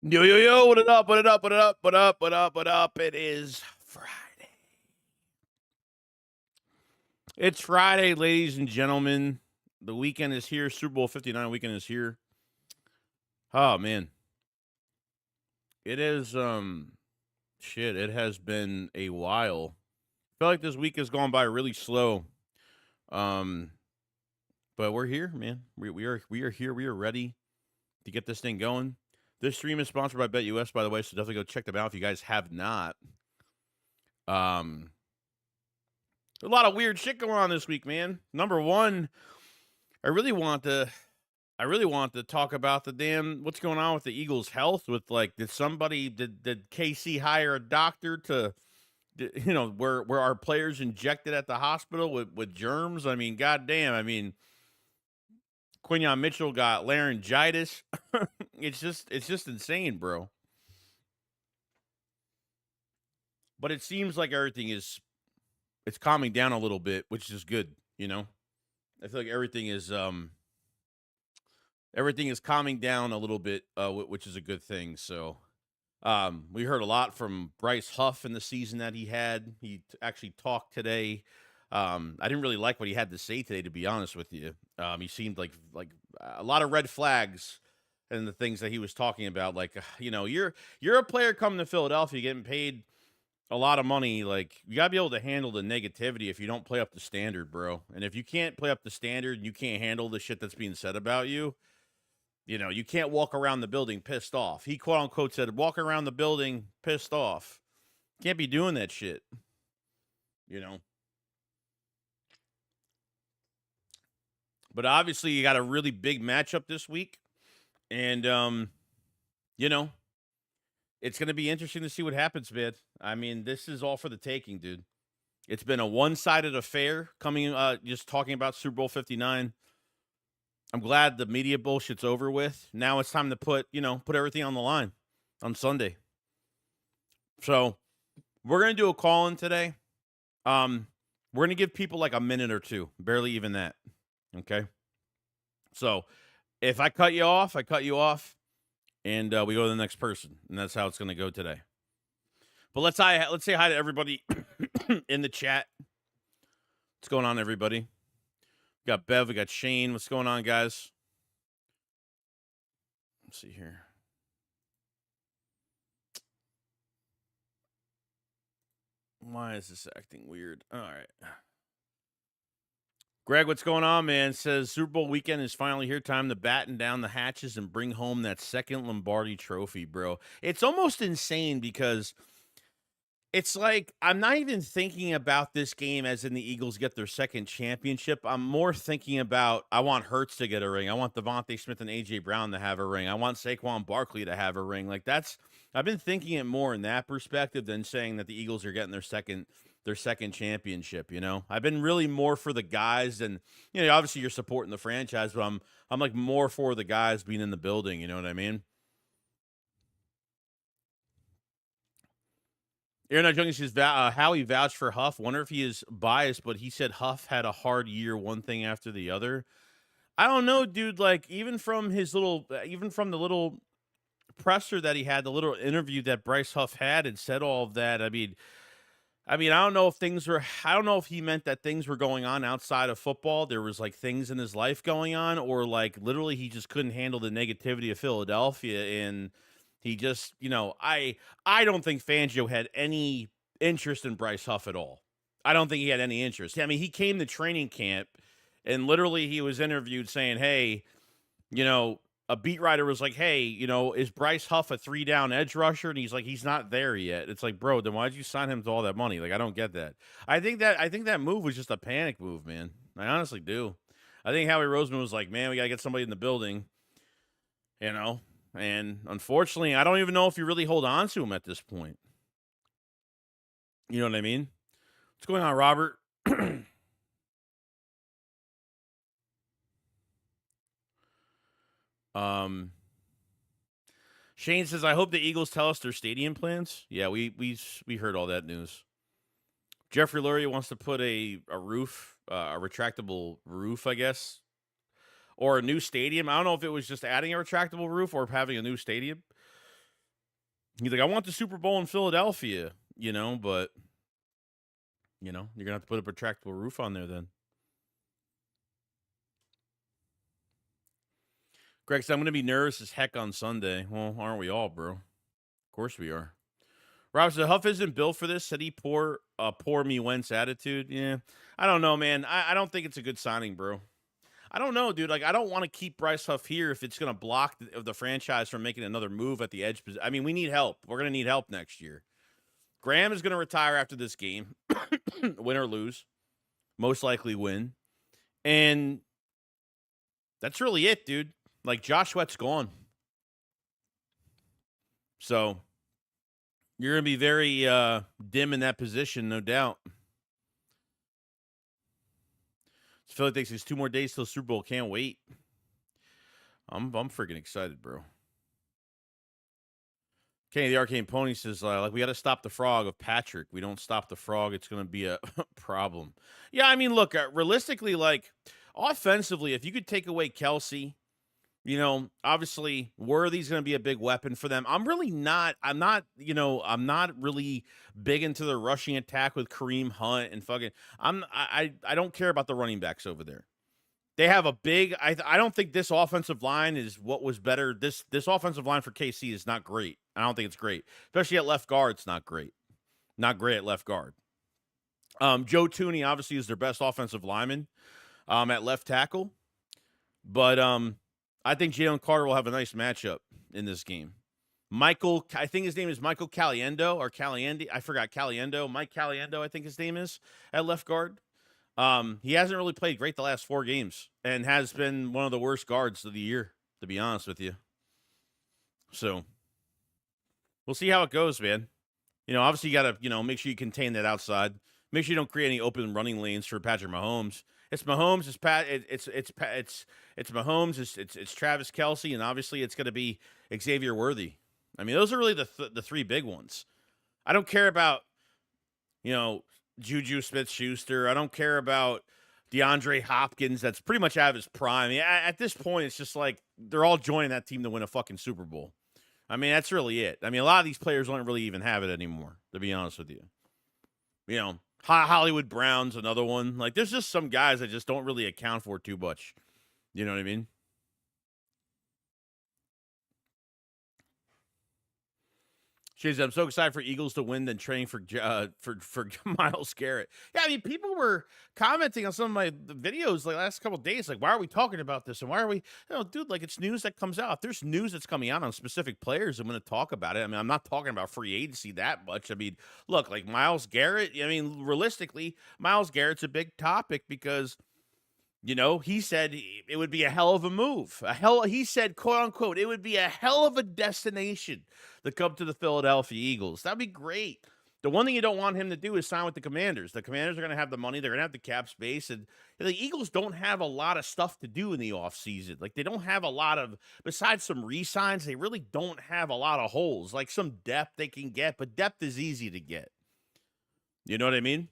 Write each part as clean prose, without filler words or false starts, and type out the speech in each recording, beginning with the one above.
Yo, yo, yo, what it up, what it up, what it up, what up, what up, what up? It is Friday. It's Friday, ladies and gentlemen. The weekend is here. Super Bowl 59 weekend is here. Oh, man. It is, shit, it has been a while. I feel like this week has gone by really slow. Um, but we're here, man. We are here. We are ready to get this thing going. This stream is sponsored by BetUS, by the way, so definitely go check them out if you guys have not. Um, A lot of weird shit going on this week, man. Number one, I really want to talk about the damn what's going on with the Eagles' health. With like, did KC hire a doctor to, where our players injected at the hospital with germs? I mean, goddamn. I mean, Quinyon Mitchell got laryngitis. It's just insane, bro. But it seems like it's calming down a little bit, which is good. I feel like everything is calming down a little bit, which is a good thing. So, we heard a lot from Bryce Huff in the season that he had. He actually talked today. I didn't really like what he had to say today, to be honest with you. He seemed like a lot of red flags and the things that he was talking about. Like, you're a player coming to Philadelphia, getting paid a lot of money. Like, you gotta be able to handle the negativity if you don't play up the standard, bro. And if you can't play up the standard and you can't handle the shit that's being said about you, you can't walk around the building pissed off. He quote unquote said, walk around the building pissed off. Can't be doing that shit. You know. But obviously you got a really big matchup this week. And you know, it's gonna be interesting to see what happens, man. I mean, this is all for the taking, dude. It's been a one-sided affair coming just talking about Super Bowl 59. I'm glad the media bullshit's over with. Now it's time to put everything on the line on Sunday. So we're gonna do a call in today. We're gonna give people like a minute or two, barely even that. Okay. So if I cut you off, I cut you off, and we go to the next person, and that's how it's gonna go today. But let's say hi to everybody in the chat. What's going on, everybody? We got Bev, we got Shane. What's going on, guys? Let's see here. Why is this acting weird? All right. Greg, what's going on, man? Says Super Bowl weekend is finally here. Time to batten down the hatches and bring home that second Lombardi trophy, bro. It's almost insane because it's like I'm not even thinking about this game as in the Eagles get their second championship. I'm more thinking about I want Hurts to get a ring. I want Devontae Smith and AJ Brown to have a ring. I want Saquon Barkley to have a ring. Like I've been thinking it more in that perspective than saying that the Eagles are getting their second championship. I've been really more for the guys, and obviously you're supporting the franchise, but I'm like more for the guys being in the building. You know what I mean? Aaron Jones says Howie vouched for Huff. Wonder if he is biased, but he said Huff had a hard year, one thing after the other. I don't know, dude. Like even from the little presser that he had, the little interview that Bryce Huff had, and said all of that. I mean, I don't know if he meant that things were going on outside of football. There was like things in his life going on, or like literally he just couldn't handle the negativity of Philadelphia, and he just, I don't think Fangio had any interest in Bryce Huff at all. I don't think he had any interest. I mean, he came to training camp and literally he was interviewed saying, "Hey, you know, a beat writer was like, "Hey, is Bryce Huff a 3-down edge rusher?" And he's like, "He's not there yet." It's like, "Bro, then why'd you sign him to all that money?" Like, I don't get that. I think that move was just a panic move, man. I honestly do. I think Howie Roseman was like, "Man, we got to get somebody in the building." You know, and unfortunately, I don't even know if you really hold on to him at this point. You know what I mean? What's going on, Robert? um, Shane says, "I hope the Eagles tell us their stadium plans." Yeah, we heard all that news. Jeffrey Lurie wants to put a roof, a retractable roof, I guess, or a new stadium. I don't know if it was just adding a retractable roof or having a new stadium. He's like, I want the Super Bowl in Philadelphia, but you're gonna have to put a retractable roof on there then. Greg said, I'm gonna be nervous as heck on Sunday. Well, aren't we all, bro? Of course we are. Rob said, Huff isn't built for this. Said he poor me Wentz attitude. Yeah. I don't know, man. I don't think it's a good signing, bro. I don't know, dude. Like, I don't want to keep Bryce Huff here if it's going to block the franchise from making another move at the edge. I mean, we need help. We're going to need help next year. Graham is going to retire after this game, win or lose. Most likely win. And that's really it, dude. Like, Josh Sweat's gone. So, you're going to be very dim in that position, no doubt. Philly thinks there's 2 more days till Super Bowl. Can't wait. I'm freaking excited, bro. Kenny the Arcane Pony says, like, we got to stop the frog of Patrick. We don't stop the frog, it's going to be a problem. Yeah, I mean, look, realistically, like, offensively, if you could take away Kelsey, obviously Worthy's going to be a big weapon for them. I'm not really big into the rushing attack with Kareem Hunt and fucking, I don't care about the running backs over there. They have a big, I don't think this offensive line is what was better. This offensive line for KC is not great. I don't think it's great, especially at left guard. It's not great. Not great at left guard. Joe Tooney obviously is their best offensive lineman at left tackle. But I think Jalen Carter will have a nice matchup in this game. I think his name is Michael Caliendo or Caliendo. I forgot Caliendo. Mike Caliendo, I think his name is, at left guard. He hasn't really played great the last 4 games and has been one of the worst guards of the year, to be honest with you. So we'll see how it goes, man. Obviously you got to, make sure you contain that outside. Make sure you don't create any open running lanes for Patrick Mahomes. It's Mahomes. It's Mahomes. It's Travis Kelce, and obviously it's going to be Xavier Worthy. I mean, those are really the 3 big ones. I don't care about Juju Smith-Schuster. I don't care about DeAndre Hopkins. That's pretty much out of his prime. At this point, it's just like they're all joining that team to win a fucking Super Bowl. I mean, that's really it. I mean, a lot of these players don't really even have it anymore, to be honest with you. Hollywood Brown's another one. Like, there's just some guys that just don't really account for too much. You know what I mean? Shades, I'm so excited for Eagles to win than training for Myles Garrett. Yeah, I mean, people were commenting on some of my videos like last couple of days, like, why are we talking about this? And why are we, dude, like, it's news that comes out. If there's news that's coming out on specific players, I'm going to talk about it. I mean, I'm not talking about free agency that much. I mean, look, like Myles Garrett, I mean, realistically, Myles Garrett's a big topic because he said it would be a hell of a move. He said, quote unquote, it would be a hell of a destination to come to the Philadelphia Eagles. That'd be great. The one thing you don't want him to do is sign with the Commanders. The Commanders are going to have the money. They're going to have the cap space. And the Eagles don't have a lot of stuff to do in the offseason. Like, they don't have a lot of, besides some re-signs, they really don't have a lot of holes. Like, some depth they can get, but depth is easy to get. You know what I mean?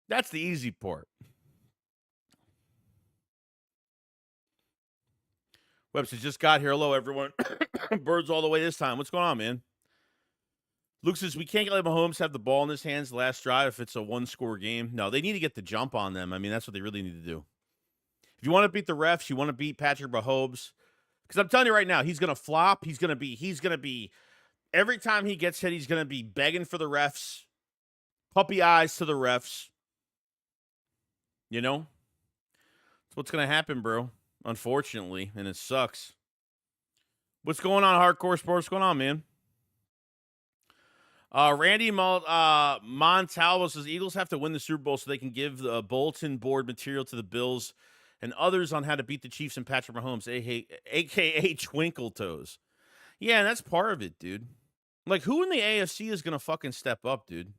That's the easy part. Webster just got here. Hello, everyone. Birds all the way this time. What's going on, man? Luke says, we can't let Mahomes have the ball in his hands the last drive if it's a 1-score game. No, they need to get the jump on them. I mean, that's what they really need to do. If you want to beat the refs, you want to beat Patrick Mahomes. Because I'm telling you right now, he's going to flop. He's going to be, every time he gets hit, he's going to be begging for the refs. Puppy eyes to the refs. That's what's going to happen, bro. Unfortunately, and it sucks. What's going on, Hardcore Sports? What's going on, man? Randy Montalvo says Eagles have to win the Super Bowl so they can give the bulletin board material to the Bills and others on how to beat the Chiefs and Patrick Mahomes, a.k.a. Twinkle Toes. Yeah, and that's part of it, dude. Like, who in the AFC is going to fucking step up, dude?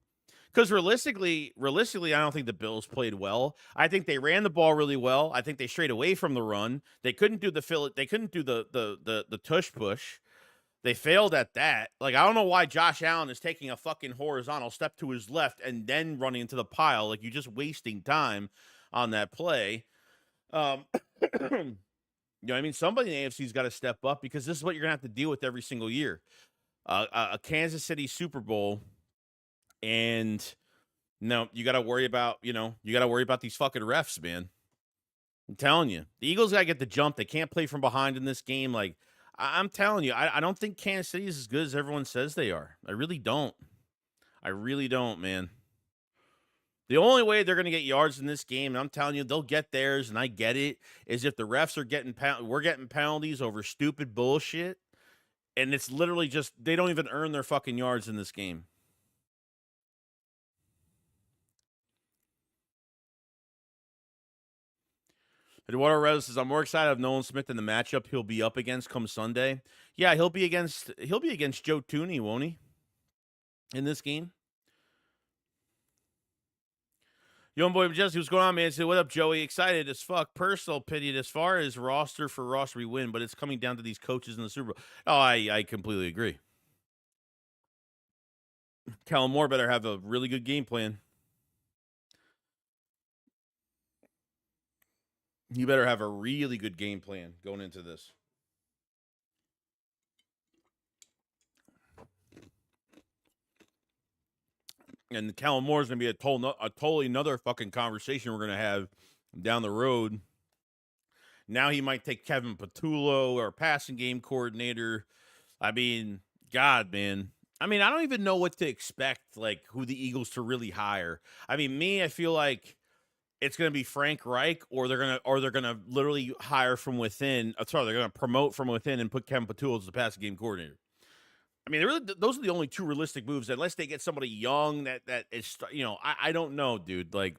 Because realistically, I don't think the Bills played well. I think they ran the ball really well. I think they strayed away from the run. They couldn't do the tush push. They failed at that. Like, I don't know why Josh Allen is taking a fucking horizontal step to his left and then running into the pile. Like, you're just wasting time on that play. I mean, somebody in the AFC's got to step up because this is what you're going to have to deal with every single year. a Kansas City Super Bowl, and no, you got to worry about you got to worry about these fucking refs, man. I'm telling you, the Eagles got to get the jump. They can't play from behind in this game. Like I'm telling you, I don't think Kansas City is as good as everyone says they are. I really don't. I really don't, man. The only way they're going to get yards in this game, and I'm telling you, they'll get theirs, and I get it, is if the refs are getting we're getting penalties over stupid bullshit, and it's literally just they don't even earn their fucking yards in this game. Eduardo Rez says, "I'm more excited of Nolan Smith than the matchup he'll be up against come Sunday." Yeah, he'll be against Joe Tooney, won't he? In this game. Young boy Jesse, what's going on, man? Say, what up, Joey? Excited as fuck. Personal opinion as far as roster for roster, we win, but it's coming down to these coaches in the Super Bowl. Oh, I completely agree. Kellen Moore better have a really good game plan. He better have a really good game plan going into this. And Kellen Moore is going to be a totally another fucking conversation we're going to have down the road. Now he might take Kevin Patullo or passing game coordinator. I mean, God, man. I mean, I don't even know what to expect, like who the Eagles to really hire. I mean, I feel like it's going to be Frank Reich, or they're gonna literally hire from within. Sorry, they're going to promote from within and put Kevin Patullo as the passing game coordinator. I mean, those are the only two realistic moves, unless they get somebody young that is, I don't know, dude. Like,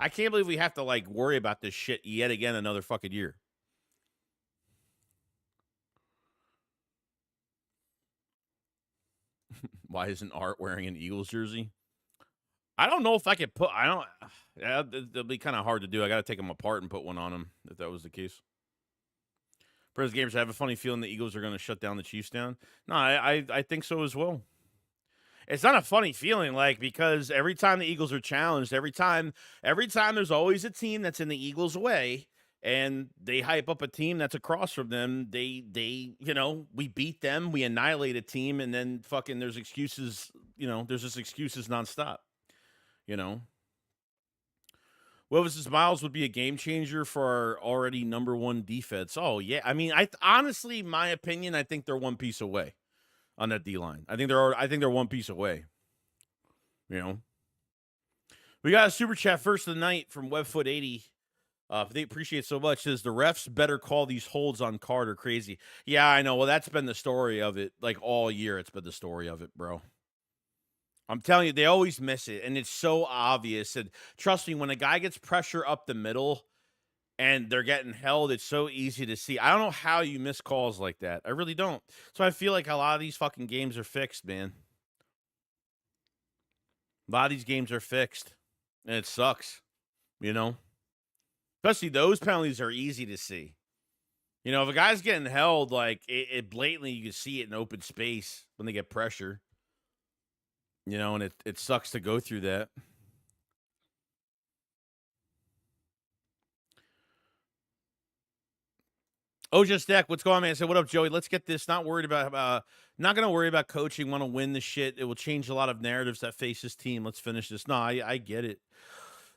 I can't believe we have to like worry about this shit yet again another fucking year. Why isn't Art wearing an Eagles jersey? I don't know if I could put. I don't. Yeah, it'll be kind of hard to do. I got to take them apart and put one on them if that was the case. Pres gamers, I have a funny feeling the Eagles are going to shut down the Chiefs down. No, I think so as well. It's not a funny feeling, like, because every time the Eagles are challenged, every time there's always a team that's in the Eagles' way, and they hype up a team that's across from them. They we beat them, we annihilate a team, and then fucking there's excuses. There's just excuses nonstop. You know, Wilvis Miles would be a game changer for our already number one defense. Oh yeah, I mean, honestly, my opinion, I think they're one piece away on that D line. I think they're one piece away. We got a super chat first of the night from Webfoot80. They appreciate so much. Says the refs better call these holds on Carter crazy. Yeah, I know. Well, that's been the story of it. Like all year, it's been the story of it, bro. I'm telling you, they always miss it, and it's so obvious. And trust me, when a guy gets pressure up the middle and they're getting held, it's so easy to see. I don't know how you miss calls like that. I really don't. So I feel like a lot of these fucking games are fixed, man. A lot of these games are fixed, and it sucks, Especially those penalties are easy to see. If a guy's getting held, like, it blatantly, you can see it in open space when they get pressure. And it sucks to go through that. Oh, just Deck, what's going on, man? I said, what up, Joey? Let's get this. Not worried about, not going to worry about coaching. Want to win the shit. It will change a lot of narratives that face this team. Let's finish this. No, I get it.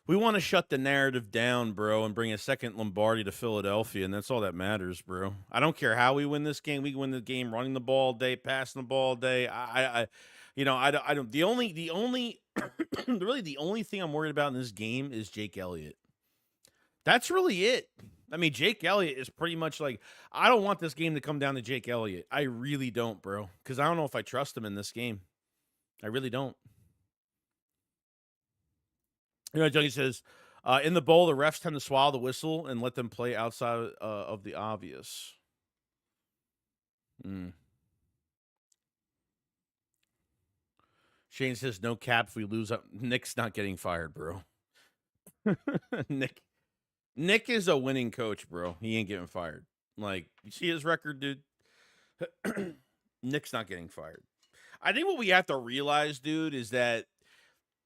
We want to shut the narrative down, bro, and bring a second Lombardi to Philadelphia, and that's all that matters, bro. I don't care how we win this game. We can win the game running the ball all day, passing the ball all day. I don't. The only, really, the only thing I'm worried about in this game is Jake Elliott. That's really it. I mean, Jake Elliott is pretty much like, I don't want this game to come down to Jake Elliott. I really don't, bro, because I don't know if I trust him in this game. I really don't. Johnny says, in the bowl, the refs tend to swallow the whistle and let them play outside of the obvious. Shane says, no cap if we lose. Nick's not getting fired, bro. Nick is a winning coach, bro. He ain't getting fired. Like, you see his record, dude? Nick's not getting fired. I think what we have to realize, dude, is that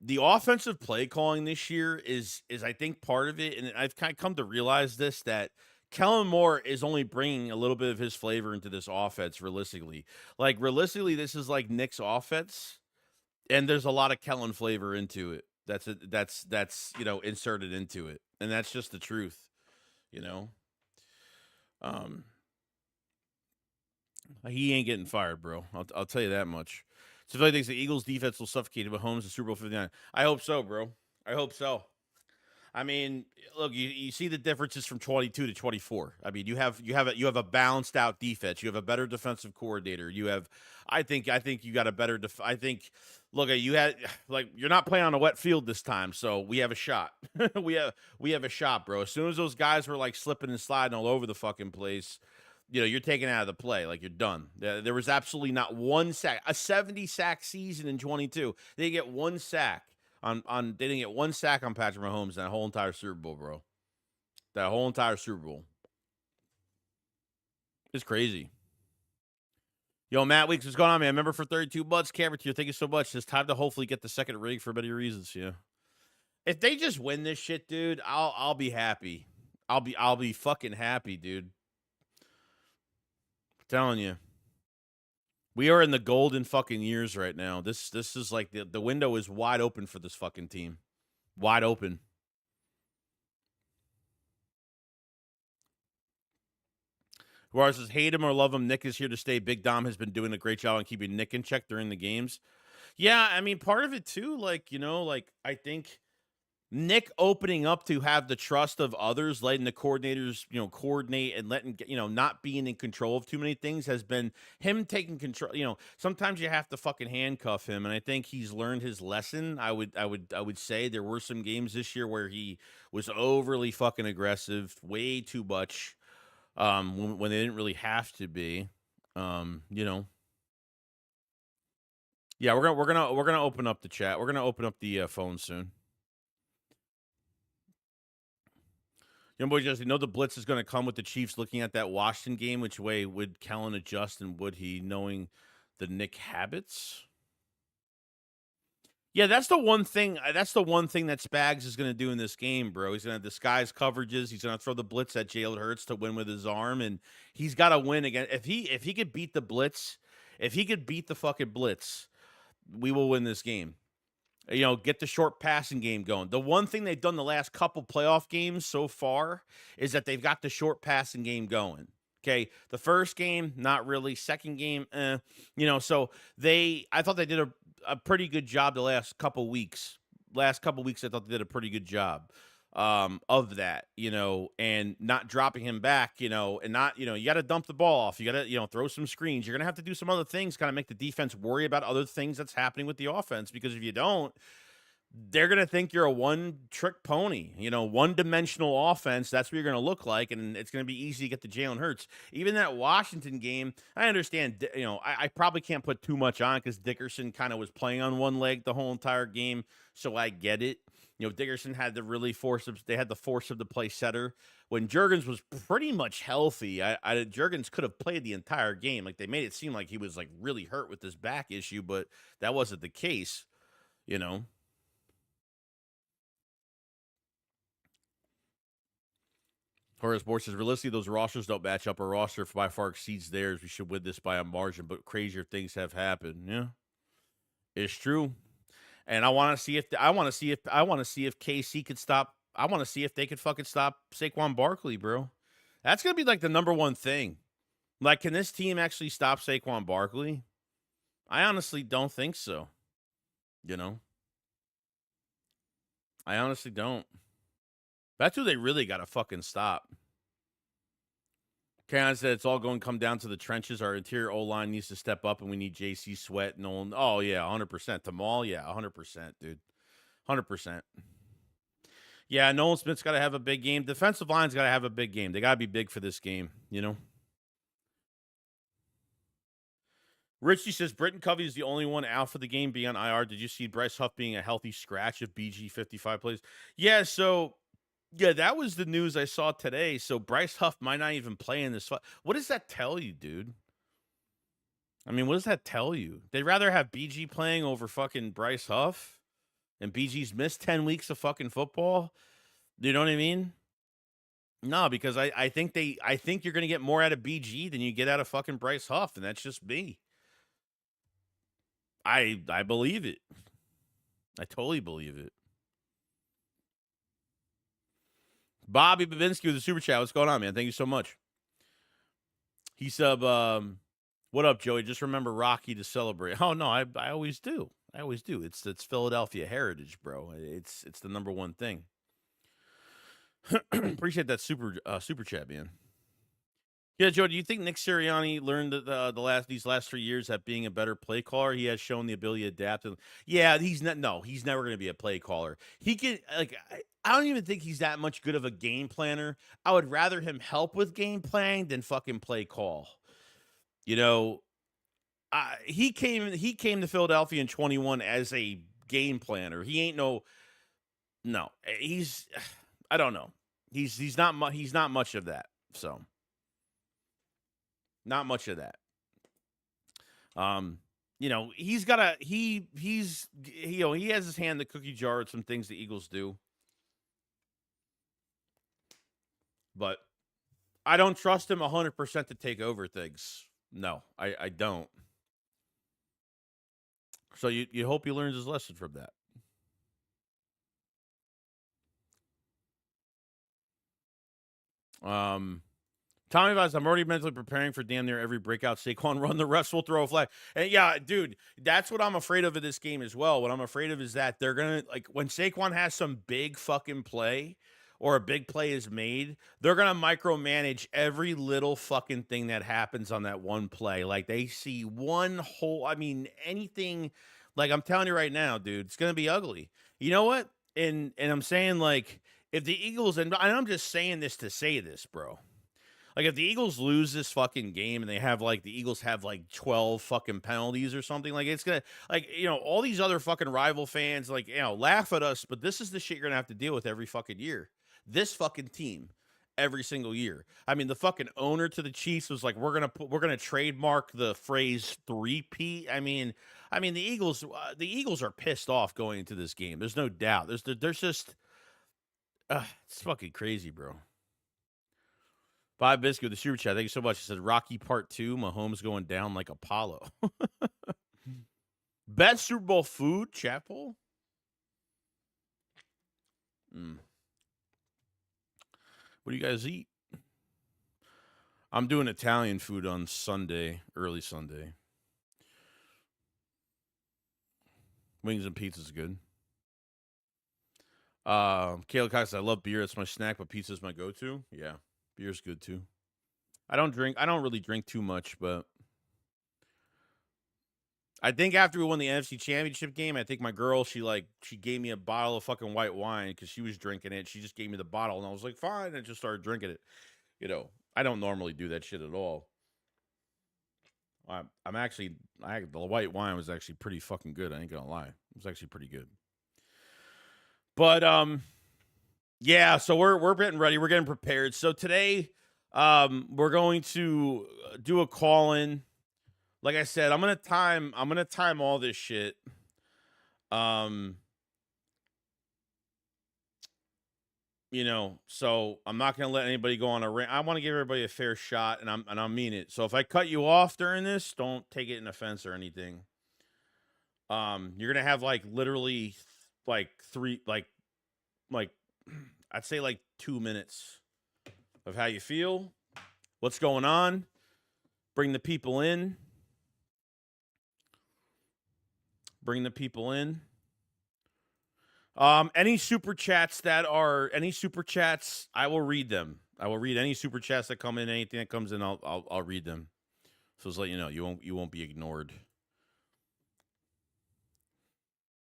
the offensive play calling this year is I think part of it, and I've kind of come to realize this, that Kellen Moore is only bringing a little bit of his flavor into this offense realistically. Like, realistically, this is like Nick's offense, and there's a lot of Kellen flavor into it. That's inserted into it, and that's just the truth, you know? Um, he ain't getting fired, bro. I'll tell you that much. So if I think the Eagles defense will suffocate Mahomes in Super Bowl 59. I hope so, bro. I hope so. I mean, look, you see the differences from 22 to 24. I mean, you have a balanced out defense. You have a better defensive coordinator. You have, I think you got a better. I think, look, you had like you're not playing on a wet field this time, so we have a shot. we have a shot, bro. As soon as those guys were like slipping and sliding all over the fucking place, you're taken out of the play. Like you're done. There was absolutely not one sack. A 70 sack season in 22. They get one sack they didn't get one sack on Patrick Mahomes that whole entire Super Bowl, bro. That whole entire Super Bowl. It's crazy. Yo, Matt Weeks, what's going on, man? Remember for 32 bucks, Cameron, thank you so much. It's time to hopefully get the second rig for better reasons, yeah. If they just win this shit, dude, I'll be happy. I'll be fucking happy, dude. I'm telling you. We are in the golden fucking years right now. This is like the window is wide open for this fucking team. Wide open. Whereas says, hate him or love him, Nick is here to stay. Big Dom has been doing a great job on keeping Nick in check during the games. Yeah, I mean, part of it too, I think Nick opening up to have the trust of others, letting the coordinators, coordinate and letting, not being in control of too many things has been him taking control. Sometimes you have to fucking handcuff him. And I think he's learned his lesson. I would say there were some games this year where he was overly fucking aggressive, way too much. When they didn't really have to be, yeah, we're gonna open up the chat. We're gonna open up the phone soon. Young boy Jesse, know the blitz is gonna come with the Chiefs looking at that Washington game. Which way would Kellen adjust, and would he, knowing the Nick habits? Yeah, that's the one thing. That's the one thing that Spags is going to do in this game, bro. He's going to disguise coverages. He's going to throw the blitz at Jalen Hurts to win with his arm, and he's got to win again. If he could beat the blitz, if he could beat the fucking blitz, we will win this game. Get the short passing game going. The one thing they've done the last couple playoff games so far is that they've got the short passing game going. Okay, the first game, not really. Second game, so I thought they did a pretty good job the last couple weeks. Last couple weeks, I thought they did a pretty good job of that, and not dropping him back, and not, you got to dump the ball off. You got to, throw some screens. You're going to have to do some other things, kind of make the defense worry about other things that's happening with the offense, because if you don't, they're going to think you're a one-trick pony, one-dimensional offense. That's what you're going to look like, and it's going to be easy to get to Jalen Hurts. Even that Washington game, I understand, I probably can't put too much on because Dickerson kind of was playing on one leg the whole entire game, so I get it. Dickerson had to really force him. They had to force him to play center when Juergens was pretty much healthy. Juergens could have played the entire game. Like, they made it seem like he was like really hurt with this back issue, but that wasn't the case, Horace Bohr says, realistically, those rosters don't match up. Our roster by far exceeds theirs. We should win this by a margin, but crazier things have happened. Yeah, it's true. And I want to see if KC could stop. I want to see if they could fucking stop Saquon Barkley, bro. That's gonna be like the number one thing. Like, can this team actually stop Saquon Barkley? I honestly don't think so. I honestly don't. That's who they really got to fucking stop. Karen said it's all going to come down to the trenches. Our interior O-line needs to step up, and we need JC Sweat. Nolan. Oh, yeah, 100%. Tamal, yeah, 100%, dude. 100%. Yeah, Nolan Smith's got to have a big game. Defensive line's got to have a big game. They got to be big for this game, Richie says, Britton Covey is the only one out for the game beyond IR. Did you see Bryce Huff being a healthy scratch if BG 55 plays? Yeah, so... Yeah, that was the news I saw today. So Bryce Huff might not even play in this. What does that tell you, dude? I mean, what does that tell you? They'd rather have BG playing over fucking Bryce Huff, and BG's missed 10 weeks of fucking football. You know what I mean? No, because I think you're gonna get more out of BG than you get out of fucking Bryce Huff, and that's just me. I believe it. I totally believe it. Bobby Babinski with the super chat. What's going on, man? Thank you so much. He sub, what up, Joey? Just remember Rocky to celebrate. Oh no, I always do. I always do. It's Philadelphia heritage, bro. It's the number one thing. Appreciate that super chat, man. Yeah, Joe. Do you think Nick Sirianni learned these last 3 years that being a better play caller, he has shown the ability to adapt? And yeah, he's not. No, he's never going to be a play caller. He can like. I don't even think he's that much good of a game planner. I would rather him help with game planning than fucking play call. You know, he came to Philadelphia in 21 as a game planner. He ain't no. He's I don't know. He's not much of that. So not much of that. Um, he's got a he's he has his hand in the cookie jar at some things the Eagles do, but I don't trust him 100% to take over things. No, I don't. So you hope he learns his lesson from that. Um, Tommy Vaz, I'm already mentally preparing for damn near every breakout Saquon run. The refs will throw a flag. And yeah, dude, that's what I'm afraid of this game as well. What I'm afraid of is that they're going to, like, when Saquon has some big fucking play or a big play is made, they're going to micromanage every little fucking thing that happens on that one play. Like, they see one whole, I mean, anything, like, I'm telling you right now, dude, it's going to be ugly. You know what? And I'm saying, like, if the Eagles, and I'm just saying this to say this, bro. Like, if the Eagles lose this fucking game and they have like the Eagles have like 12 fucking penalties or something, like it's gonna like all these other fucking rival fans like laugh at us, but this is the shit you're gonna have to deal with every fucking year. This fucking team every single year. I mean, the fucking owner to the Chiefs was like, we're gonna trademark the phrase 3P. I mean the Eagles are pissed off going into this game. There's no doubt. There's just it's fucking crazy, bro. Bob Biscuit with the super chat. Thank you so much. He said Rocky Part 2, Mahomes going down like Apollo. Best Super Bowl food, Chapel? What do you guys eat? I'm doing Italian food on Sunday, early Sunday. Wings and pizza's good. Caleb Cox, I love beer. That's my snack, but pizza's my go-to. Yeah, beer's good too. I don't really drink too much, but I think after we won the NFC Championship game, I think my girl, she gave me a bottle of fucking white wine because she was drinking it. She just gave me the bottle, and I was like, fine, and just started drinking it. I don't normally do that shit at all. I'm actually, the white wine was actually pretty fucking good. I ain't gonna lie, it was actually pretty good. But yeah. So we're getting ready. We're getting prepared. So today, we're going to do a call in. Like I said, I'm gonna time all this shit. So I'm not gonna let anybody go on a rant. I want to give everybody a fair shot, and I mean it. So if I cut you off during this, don't take it in offense or anything. You're gonna have like literally like three like I'd say like 2 minutes of how you feel, what's going on, bring the people in. Bring the people in. Any super chats, I will read them. I will read any super chats that come in. Anything that comes in, I'll read them. So just let you know, you won't be ignored.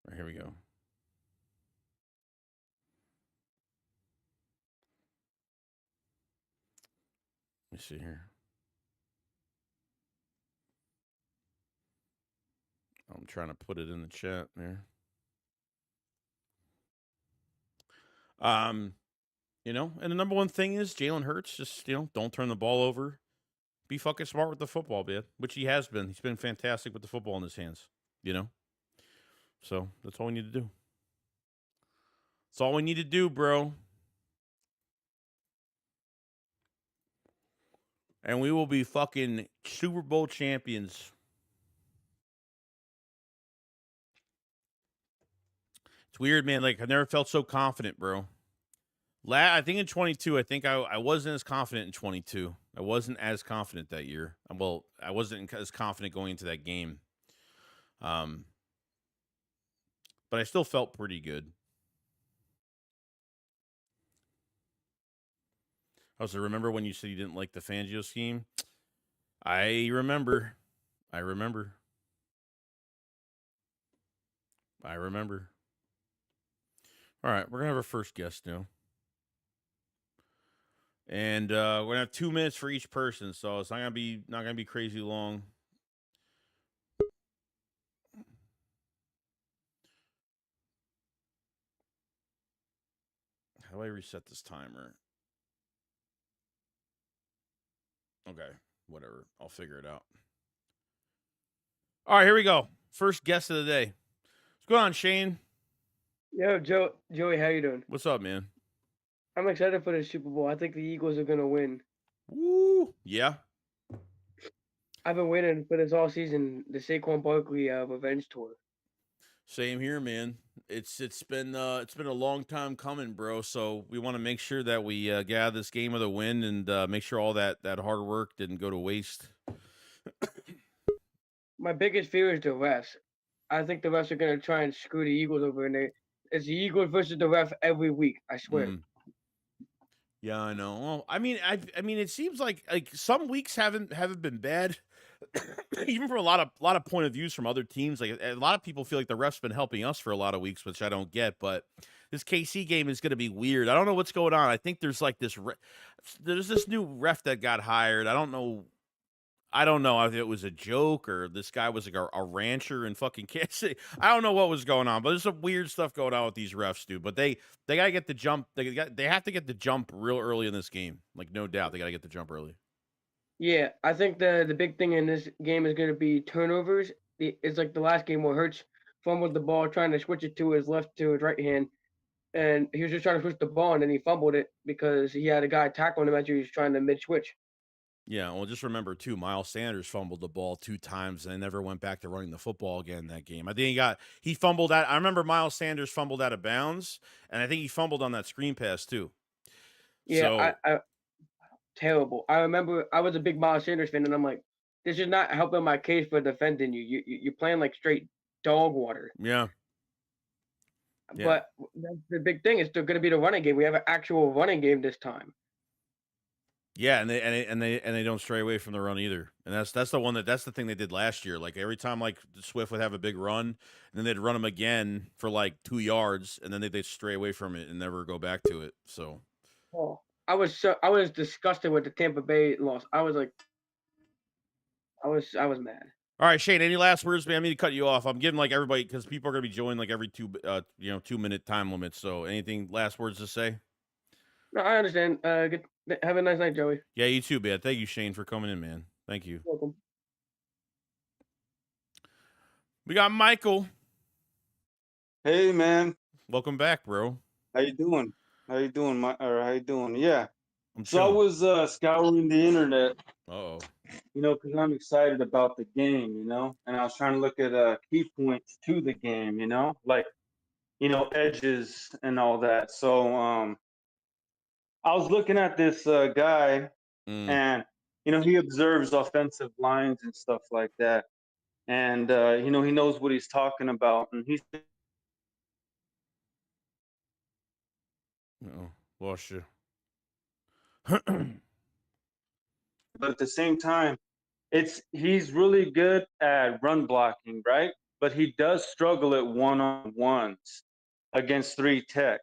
All right, here we go. Let me see here. I'm trying to put it in the chat there. And the number one thing is Jalen Hurts. Just don't turn the ball over. Be fucking smart with the football, man. Which he has been. He's been fantastic with the football in his hands. So that's all we need to do. That's all we need to do, bro. and we will be fucking Super Bowl champions. It's weird, man. Like, I've never felt so confident, bro. I think in 22, I think I wasn't as confident in 22. I wasn't as confident that year. Well, I wasn't as confident going into that game. But I still felt pretty good. Also, remember when you said you didn't like the Fangio scheme? I remember. I remember. I remember. All right, we're gonna have our first guest now. And we're gonna have 2 minutes for each person, so it's not gonna be crazy long. How do I reset this timer? Okay, whatever. I'll figure it out. All right, here we go. First guest of the day. What's going on, Shane? Yo, Joey, how you doing? What's up, man? I'm excited for the Super Bowl. I think the Eagles are gonna win. Woo! Yeah. I've been waiting for this all season, the Saquon Barkley revenge tour. Same here, man. It's been a long time coming, bro. So we want to make sure that we get out of this game with a win and make sure all that hard work didn't go to waste. My biggest fear is the refs. I think the refs are gonna try and screw the Eagles over, and it's the Eagles versus the ref every week. I swear. Yeah, I know. Well, I mean, it seems like some weeks haven't been bad, even from a lot of point of views from other teams. Like a lot of people feel like the refs been helping us for a lot of weeks, which I don't get. But this KC game is going to be weird. I don't know what's going on. I think there's like there's this new ref that got hired. I don't know if it was a joke or this guy was like a rancher in fucking Kansas City. I don't know what was going on, but there's some weird stuff going on with these refs, dude. But they gotta get the jump. They have to get the jump real early in this game. Like no doubt, they gotta get the jump early. Yeah, I think the big thing in this game is gonna be turnovers. It's like the last game where Hurts fumbled the ball trying to switch it to his right hand, and he was just trying to switch the ball, and then he fumbled it because he had a guy tackling him as he was trying to mid switch. Yeah, well, just remember too, Miles Sanders fumbled the ball 2 times and never went back to running the football again in that game. I think he fumbled out. I remember Miles Sanders fumbled out of bounds, and I think he fumbled on that screen pass too. Yeah, So I terrible. I remember I was a big Miles Sanders fan, and I'm like, this is not helping my case for defending you. You're playing like straight dog water. yeah, But that's the big thing is they're going to be the running game. We have an actual running game this time. yeah, and they don't stray away from the run either. And that's the thing they did last year. Like every time like Swift would have a big run, and then they'd run him again for like 2 yards, and then they'd stray away from it and never go back to it. So Oh, I was disgusted with the Tampa Bay loss. I was like, I was mad. all right, Shane, any last words, man? I mean to cut you off. I'm giving like everybody because people are gonna be joining like every 2-minute time limit. So anything last words to say? No, I understand. Have a nice night, Joey. Yeah, you too, man. Thank you, Shane, for coming in, man. Thank you. Welcome. We got Michael. Hey man, Welcome back, bro. how you doing? How you doing, how you doing? Yeah. I'm So I chilling. was scouring the internet, Uh-oh. because I'm excited about the game, and I was trying to look at key points to the game, like edges and all that. So I was looking at this guy, and he observes offensive lines and stuff like that, and he knows what he's talking about, and he's Uh-oh. Lost you. but at the same time, he's really good at run blocking, right? But he does struggle at one-on-ones against three tech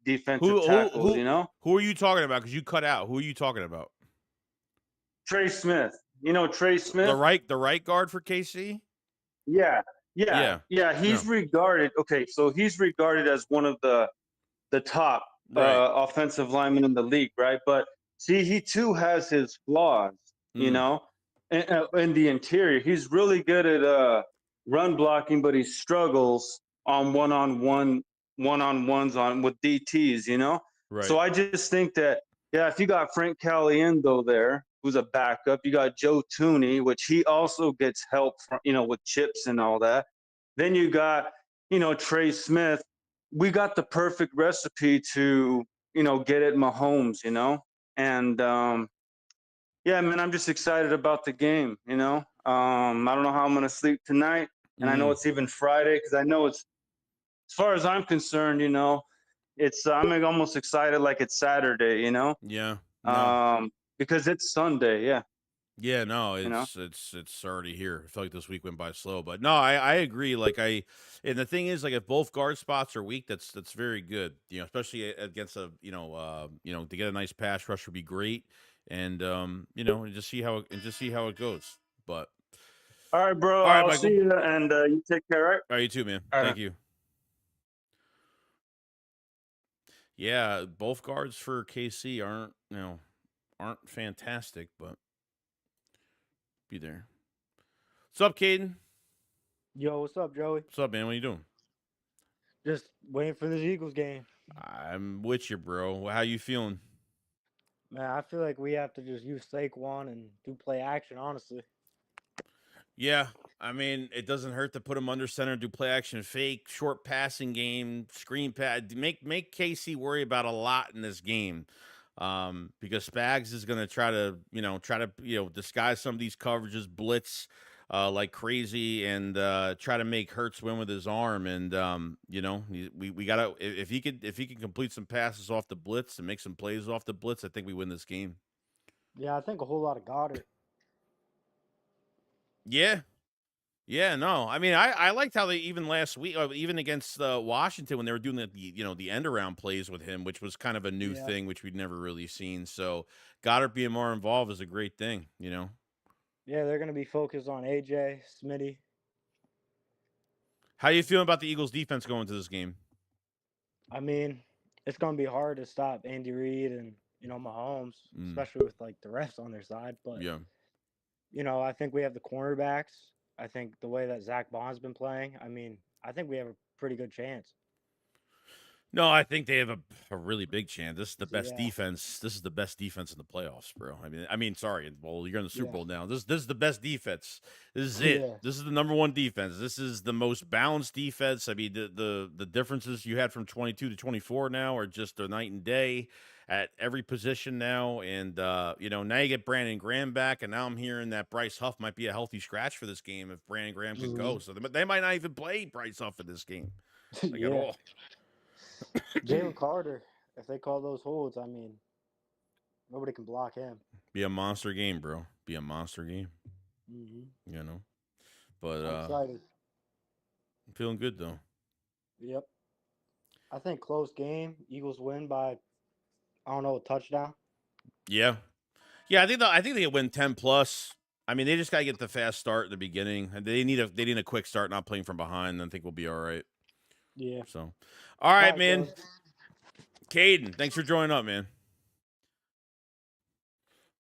defensive tackles, Who are you talking about? Because you cut out. Who are you talking about? Trey Smith. Trey Smith? The right guard for KC? Yeah. He's No. regarded as one of the top Right. offensive linemen in the league, right? But see, he too has his flaws, in the interior. He's really good at run blocking, but he struggles on one-on-ones with DTs, Right. So I just think that, if you got Frank Caliendo there, who's a backup. You got Joe Tooney, which he also gets help from, with chips and all that. Then you got, Trey Smith. We got the perfect recipe to, get at Mahomes, and yeah, man, I'm just excited about the game. I don't know how I'm gonna sleep tonight, and I know it's even Friday because I know it's, as far as I'm concerned, it's I'm almost excited like it's Saturday, Yeah. No. because it's Sunday. Yeah, Yeah, no, you know. it's already here. I feel like this week went by slow, but no, I agree. Like and the thing is, like if both guard spots are weak, that's very good. Especially against a to get a nice pass rush would be great, and and just see how it goes. But All right, bro. all right, I'll see Michael. you, and you take care. All right. All right, you too, man. All right. Thank you. Yeah, both guards for KC aren't fantastic, but be there. What's up, Caden? Yo, what's up, Joey? What's up, man? What you doing? Just waiting for this Eagles game. I'm with you, bro. How you feeling? Man, I feel like we have to just use Saquon and do play action, honestly. Yeah, I mean, it doesn't hurt to put him under center, do play action, fake, short passing game, screen pad. Make Casey worry about a lot in this game, because Spags is going to try to disguise some of these coverages, blitz like crazy, and try to make Hurts win with his arm. And we gotta, if he can complete some passes off the blitz and make some plays off the blitz, I think we win this game. Yeah, I think a whole lot of Goddard. Yeah. Yeah, no. I mean, I liked how they even last week, even against Washington, when they were doing the end around plays with him, which was kind of a new thing, which we'd never really seen. So Goddard being more involved is a great thing. Yeah, they're going to be focused on AJ, Smitty. How you feeling about the Eagles defense going into this game? I mean, it's going to be hard to stop Andy Reid and Mahomes, especially with like the refs on their side. But yeah, I think we have the cornerbacks. I think the way that Zach Bond's been playing, I mean, I think we have a pretty good chance. No, I think they have a really big chance. This is the best Yeah. defense. This is the best defense in the playoffs, bro. Sorry. Well, you're in the Super Bowl now. This is the best defense. This is it. Yeah. This is the number one defense. This is the most balanced defense. I mean, the differences you had from 22 to 24 now are just a night and day at every position now. And now you get Brandon Graham back, and now I'm hearing that Bryce Huff might be a healthy scratch for this game if Brandon Graham could go. So they might not even play Bryce Huff in this game, like at all. Jalen Carter, if they call those holds, I mean, nobody can block him. Be a monster game, bro. Be a monster game. But I'm excited. I'm feeling good though. Yep. I think close game. Eagles win by, I don't know, a touchdown. Yeah. I think they win 10+. I mean, they just gotta get the fast start at the beginning. They need a quick start, not playing from behind. I think we'll be all right. Yeah. So, all right, man. Guys. Caden, thanks for joining up, man.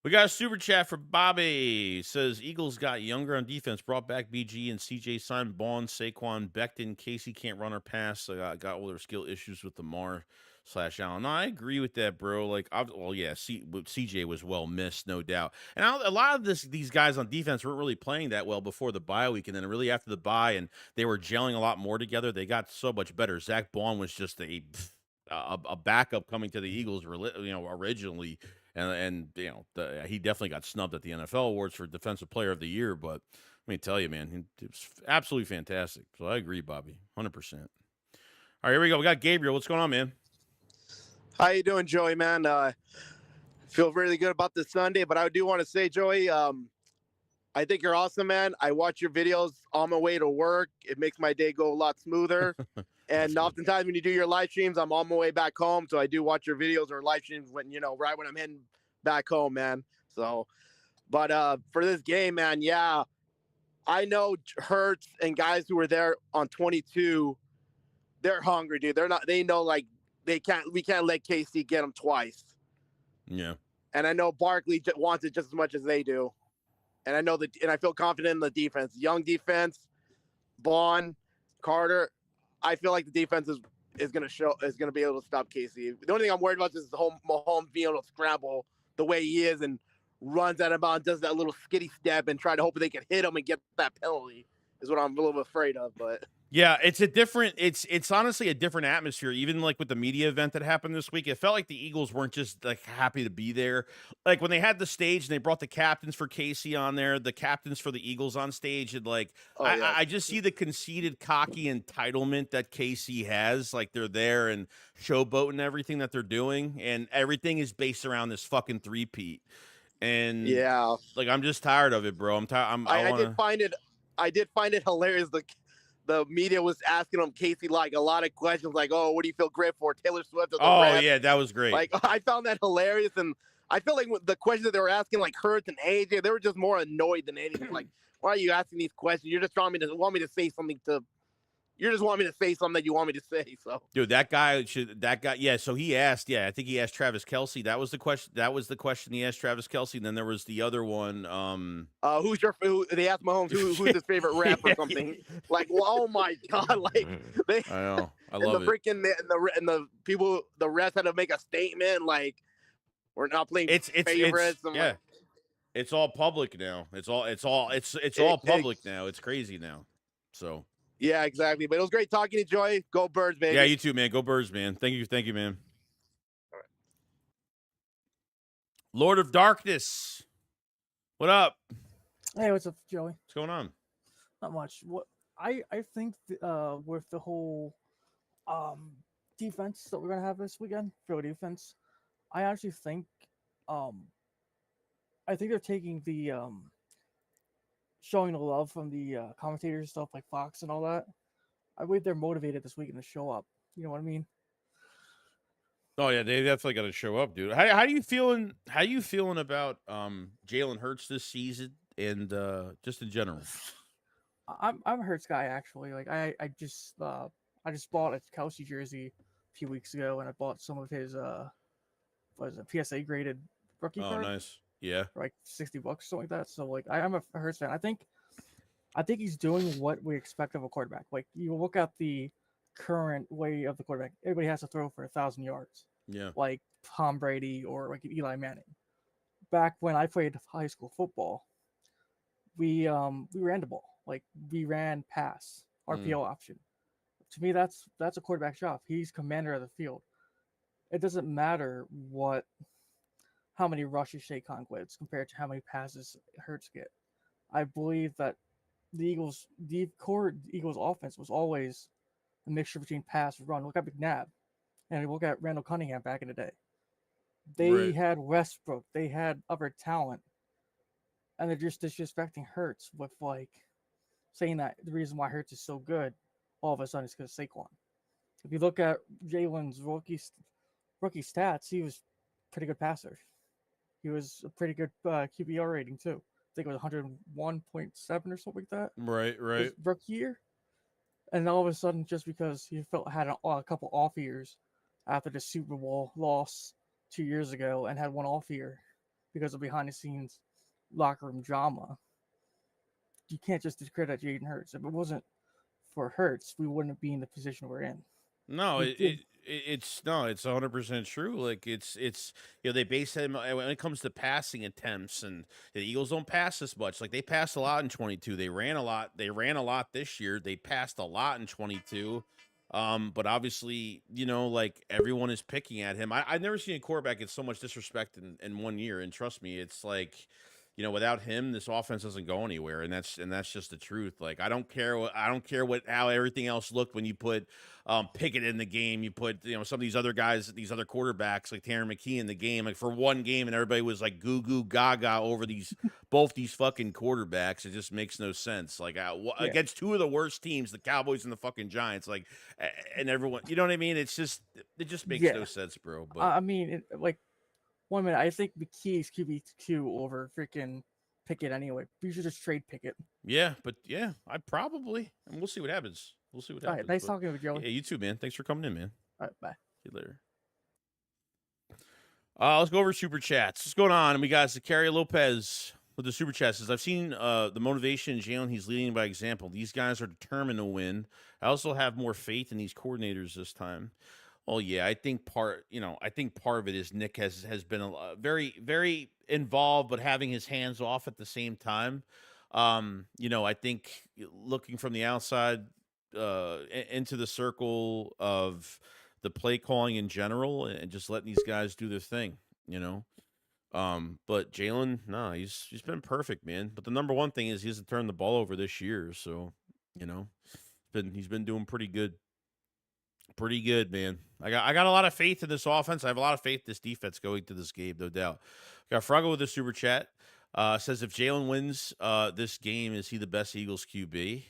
We got a super chat for Bobby. Says Eagles got younger on defense, brought back BG and CJ, signed Bond, Saquon, Becton. Casey can't run or pass. So got all their skill issues with Lamar/Allen. No, I agree with that, bro. Like, CJ was well missed, no doubt. And a lot of these guys on defense weren't really playing that well before the bye week, and then really after the bye, and they were gelling a lot more together. They got so much better. Zach Bond was just a backup coming to the Eagles, originally. And he definitely got snubbed at the NFL awards for Defensive Player of the Year. But let me tell you, man, it was absolutely fantastic. So I agree, Bobby, 100%. All right, here we go. We got Gabriel. What's going on, man? How you doing, Joey, man? Feel really good about this Sunday, but I do want to say, Joey, I think you're awesome, man. I watch your videos on my way to work. It makes my day go a lot smoother. And oftentimes when you do your live streams, I'm on my way back home. So I do watch your videos or live streams when, right when I'm heading back home, man. So, but for this game, man, yeah, I know Hurts and guys who were there on 22, they're hungry, dude. They know, like, we can't let KC get them twice. Yeah. And I know Barkley wants it just as much as they do. And I feel confident in the defense. Young defense, Bond, Carter. I feel like the defense is going to be able to stop KC. The only thing I'm worried about is Mahomes being able to scramble the way he is and runs at him and does that little skitty step and try to hope they can hit him and get that penalty is what I'm a little afraid of. But Yeah, it's a different it's honestly a different atmosphere. Even like with the media event that happened this week, it felt like the Eagles weren't just like happy to be there. Like when they had the stage and they brought the captains for Casey on there, the captains for the Eagles on stage, and like I just see the conceited, cocky entitlement that Casey has. Like they're there and showboating everything that they're doing, and everything is based around this fucking three-peat. And yeah, like I'm just tired of it, bro. I'm tired. I did find it hilarious. The media was asking him, Casey, like a lot of questions, like, "Oh, what do you feel great for, Taylor Swift or the Oh Rams?" yeah, that was great. Like I found that hilarious, and I feel like the questions that they were asking, like Hurts and AJ, they were just more annoyed than anything. Like, why are you asking these questions? You're just want me to say something to. You just want me to say something that you want me to say. So, dude, yeah. So he asked, yeah, I think he asked Travis Kelce. That was the question. That was the question he asked Travis Kelce. And then there was the other one. they asked Mahomes who's his favorite rap or something. Like, well, oh my god, like they. I know, I and love the it. freaking and the people, the refs had to make a statement like, we're not playing favorites. Yeah, it's all public now. It's all public now. It's crazy now. So. Yeah, exactly. But it was great talking to you, Joy. Go Birds, baby. Yeah, you too, man. Go Birds, man. Thank you, man. All right. Lord of Darkness, what up? Hey, what's up, Joey? What's going on? Not much. What I think with the whole defense that we're gonna have this weekend, field defense, I actually think they're taking the showing the love from the commentators and stuff like Fox and all that. I believe they're motivated this weekend to show up. You know what I mean? Oh yeah, they definitely got to show up, dude. How you feeling? How you feeling about Jalen Hurts this season and just in general? I'm a Hurts guy actually. Like I just bought a Kelsey jersey a few weeks ago, and I bought some of his PSA graded rookie card. Oh, nice. Yeah, for like $60 or something like that. So like I'm a Hurts fan. I think he's doing what we expect of a quarterback. Like you look at the current way of the quarterback, everybody has to throw for 1,000 yards. Yeah, like Tom Brady or like Eli Manning. Back when I played high school football, we ran the ball. Like we ran pass, RPO option. To me, that's a quarterback's job. He's commander of the field. It doesn't matter how many rushes Saquon gets compared to how many passes Hurts get. I believe that the core Eagles offense was always a mixture between pass and run. Look at McNabb, and look at Randall Cunningham back in the day. They had Westbrook, they had other talent, and they're just disrespecting Hurts with like saying that the reason why Hurts is so good all of a sudden is because of Saquon. If you look at Jalen's rookie stats, he was a pretty good passer. He was a pretty good QBR rating too. I think it was 101.7 or something like that. Right. His rookie year. And all of a sudden, just because he had a couple off years after the Super Bowl loss 2 years ago and had one off year because of behind the scenes locker room drama, you can't just discredit Jaden Hurts. If it wasn't for Hurts, we wouldn't be in the position we're in. No, it's 100% true. Like it's they base him when it comes to passing attempts, and the Eagles don't pass as much. Like they passed a lot in 22. They ran a lot. They ran a lot this year. They passed a lot in 22. But obviously, like everyone is picking at him. I've never seen a quarterback get so much disrespect in 1 year. And trust me, it's like, without him, this offense doesn't go anywhere, and that's just the truth. Like I don't care how everything else looked when you put Pickett in the game. You put some of these other guys, these other quarterbacks like Tanner McKee in the game, like for one game, and everybody was like goo goo gaga over both these fucking quarterbacks. It just makes no sense. Like against two of the worst teams, the Cowboys and the fucking Giants, like, and everyone, you know what I mean? It just makes no sense, bro. But I mean, like. 1 minute, I think McKee's QB2 over freaking Pickett anyway. We should just trade Pickett. Yeah, but yeah, I probably. And we'll see what happens. All right, nice talking with you, Joey. Yeah, you too, man. Thanks for coming in, man. All right, bye. See you later. Let's go over super chats. What's going on? And we got Zachary Lopez with the super chats. Says, I've seen the motivation in Jalen. He's leading by example. These guys are determined to win. I also have more faith in these coordinators this time. Well, yeah, I think part of it is Nick has been very very involved, but having his hands off at the same time. I think looking from the outside into the circle of the play calling in general, and just letting these guys do their thing. You know, but Jalen, no, he's been perfect, man. But the number one thing is he hasn't turned the ball over this year, so you know, he's been doing pretty good. Pretty good, man. I got a lot of faith in this offense. I have a lot of faith in this defense going to this game, no doubt. Got Froggo with a super chat. Says if Jalen wins this game, is he the best Eagles QB?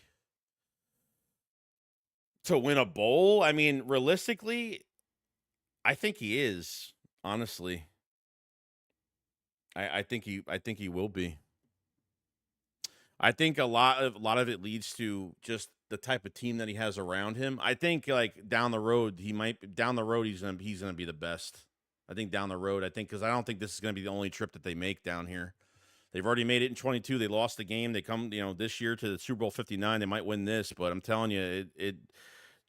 To win a bowl? I mean, realistically, I think he is, honestly. I think he will be. I think a lot of it leads to just the type of team that he has around him. I think like down the road he's gonna be the best. I think down the road, because I don't think this is gonna be the only trip that they make down here. They've already made it in 22. They lost the game. They come this year to the Super Bowl 59. They might win this, but I'm telling you,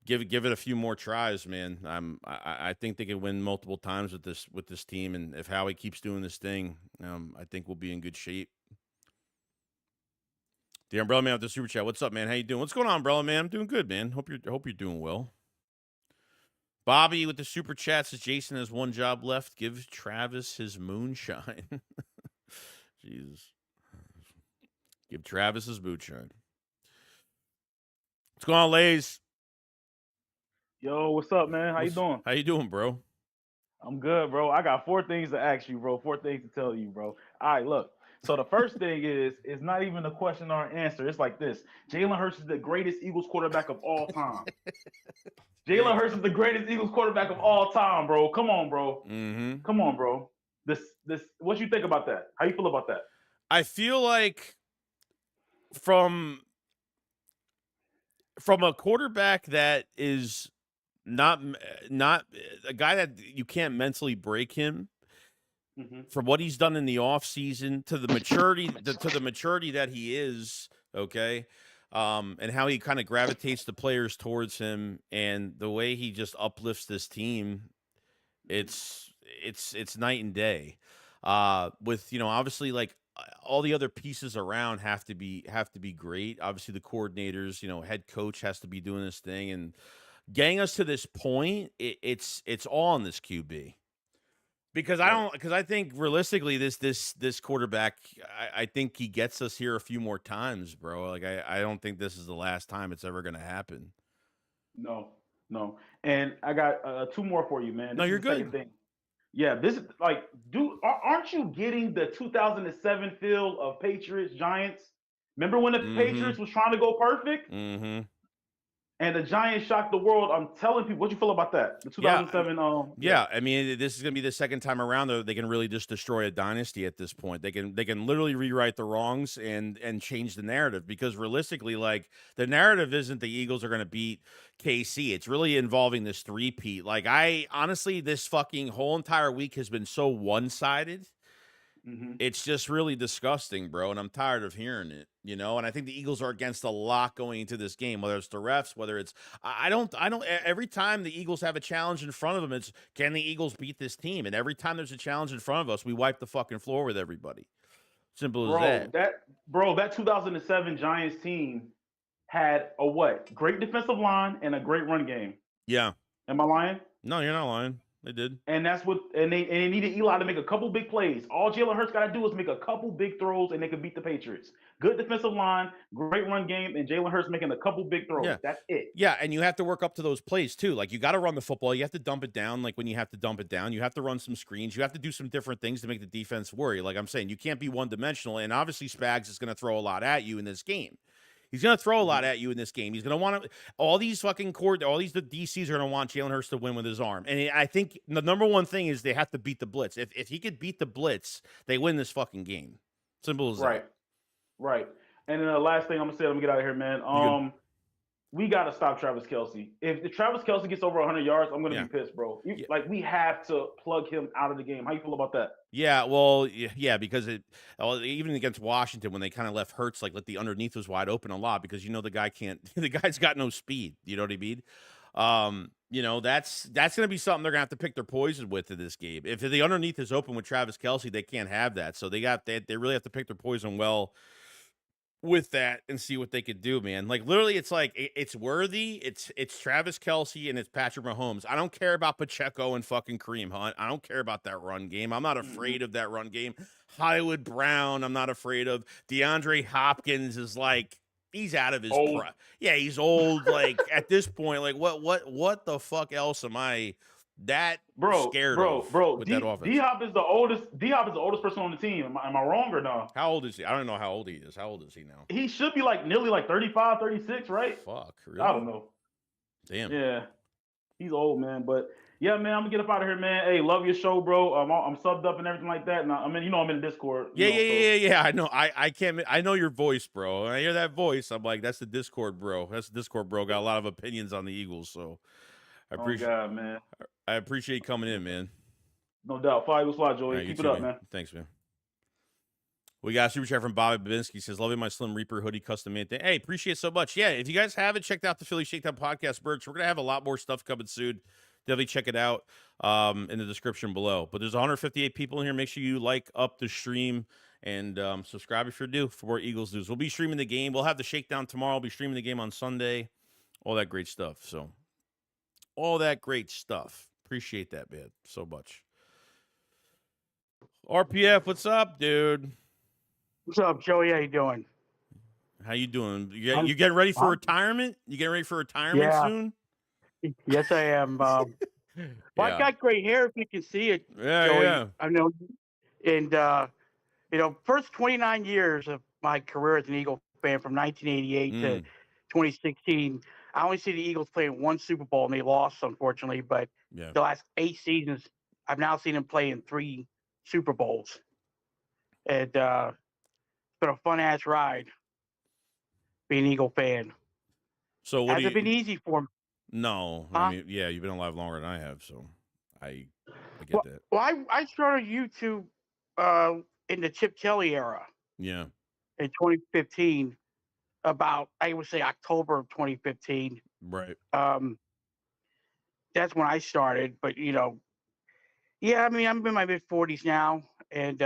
give it a few more tries, man. I think they can win multiple times with this team, and if Howie keeps doing this thing, I think we'll be in good shape. The Umbrella Man with the super chat. What's up, man? How you doing? What's going on, Umbrella Man? I'm doing good, man. Hope you're doing well. Bobby with the super chat says Jason has one job left. Give Travis his moonshine. Jesus. Give Travis his moonshine. What's going on, Lays? Yo, what's up, man? How you doing? How you doing, bro? I'm good, bro. I got 4 things to ask you, bro. 4 things to tell you, bro. All right, look. So the first thing is not even a question or an answer. It's like this. Jalen Hurts is the greatest Eagles quarterback of all time. Jalen Hurts is the greatest Eagles quarterback of all time, bro. Come on, bro. Mm-hmm. Come on, bro. This what you think about that? How you feel about that? I feel like from a quarterback that is not a guy that you can't mentally break him, from what he's done in the offseason to the maturity that he is, okay, and how he kind of gravitates the players towards him, and the way he just uplifts this team, it's night and day. With obviously, like, all the other pieces around have to be great. Obviously, the coordinators, head coach has to be doing this thing, and getting us to this point, it's all on this QB. Because I think realistically this quarterback, I think he gets us here a few more times, bro. Like I don't think this is the last time it's ever going to happen. No. And I got 2 more for you, man. No, This you're is the second good. thing. Yeah, this is like, aren't you getting the 2007 feel of Patriots Giants? Remember when the Patriots was trying to go perfect? Mm-hmm. And the Giants shocked the world. I'm telling people, what you feel about that? The 2007. Yeah, I mean, this is gonna be the second time around though. They can really just destroy a dynasty at this point. They can literally rewrite the wrongs and change the narrative, because realistically, like, the narrative isn't the Eagles are gonna beat KC. It's really involving this three-peat. Like, I honestly, this fucking whole entire week has been so one-sided. It's just really disgusting, bro, and I'm tired of hearing it, and I think the Eagles are against a lot going into this game, whether it's the refs, whether it's I don't every time the Eagles have a challenge in front of them, it's, can the Eagles beat this team? And every time there's a challenge in front of us, we wipe the fucking floor with everybody. Simple as that. That 2007 Giants team had a what? Great defensive line and a great run game. Yeah. Am I lying? No, you're not lying. They did. And that's what, and they needed Eli to make a couple big plays. All Jalen Hurts got to do is make a couple big throws, and they could beat the Patriots. Good defensive line, great run game, and Jalen Hurts making a couple big throws. Yeah. That's it. Yeah, and you have to work up to those plays too. Like, you got to run the football. You have to dump it down. Like, when you have to dump it down, you have to run some screens. You have to do some different things to make the defense worry. Like I'm saying, you can't be one-dimensional. And obviously, Spags is going to throw a lot at you in this game. He's going to throw a lot at you in this game. He's going to want to, all these DCs are going to want Jalen Hurts to win with his arm. And I think the number one thing is they have to beat the blitz. If he could beat the blitz, they win this fucking game. Simple as that. Right. And then the last thing I'm going to say, let me get out of here, man. We got to stop Travis Kelce. If Travis Kelce gets over 100 yards, I'm going to be pissed, bro. Like, we have to plug him out of the game. How you feel about that? Yeah, well, yeah, because even against Washington, when they kind of left Hurts, like the underneath was wide open a lot, because the guy's got no speed. You know what I mean? You know, that's going to be something they're going to have to pick their poison with in this game. If the underneath is open with Travis Kelce, they can't have that. So they really have to pick their poison well with that and see what they could do, man. Like literally, it's like it's Worthy, it's Travis Kelce, and it's Patrick Mahomes. I don't care about Pacheco and fucking Kareem Hunt. I don't care about that run game. I'm not afraid of that run game. Hollywood Brown, I'm not afraid of. DeAndre Hopkins is like he's out of his Old. yeah, he's old. Like at this point, like what the fuck else am I that scared of with that offense? D-Hop is the oldest. D-Hop is the oldest person on the team. Am I wrong or no? How old is he? I don't know how old he is. How old is he now? He should be like nearly like 35, 36, right? Fuck, really? I don't know. Damn. Yeah, he's old, man. But yeah, man, I'm gonna get up out of here, man. Hey, love your show, bro. I'm subbed up and everything like that. And I'm in the Discord. Yeah. I know. I can't. I know your voice, bro. When I hear that voice, I'm like, that's the Discord, bro. That's the Discord, bro. Got a lot of opinions on the Eagles, so I appreciate. Oh God, man. I appreciate you coming in, man. No doubt. Fly Eagles fly, Joey. Right, Keep too, it up, man. Thanks, man. We got a super chat from Bobby Babinski. Says, loving my Slim Reaper hoodie custom made thing. Hey, appreciate it so much. Yeah, if you guys haven't checked out the Philly Shakedown podcast merch, we're going to have a lot more stuff coming soon. Definitely check it out in the description below. But there's 158 people in here. Make sure you like up the stream and subscribe if you're new for more Eagles news. We'll be streaming the game. We'll have the Shakedown tomorrow. We'll be streaming the game on Sunday. All that great stuff. So, all that great stuff. Appreciate that, man, so much. RPF, what's up, dude? What's up, Joey? How you doing? How you doing? You getting ready for retirement? You getting ready for retirement soon? Yes, I am. Well, I got gray hair, if you can see it, Joey. Yeah. I know. And, first 29 years of my career as an Eagle fan from 1988 to 2016, I only see the Eagles playing one Super Bowl, and they lost, unfortunately. But the last 8 seasons, I've now seen them play in 3 Super Bowls. And it's been a fun-ass ride being an Eagle fan. So what hasn't been easy for me. No. I mean, yeah, you've been alive longer than I have, so I get that. Well, I started YouTube in the Chip Kelly era. Yeah. In 2015, about, I would say, October of 2015. Right. That's when I started. But, I mean, I'm in my mid-40s now. And,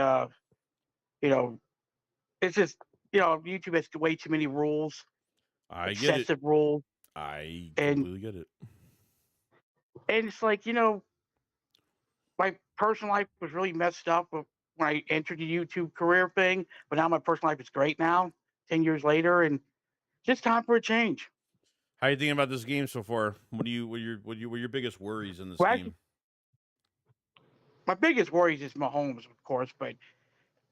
it's just, YouTube has way too many rules. I get it. Excessive rules. I completely get it. And it's like, my personal life was really messed up when I entered the YouTube career thing. But now my personal life is great now, 10 years later. And just time for a change. How are you thinking about this game so far? What are your biggest worries in this game? My biggest worries is Mahomes, of course, but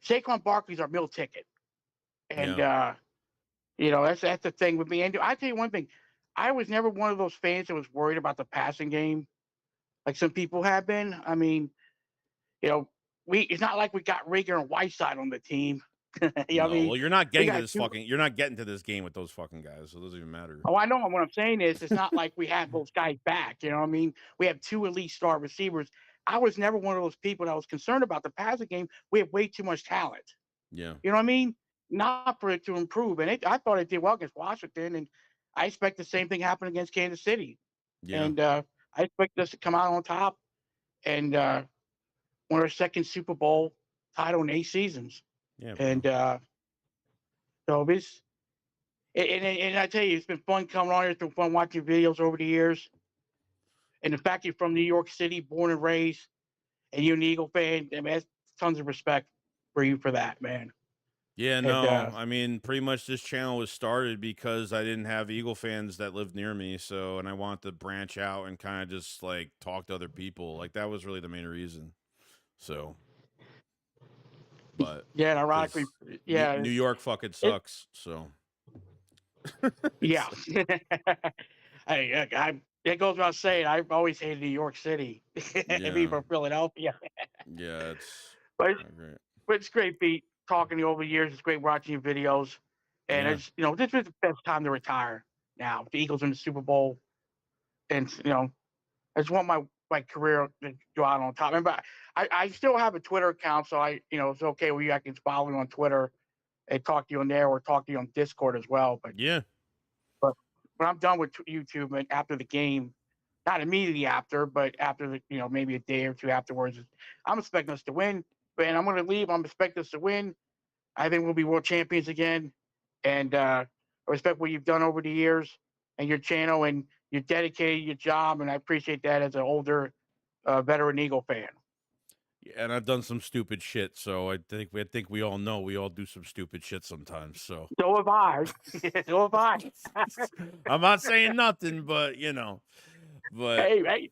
Saquon Barkley's our meal ticket. And, that's the thing with me. And I tell you one thing, I was never one of those fans that was worried about the passing game like some people have been. I mean, it's not like we got Rager and Whiteside on the team. I mean, well, you're not getting to this you're not getting to this game with those fucking guys, so it doesn't even matter. Oh, I know. What I'm saying is, it's not like we have those guys back. You know what I mean? We have 2 elite star receivers. I was never one of those people that was concerned about the passing game. We have way too much talent. Yeah. You know what I mean? Not for it to improve. And I thought it did well against Washington, and I expect the same thing happen against Kansas City. Yeah. And I expect us to come out on top and win our second Super Bowl title in 8 seasons. Yeah. And so it's and I tell you, it's been fun coming on here. It's been fun watching videos over the years. And the fact you're from New York City, born and raised, and you're an Eagle fan, I mean, that's tons of respect for you for that, man. Yeah, no, I mean, pretty much this channel was started because I didn't have Eagle fans that lived near me, and I wanted to branch out and kind of just like talk to other people. Like that was really the main reason. So, but yeah, and ironically, New York fucking sucks. So, yeah, it goes without saying, I've always hated New York City, even from Philadelphia. Yeah, but great. But it's great, Pete. Talking to you over the years, it's great watching your videos, and it's this is the best time to retire now. The Eagles in the Super Bowl, and I just want my career to go out on top. But I still have a Twitter account, so it's okay with you. I can follow you on Twitter and talk to you on there, or talk to you on Discord as well. But yeah, but when I'm done with YouTube and after the game, not immediately after, but after maybe a day or two afterwards. I'm expecting us to win, and I'm going to leave. I'm expecting us to win. I think we'll be world champions again, and I respect what you've done over the years and your channel, and you're dedicated to your job, and I appreciate that as an older, veteran Eagle fan. Yeah, and I've done some stupid shit, so I think we all know we all do some stupid shit sometimes. So So have I. So have I. I'm not saying nothing, but but Hey,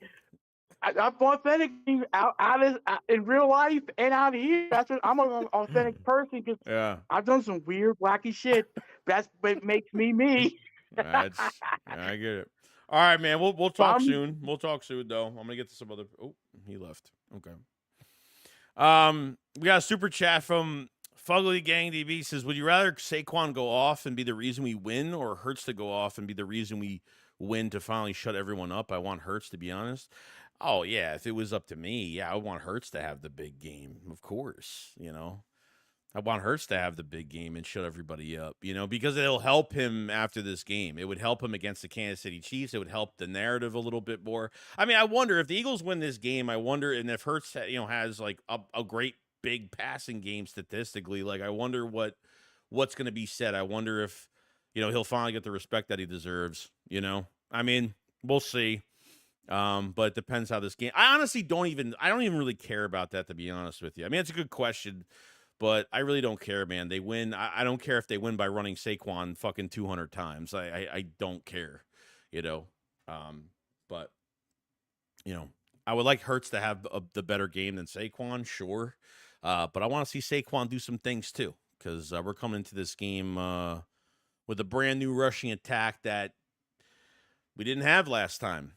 I'm authentic in real life and out here. That's what I'm an authentic person because yeah, I've done some weird, wacky shit. That's what makes me me. that's I get it. All right, man. We'll talk I'm soon. We'll talk soon, though. I'm gonna get to some other. Oh, he left. Okay. We got a super chat from Fugly Gang DB says, "Would you rather Saquon go off and be the reason we win, or Hurts to go off and be the reason we win to finally shut everyone up?" I want Hurts, to be honest. Oh yeah, if it was up to me, yeah, I want Hurts to have the big game, of course. I want Hurts to have the big game and shut everybody up, because it'll help him after this game. It would help him against the Kansas City Chiefs. It would help the narrative a little bit more. I mean, I wonder if the Eagles win this game. I wonder, and if Hurts, has like a great big passing game statistically. Like, I wonder what's going to be said. I wonder if he'll finally get the respect that he deserves. I mean, we'll see. But it depends how this game. I honestly I don't even really care about that, to be honest with you. I mean, it's a good question. But I really don't care, man. They win. I don't care if they win by running Saquon fucking 200 times. I don't care, you know. But I would like Hurts to have the better game than Saquon, sure. But I want to see Saquon do some things too, because we're coming into this game with a brand new rushing attack that we didn't have last time.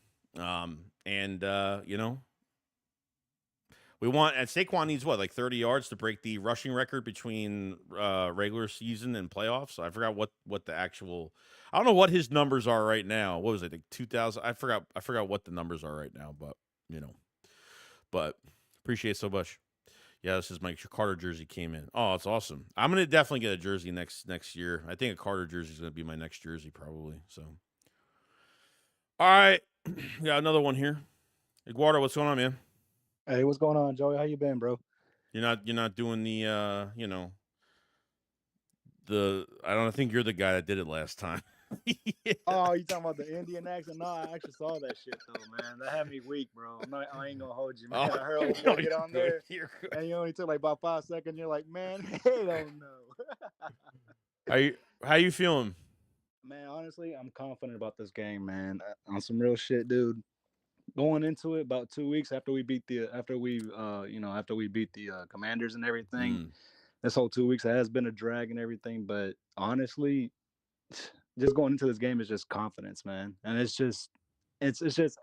We want, and Saquon needs what, like 30 yards to break the rushing record between regular season and playoffs. I forgot what the actual. I don't know what his numbers are right now. What was it, like 2,000? I forgot what the numbers are right now, but but appreciate it so much. Yeah, this is my Carter jersey came in. Oh, it's awesome. I'm gonna definitely get a jersey next year. I think a Carter jersey is gonna be my next jersey probably. So, all right, got another one here. Eduardo, what's going on, man? Hey, what's going on, Joey? How you been, bro? You're not doing the I don't think you're the guy that did it last time. Yeah. Oh, you talking about the Indian accent? No, I actually saw that shit though, man. That had me weak, bro. I ain't gonna hold you, man. I heard old boy get on there, and you only took like about 5 seconds. You're like, man, hell no. How you feeling? Man, honestly, I'm confident about this game, man. On some real shit, dude. Going into it about 2 weeks after we beat the Commanders and everything. This whole 2 weeks has been a drag and everything, but honestly, just going into this game is just confidence, man. And it's just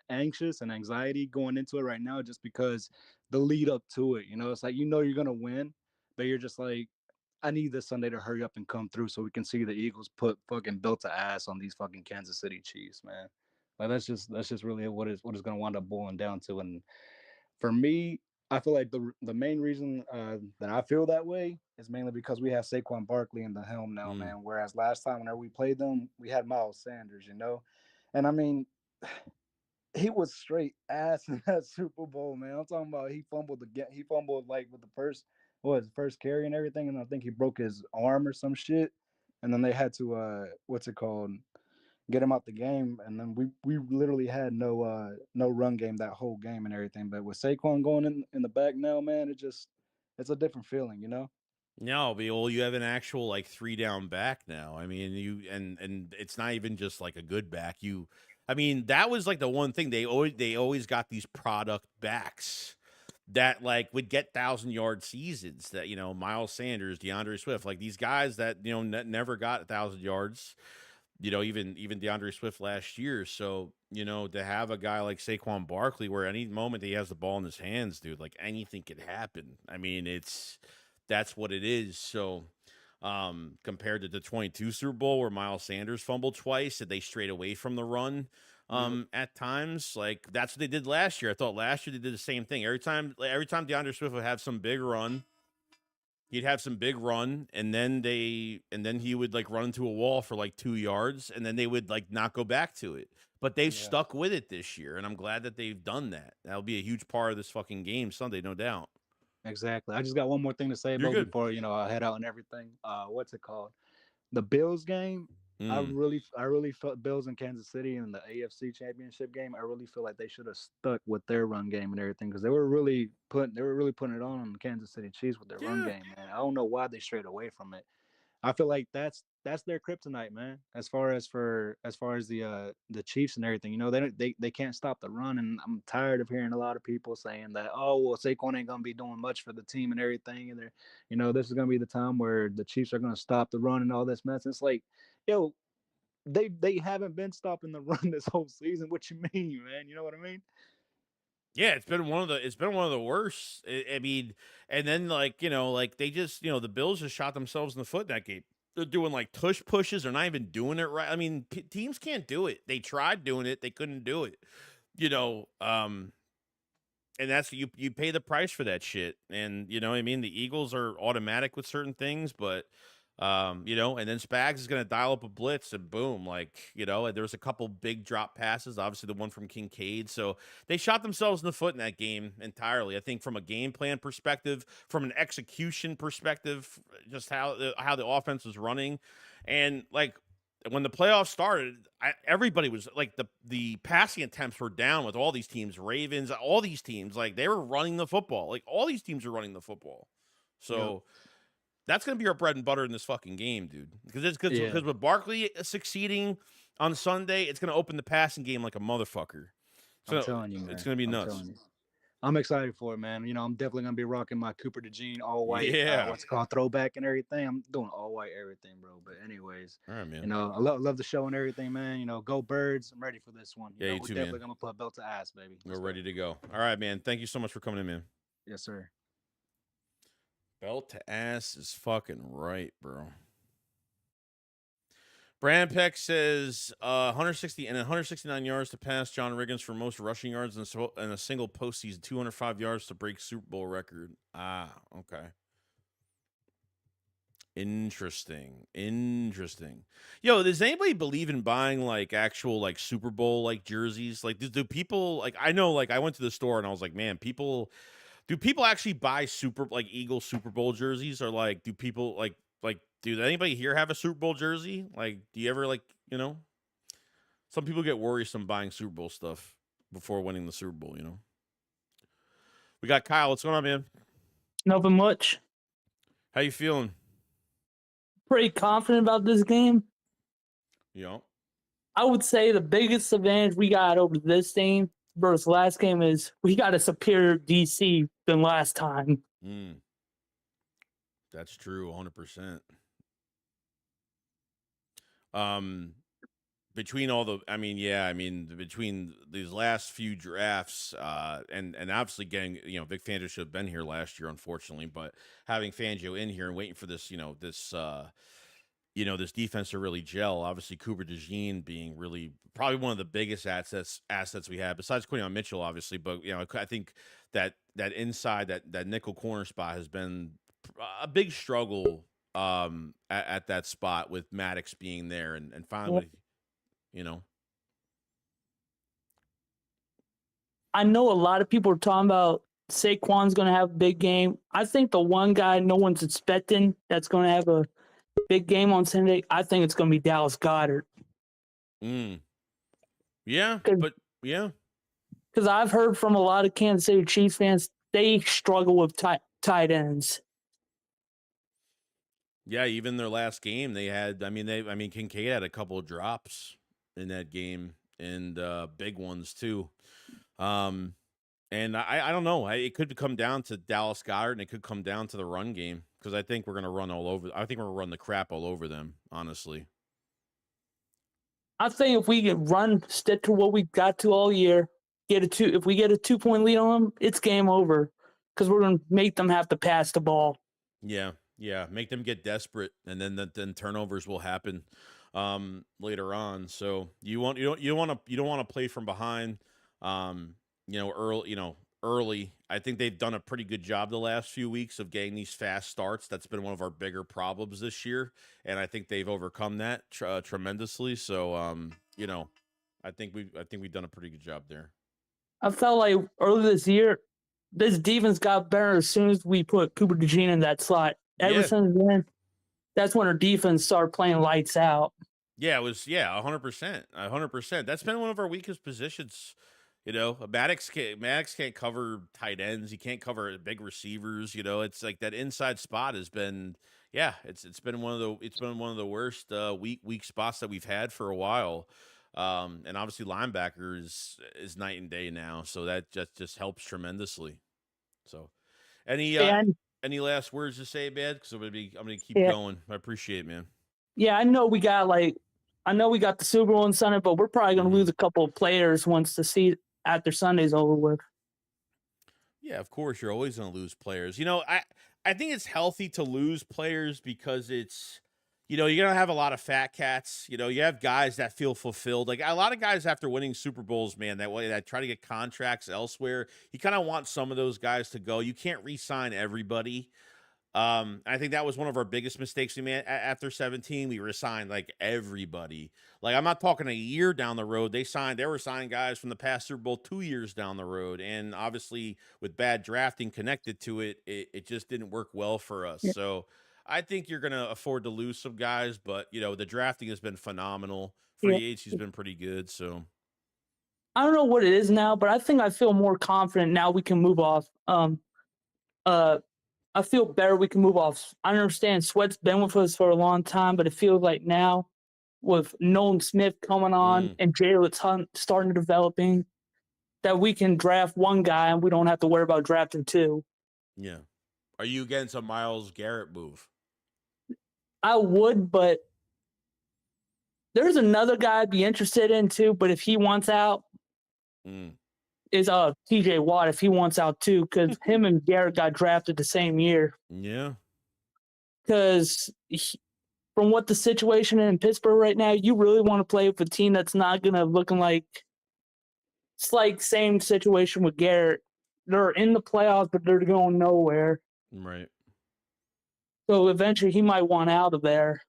anxious and anxiety going into it right now just because the lead up to it, it's like you're gonna win, but you're just like, I need this Sunday to hurry up and come through so we can see the Eagles put fucking belt to ass on these fucking Kansas City Chiefs, man. Like that's just really what it's gonna wind up boiling down to. And for me, I feel like the main reason that I feel that way is mainly because we have Saquon Barkley in the helm now, man. Whereas last time whenever we played them, we had Miles Sanders, and I mean, he was straight ass in that Super Bowl, man. I'm talking about he fumbled again. He fumbled like with the first carry and everything, and I think he broke his arm or some shit. And then they had to get him out the game, and then we literally had no run game that whole game and everything. But with Saquon going in the back now, man, it's a different feeling, No, but you have an actual like 3-down back now. I mean, and it's not even just like a good back. I mean, that was like the one thing they always got these product backs that like would get 1,000-yard seasons. That Miles Sanders, DeAndre Swift, like these guys that never got 1,000 yards. Even DeAndre Swift last year. So, to have a guy like Saquon Barkley where any moment he has the ball in his hands, dude, like anything could happen. I mean, that's what it is. So, compared to the 22 Super Bowl where Miles Sanders fumbled twice and they strayed away from the run, at times, like that's what they did last year. I thought last year they did the same thing. Every time DeAndre Swift would have some big run, he'd have some big run, and then he would like run into a wall for like 2 yards, and then they would like not go back to it. But they've Yeah. stuck with it this year, and I'm glad that they've done that. That'll be a huge part of this fucking game Sunday, no doubt. Exactly. I just got one more thing to say, You're bro, good. before I head out and everything. What's it called? The Bills game. I Mm. really felt Bills in Kansas City in the AFC Championship game. I really feel like they should have stuck with their run game and everything because they were really putting it on the Kansas City Chiefs with their run Yeah. game, man. I don't know why they strayed away from it. I feel like that's their kryptonite, man. As far as the Chiefs and everything, they can't stop the run, and I'm tired of hearing a lot of people saying that, oh well, Saquon ain't gonna be doing much for the team and everything, and this is gonna be the time where the Chiefs are gonna stop the run and all this mess. It's like, yo, they haven't been stopping the run this whole season. What you mean, man? You know what I mean? Yeah, it's been one of the worst. I mean, and then like like they just the Bills just shot themselves in the foot in that game. They're doing like tush pushes. They're not even doing it right. I mean, teams can't do it. They tried doing it. They couldn't do it. You know, and that's you pay the price for that shit. And what I mean, the Eagles are automatic with certain things, but and then Spags is gonna dial up a blitz and boom, like, and there was a couple big drop passes, obviously the one from Kincaid. So they shot themselves in the foot in that game entirely. I think from a game plan perspective, from an execution perspective, just how the offense was running. And like when the playoffs started, everybody was like the passing attempts were down with all these teams, Ravens, all these teams, like they were running the football. Like all these teams are running the football. So that's going to be our bread and butter in this fucking game, dude. Because with Barkley succeeding on Sunday, it's going to open the passing game like a motherfucker. So I'm telling you, man. It's going to be nuts. I'm excited for it, man. I'm definitely gonna be rocking my Cooper DeJean all white. Yeah. What's it called, throwback and everything. I'm doing all white everything, bro. But anyways, all right, man. I love the show and everything, man. Go Birds. I'm ready for this one. You we're too, definitely man. gonna put belt to ass, baby. We're ready to go. All right, man. Thank you so much for coming in, man. Yes, sir. Belt to ass is fucking right, bro. Brand Peck says 169 yards to pass John Riggins for most rushing yards in a single postseason, 205 yards to break Super Bowl record. Ah, okay. Interesting. Yo, does anybody believe in buying like actual like Super Bowl like jerseys? Like, do people like? I know, like, I went to the store and I was like, man, do people actually buy Eagle Super Bowl jerseys, or like do people like do anybody here have a Super Bowl jersey? Like, do you ever some people get worrisome buying Super Bowl stuff before winning the Super Bowl, We got Kyle. What's going on, man? Nothing much. How you feeling? Pretty confident about this game. I would say the biggest advantage we got over this team versus last game is we got a superior DC than last time. That's true, 100%. Between between these last few drafts, and obviously getting, Vic Fangio should have been here last year, unfortunately, but having Fangio in here and waiting for this, this defense to really gel. Obviously, Cooper DeJean being really probably one of the biggest assets we have, besides Quinyon Mitchell, obviously. But I think that inside that nickel corner spot has been a big struggle at that spot with Maddox being there, and finally, I know a lot of people are talking about Saquon's going to have a big game. I think the one guy no one's expecting that's going to have a big game on Sunday, I think it's going to be Dallas Goedert. Yeah, but yeah. Because I've heard from a lot of Kansas City Chiefs fans, they struggle with tight ends. Yeah, even their last game, they had. Kincaid had a couple of drops in that game, and big ones too. And I don't know. It could come down to Dallas Goedert, and it could come down to the run game, because I think we're going to run all over. I think we're going to run the crap all over them, honestly. I think if we can stick to what we got to all year, if we get a 2-point lead on them, it's game over, because we're going to make them have to pass the ball. Yeah, make them get desperate, and then turnovers will happen later on. So you don't want to play from behind. Early, early. I think they've done a pretty good job the last few weeks of getting these fast starts. That's been one of our bigger problems this year, and I think they've overcome that tremendously. So, I think we've done a pretty good job there. I felt like early this year, this defense got better as soon as we put Cooper DeJean in that slot. Ever Yeah. since then, that's when our defense started playing lights out. Yeah, it was 100%. 100%. That's been one of our weakest positions. Maddox can't cover tight ends. He can't cover big receivers. It's like that inside spot has been it's been one of the worst weak spots that we've had for a while. And obviously linebacker is night and day now, so that just helps tremendously. So, any last words to say, man? Because I'm gonna keep going. I appreciate it, man. Yeah, I know we got the Super Bowl on Sunday, but we're probably going to lose a couple of players once the season after Sunday's over with. Yeah, of course, you're always going to lose players. I think it's healthy to lose players because it's, you're going to have a lot of fat cats. You have guys that feel fulfilled. Like a lot of guys after winning Super Bowls, man, that try to get contracts elsewhere. You kind of want some of those guys to go. You can't re-sign everybody. I think that was one of our biggest mistakes we made after 17. We resigned like everybody. Like I'm not talking a year down the road. They were signing guys from the past Super Bowl 2 years down the road. And obviously with bad drafting connected to it, it just didn't work well for us. Yeah. So I think you're going to afford to lose some guys, but the drafting has been phenomenal. Free agency's been pretty good. So I don't know what it is now, but I think I feel more confident now we can move off. I feel better we can move off. I understand Sweat's been with us for a long time, but it feels like now with Nolan Smith coming on and Jalen Hunt starting developing, that we can draft one guy and we don't have to worry about drafting two. Yeah. Are you against a Myles Garrett move? I would, but there's another guy I'd be interested in too, but if he wants out, is TJ Watt if he wants out too, because him and Garrett got drafted the same year. Yeah. Because from what the situation in Pittsburgh right now, you really want to play with a team that's not gonna looking like it's like same situation with Garrett. They're in the playoffs, but they're going nowhere. Right. So eventually he might want out of there.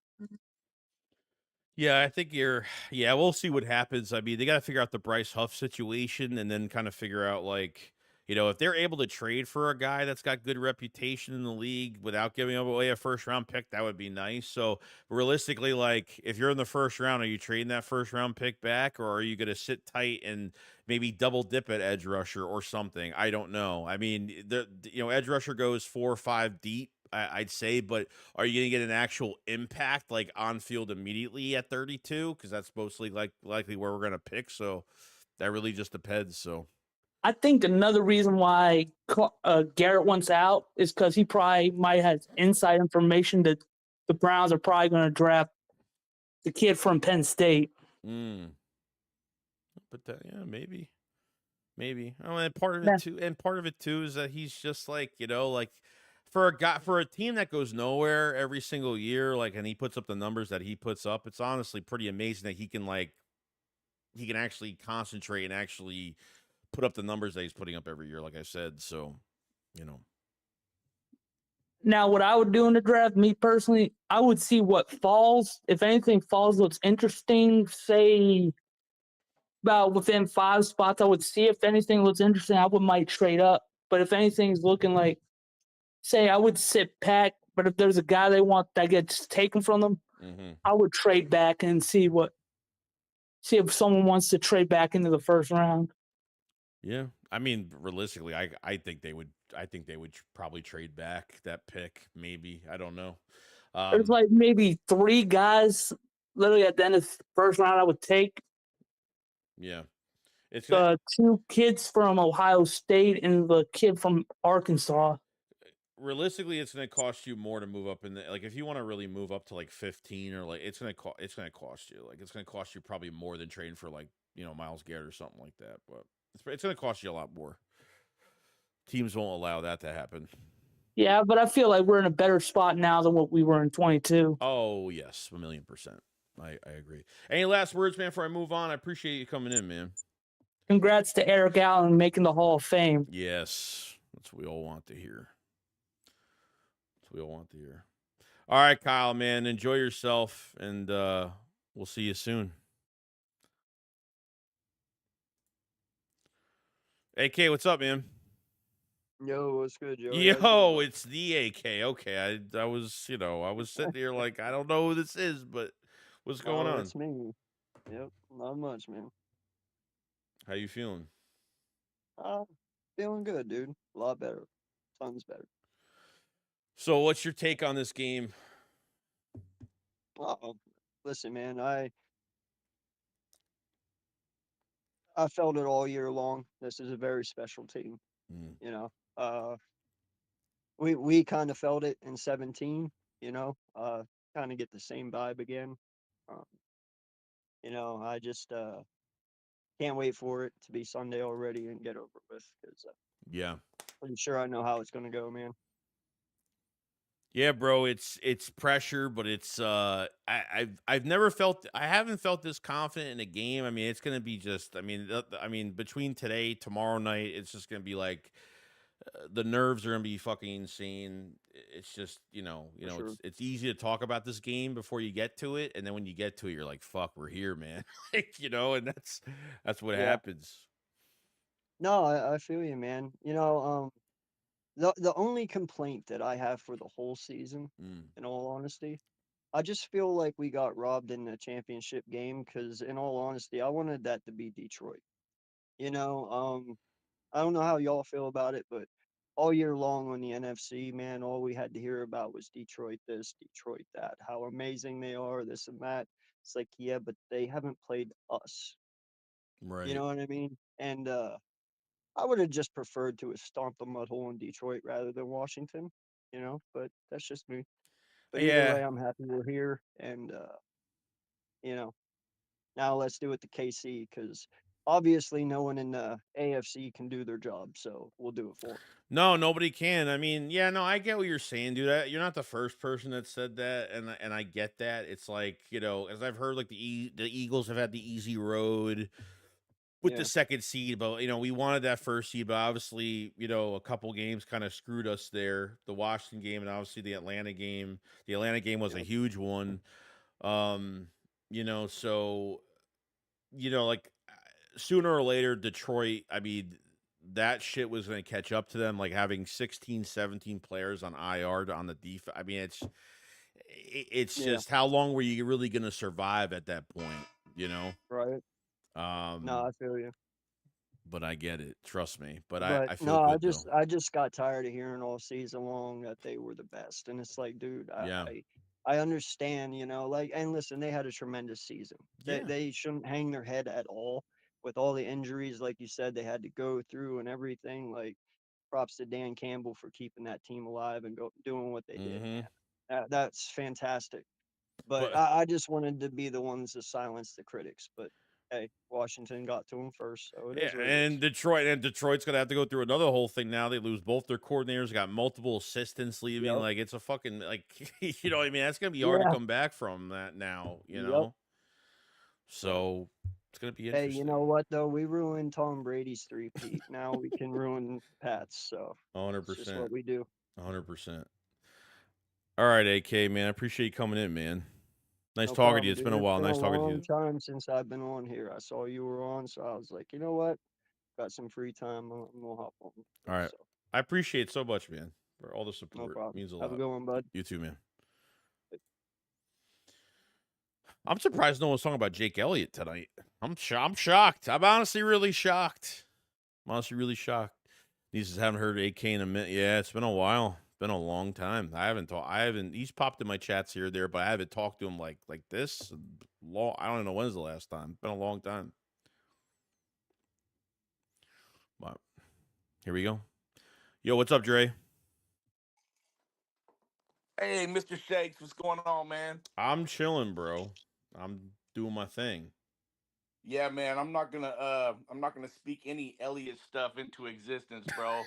Yeah, I think we'll see what happens. I mean, they got to figure out the Bryce Huff situation and then kind of figure out, like, if they're able to trade for a guy that's got good reputation in the league without giving away a first-round pick, that would be nice. So, realistically, like, if you're in the first round, are you trading that first-round pick back, or are you going to sit tight and maybe double dip at edge rusher or something? I don't know. I mean, edge rusher goes 4 or 5 deep, I'd say, but are you going to get an actual impact like on field immediately at 32? Because that's mostly likely where we're going to pick. So that really just depends. So I think another reason why Garrett wants out is because he probably might have inside information that the Browns are probably going to draft the kid from Penn State. But maybe. Oh, and part of it too is that he's just like, for a team that goes nowhere every single year, like, and he puts up the numbers that he puts up, it's honestly pretty amazing that he can actually concentrate and actually put up the numbers that he's putting up every year, like I said. So, Now, what I would do in the draft, me personally, I would see what falls. If anything falls looks interesting, say about within 5 spots, I would see if anything looks interesting, I might trade up. But if anything's looking like, say, I would sit pat, but if there's a guy they want that gets taken from them, I would trade back and see if someone wants to trade back into the first round. Yeah, I mean, realistically, I think they would probably trade back that pick. Maybe, I don't know. There's like maybe 3 guys literally at the end of the first round I would take. Yeah, it's the 2 kids from Ohio State and the kid from Arkansas. Realistically, it's going to cost you more to move up if you want to really move up to like 15 or like it's going to cost you. Like it's going to cost you probably more than trading for like, Myles Garrett or something like that, but it's going to cost you a lot more. Teams won't allow that to happen. Yeah, but I feel like we're in a better spot now than what we were in 22. Oh, yes, 1,000,000%. I agree. Any last words, man, before I move on? I appreciate you coming in, man. congrats to Eric Allen making the Hall of Fame. Yes, that's what we all want to hear. That's what we all want to hear. All right, Kyle, man, enjoy yourself, and we'll see you soon. AK, what's up, man? Yo, what's good, Joey? How you doing, Yo, bud? it's the AK. Okay, I was, I was sitting here like, I don't know who this is, but what's going Oh, on? it's me. Yep, not much, man. How you feeling? Feeling good, dude. A lot better. Tons better. So, what's your take on this game? Listen, man, I felt it all year long. This is a very special team. Mm. You know, we kind of felt it in 17. You know, kind of get the same vibe again. Um, I just can't wait for it to be Sunday already and get over with because Yeah. pretty sure I know how it's gonna go, man. Yeah, bro, it's pressure, but it's I've never felt, I haven't felt this confident in a game. I mean, it's gonna be just, I mean between today, tomorrow night, it's just gonna be like the nerves are gonna be fucking insane. It's just For sure. it's easy to talk about this game before you get to it, and then when you get to it, you're like, fuck, we're here, man. Like, and that's what Yeah. happens. No, I feel you, man. The only complaint that I have for the whole season, Mm. in all honesty, I just feel like we got robbed in the championship game because, in all honesty, I wanted that to be Detroit. You know, I don't know how y'all feel about it, but all year long on the NFC, man, all we had to hear about was Detroit this, Detroit that, how amazing they are, this and that. It's like, yeah, but they haven't played us. You Right. know what I mean? And I would have just preferred to have stomped the mud hole in Detroit rather than Washington, but that's just me. But either Yeah. way, I'm happy we're here. And, you know, now let's do it to KC because obviously no one in the AFC can do their job. So we'll do it for 'em. No, nobody can. I mean, yeah, no, I get what you're saying, dude. You're not the first person that said that, and I get that. It's like, as I've heard, like the Eagles have had the easy road with the Yeah, second seed, but we wanted that first seed, but obviously, a couple games kind of screwed us there. The Washington game and obviously the Atlanta game. The Atlanta game was a yeah, huge one. Um, so like sooner or later, Detroit, I mean, that shit was going to catch up to them, like having 16, 17 players on IR on the defense. I mean, it's yeah, just how long were you really going to survive at that point, you know? right. No, Um, I feel you. but I get it. Trust me. But But I feel no, I good though. just I just got tired of hearing all season long that they were the best. And it's like, dude, Yeah. I understand, and listen, they had a tremendous season. They Yeah. they shouldn't hang their head at all with all the injuries, like you said, they had to go through and everything. Like props to Dan Campbell for keeping that team alive and doing what they did, Mm-hmm. man. That's fantastic. But But I just wanted to be the ones to silence the critics. But hey, Washington got to them first, so it yeah, is what it and is. Detroit's gonna have to go through another whole thing now. They lose both their coordinators, got multiple assistants leaving. Yep. Like it's a fucking like what I mean? That's gonna be hard to Yeah. come back from that now, Yep. So, So it's gonna be hey, you interesting. know what though? We ruined Tom Brady's three-peat. Now we can ruin Pat's. So it's just 100%. what we do. 100%. All right, AK man. I appreciate you coming in, man. Nice No talking to you. problem, It's been dude. a It's while. been a Nice talking to long you. time since I've been on here. I saw you were on, so I was like, you know what? Got some free time. I'm gonna hop on. All right. So I appreciate it so much, man, for all the no support. problem. Means a Have a lot. good one, bud. You too, man. I'm surprised no one's talking about Jake Elliott tonight. I'm shocked. I'm honestly really shocked. I'm honestly really shocked. These just haven't heard AK in a minute. Yeah, it's been a while. Been a long time. I haven't talked. I haven't. He's popped in my chats here or there, but I haven't talked to him like this. Long. I don't know when's the last time. Been a long time. But here we go. Yo, what's up, Dre? Hey, Mr. Shakes, what's going on, man? I'm chilling, bro. I'm doing my thing. Yeah, man, I'm not gonna speak any Elliott stuff into existence, bro.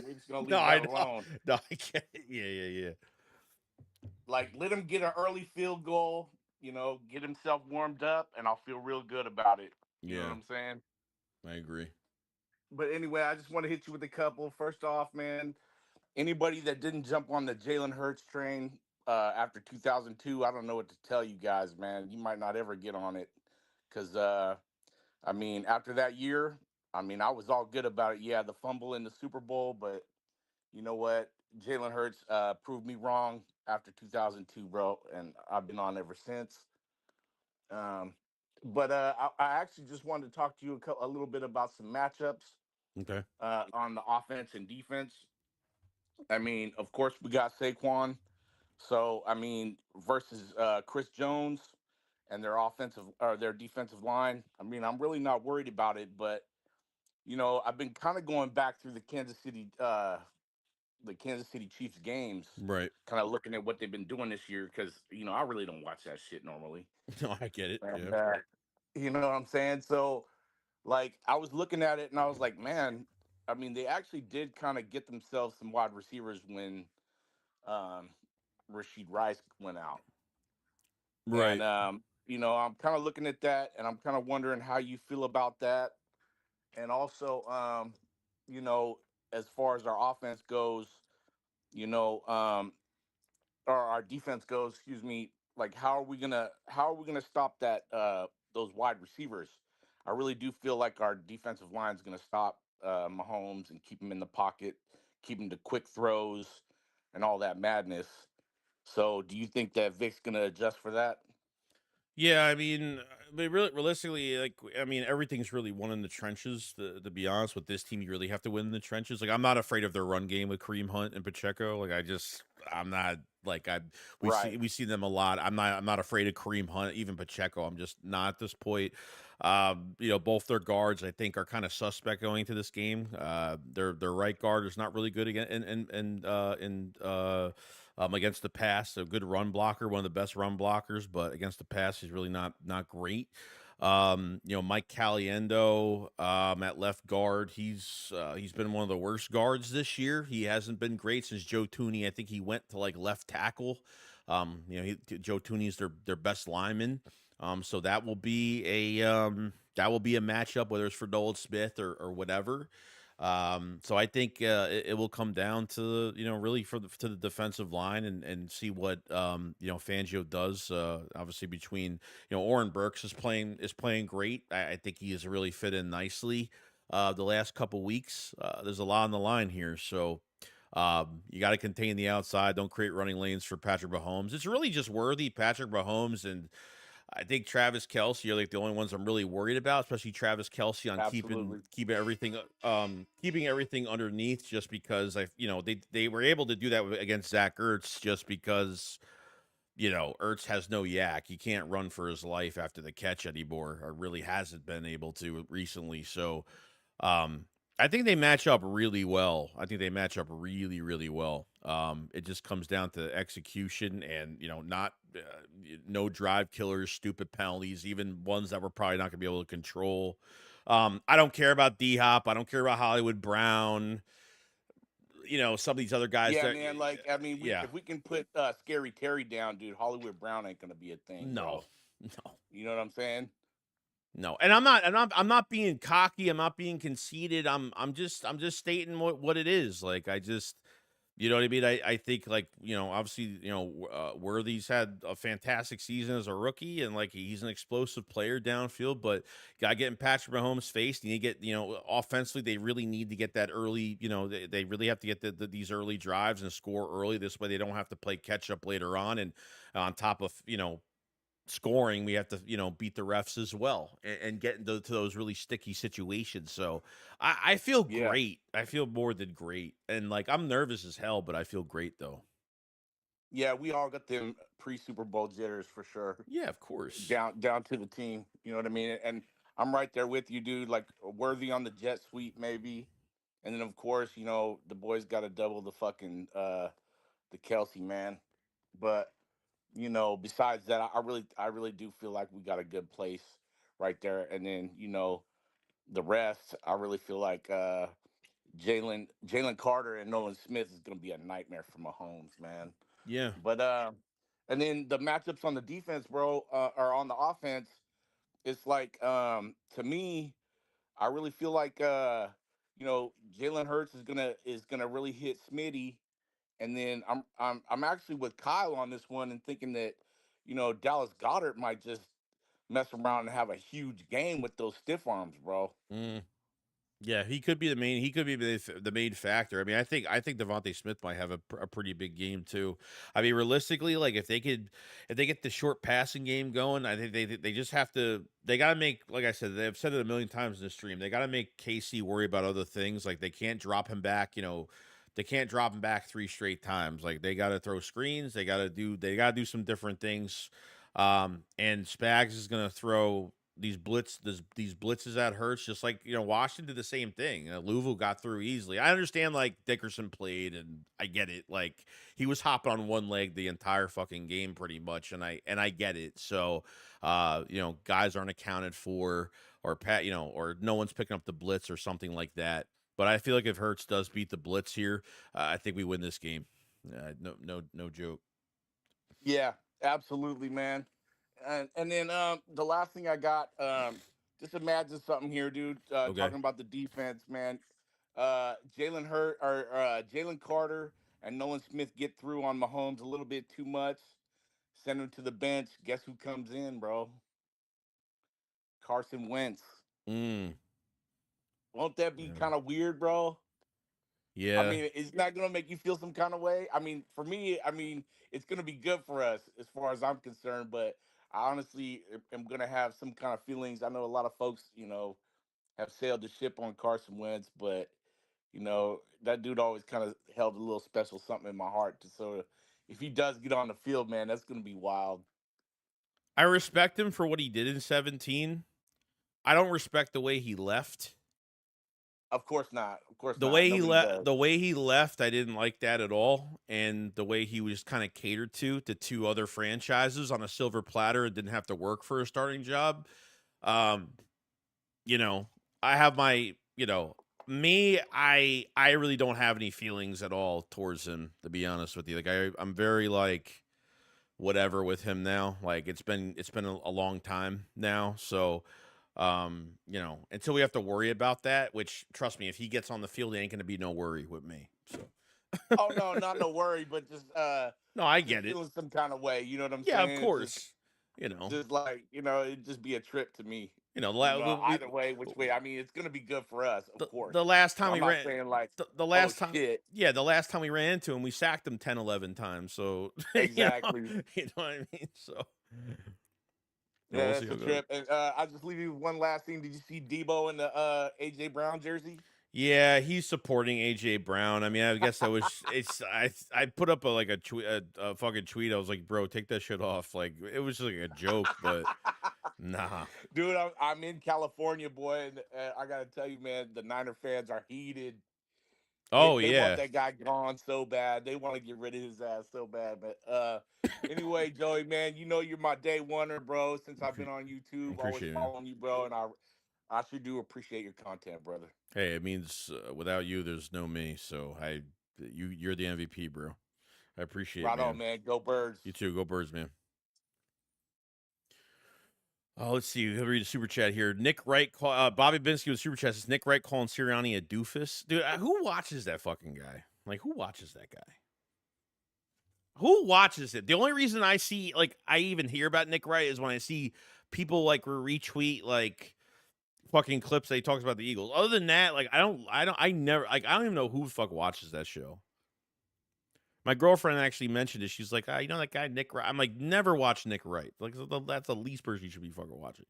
We're just gonna No, leave I that know. alone. No, I can't. Yeah. Like, let him get an early field goal, get himself warmed up, and I'll feel real good about it. You know what Yeah. I'm saying? I agree. But anyway, I just want to hit you with a couple. First off, man, anybody that didn't jump on the Jalen Hurts train after 2002, I don't know what to tell you guys, man. You might not ever get on it because, I mean, after that year, I mean, I was all good about it. Yeah, the fumble in the Super Bowl, but you know what? Jalen Hurts proved me wrong after 2002, bro, and I've been on ever since. Um, but I actually just wanted to talk to you a little bit about some matchups Okay. on the offense and defense. I mean, of course, we got Saquon. So, I mean, versus Chris Jones and their offensive or their defensive line. I mean, I'm really not worried about it, but I've been kind of going back through the Kansas City Chiefs games, Right. kind of looking at what they've been doing this year because I really don't watch that shit normally. No, I get it. And Yeah. you know what I'm saying? So, like, I was looking at it and I was like, man, I mean, they actually did kind of get themselves some wide receivers when um, Rasheed Rice went out. And Right. I'm kind of looking at that, and I'm kind of wondering how you feel about that. And also, you know, as far as our offense goes, you know, or our defense goes, excuse me, like how are we gonna stop those wide receivers? I really do feel like our defensive line is gonna stop Mahomes and keep him in the pocket, keep him to quick throws and all that madness. So, do you think that Vic's gonna adjust for that? Yeah, I mean, but really, realistically, like, I mean, everything's really won in the trenches. To be honest, with this team, you really have to win in the trenches. Like, I'm not afraid of their run game with Kareem Hunt and Pacheco. Like, I'm not like Right. we see them a lot. I'm not afraid of Kareem Hunt, even Pacheco. I'm just not at this point. Both their guards I think are kind of suspect going into this game. Their right guard is not really good again, against the pass. A good run blocker, one of the best run blockers, but against the pass, he's really not great. Mike Caliendo at left guard, he's been one of the worst guards this year. He hasn't been great since Joe Tooney. I think he went to like left tackle. Joe Tooney's their best lineman. So that will be a matchup, whether it's for Nolan Smith or whatever. So I think it will come down to really to the defensive line and see what Fangio does. Obviously between Oren Burks is playing great. I think he has really fit in nicely. The last couple weeks, there's a lot on the line here, so you got to contain the outside. Don't create running lanes for Patrick Mahomes. It's really just Worthy, Patrick Mahomes, and I think Travis Kelsey are like the only ones I'm really worried about, especially Travis Kelsey on keeping Absolutely. keeping everything underneath. Just because they were able to do that against Zach Ertz, just because Ertz has no yak. He can't run for his life after the catch anymore, or really hasn't been able to recently. So um, I think they match up really well. I think they match up really, really well. It just comes down to execution and, not no drive killers, stupid penalties, even ones that we're probably not going to be able to control. I don't care about D Hop. I don't care about Hollywood Brown. Some of these other guys Yeah, that, man. Like, I mean, yeah, if we can put Scary Terry down, dude, Hollywood Brown ain't gonna be a thing, no, bro. no. You know what I'm saying? No, and I'm not being cocky. I'm not being conceited. I'm just stating what it is. Like I just, you know what I mean. I think like obviously Worthy's had a fantastic season as a rookie, and like he's an explosive player downfield. But got to get in Patrick Mahomes' face. And you get offensively, they really need to get that early. They really have to get these early drives and score early. This way, they don't have to play catch up later on. And on top of scoring, we have to beat the refs as well and get into to those really sticky situations. So I feel Yeah. great. I feel more than great, and like I'm nervous as hell, but I feel great though. Yeah, we all got them pre Super Bowl jitters for sure. Yeah, of course. Down to the team. You know what I mean? And I'm right there with you, dude. Like Worthy on the jet sweep, maybe. And then of course, the boys got to double the fucking the Kelsey man. But besides that, I really do feel like we got a good place right there. And then the rest, I really feel like Jalen Carter and Nolan Smith is going to be a nightmare for Mahomes, man. Yeah. But and then the matchups on the defense, bro, or on the offense, it's like to me, I really feel like Jalen Hurts is gonna really hit Smitty, and then I'm actually with Kyle on this one and thinking that Dallas Goddard might just mess around and have a huge game with those stiff arms, bro. Mm. Yeah, he could be the main. He could be the main factor. I mean, I think Devontae Smith might have a pretty big game too. I mean, realistically, like if they get the short passing game going, I think they just have to. They got to make, like I said, they've said it a million times in the stream. They got to make KC worry about other things. Like they can't drop him back. They can't drop him back 3 straight times. Like they got to throw screens. They got to do some different things. And Spags is gonna throw these blitzes at Hurts, just like Washington did the same thing. Louisville got through easily. I understand like Dickerson played, and I get it. Like he was hopping on one leg the entire fucking game pretty much, and I get it. So, guys aren't accounted for, or or no one's picking up the blitz or something like that. But I feel like if Hurts does beat the blitz here, I think we win this game. No joke. Yeah, absolutely, man. And then the last thing I got, just imagine something here, dude. Okay. Talking about the defense, man. Jalen Carter and Nolan Smith get through on Mahomes a little bit too much. Send him to the bench. Guess who comes in, bro? Carson Wentz. Mm, Won't that be yeah. kind of weird, bro? I Yeah. mean, is that gonna make you feel some kind of way? I mean, for me, it's gonna be good for us as far as I'm concerned. But I honestly am gonna have some kind of feelings. I know a lot of folks, have sailed the ship on Carson Wentz, but that dude always kind of held a little special something in my heart. So if he does get on the field, man, that's gonna be wild. I respect him for what he did in 17. I don't respect the way he left. Of course not. Of course The not. way he Nobody left, does. the way he left, I didn't like that at all. And the way he was kind of catered to 2 other franchises on a silver platter and didn't have to work for a starting job. Um, I have my, me, I really don't have any feelings at all towards him, to be honest with you. Like I'm very like whatever with him now. Like it's been a long time now. So until we have to worry about that, which trust me, if he gets on the field, it ain't gonna be no worry with me. So Oh no, not no worry, but just no, I just get it. feeling some kind of way. You know what I'm Yeah, of saying? course. You know, Just like it'd just be a trip to me. we, Either way, which way. I mean, it's gonna be good for us, of course. the last So time I'm we not ran saying like, the oh last time shit, yeah, the last time we ran into him, we sacked him 10, 11 times. So you know, exactly. you know what I mean? So Yeah, we'll see that's how a it goes. trip. And I'll just leave you with one last thing. Did you see Debo in the AJ Brown jersey? Yeah, he's supporting AJ Brown. I mean, I guess I put up a tweet, a fucking tweet. I was like, bro, take that shit off. Like it was just like a joke, but nah. Dude, I'm in California, boy, and I gotta tell you, man, the Niner fans are heated. They Oh they want yeah, that guy gone so bad. They want to get rid of his ass so bad. But anyway, Joey, man, you're my day oneer, bro. Since I've been on YouTube, always appreciate it, man. following you, bro, and I sure do appreciate your content, brother. Hey, it means without you, there's no me. So you're the MVP, bro. I appreciate it, Right on, man. man. Go Birds. You too. Go Birds, man. Oh, let's see. He'll read a super chat here. Nick Wright, Bobby Binsky with super chat says Nick Wright calling Sirianni a doofus. Dude, who watches that fucking guy? Like, who watches that guy? Who watches it? The only reason I see, like, I even hear about Nick Wright is when I see people like retweet like fucking clips that he talks about the Eagles. Other than that, like, I never, like, I don't even know who the fuck watches that show. My girlfriend actually mentioned it. She's like, you know that guy Nick Wright? I'm like, never watch Nick Wright. Like, that's the least person you should be fucking watching.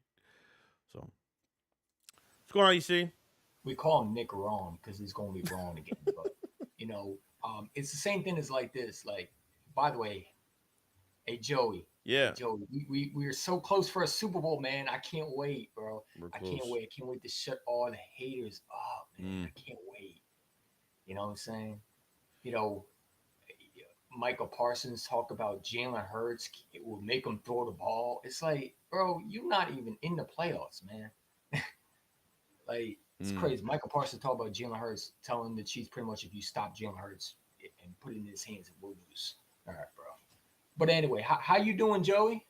So, what's going on, EC? We call him Nick wrong because he's going to be wrong again. But, it's the same thing as like this. Like, by the way, hey, Joey. Yeah. Hey, Joey, we are so close for a Super Bowl, man. I can't wait, bro. I can't wait. I can't wait to shut all the haters up, man. I can't wait. You know what I'm saying? Michael Parsons talk about Jalen Hurts. It will make him throw the ball. It's like, bro, you're not even in the playoffs, man. Like, it's crazy. Michael Parsons talk about Jalen Hurts, telling the Chiefs pretty much if you stop Jalen Hurts and put it in his hands, we'll lose. All right, bro. But anyway, how you doing, Joey?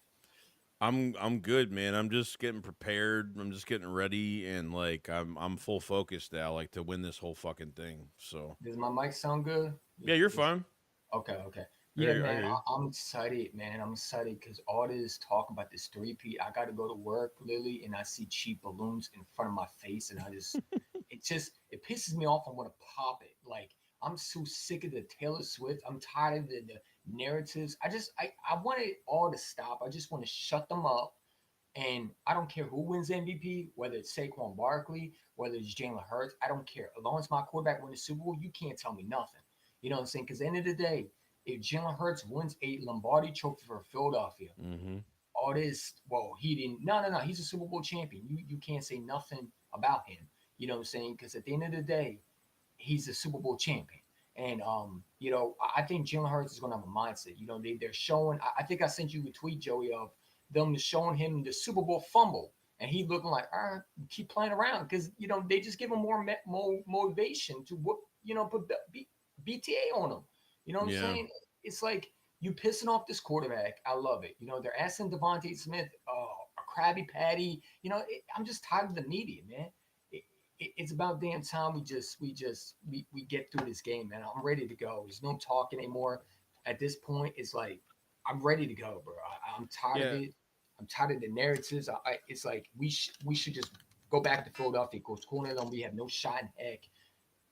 I'm good, man. I'm just getting prepared. I'm just getting ready, and like I'm full focus now, like to win this whole fucking thing. So Does my mic sound good? yeah, you're fine. Okay, okay. I Yeah, hear man, you. I'm excited, man. I'm excited because all this talk about this three-peat, I got to go to work, Lily, and I see cheap balloons in front of my face, and it pisses me off. I want to pop it. Like, I'm so sick of the Taylor Swift. I'm tired of the narratives. I want it all to stop. I just want to shut them up. And I don't care who wins MVP, whether it's Saquon Barkley, whether it's Jalen Hurts. I don't care. As long as my quarterback wins the Super Bowl, you can't tell me nothing. You know what I'm saying? Because at the end of the day, if Jalen Hurts wins a Lombardi Trophy for Philadelphia, Mm-hmm. all this, well, he didn't. No, no, no. He's a Super Bowl champion. You can't say nothing about him. You know what I'm saying? Because at the end of the day, he's a Super Bowl champion. And I think Jalen Hurts is gonna have a mindset. You know, they're showing. I think I sent you a tweet, Joey, of them showing him the Super Bowl fumble, and he looking like, all right, keep playing around because they just give him more motivation to whoop, put BTA on him. You know what I'm Yeah. saying? It's like you pissing off this quarterback. I love it. They're asking Devontae Smith, a Krabby Patty. I'm just tired of the media, man. It's about damn time we get through this game, man. I'm ready to go. There's no talking anymore. At this point, it's like I'm ready to go, bro. I'm tired of Yeah. it. I'm tired of the narratives. It's like we should just go back to Philadelphia because corner them. We have no shot in heck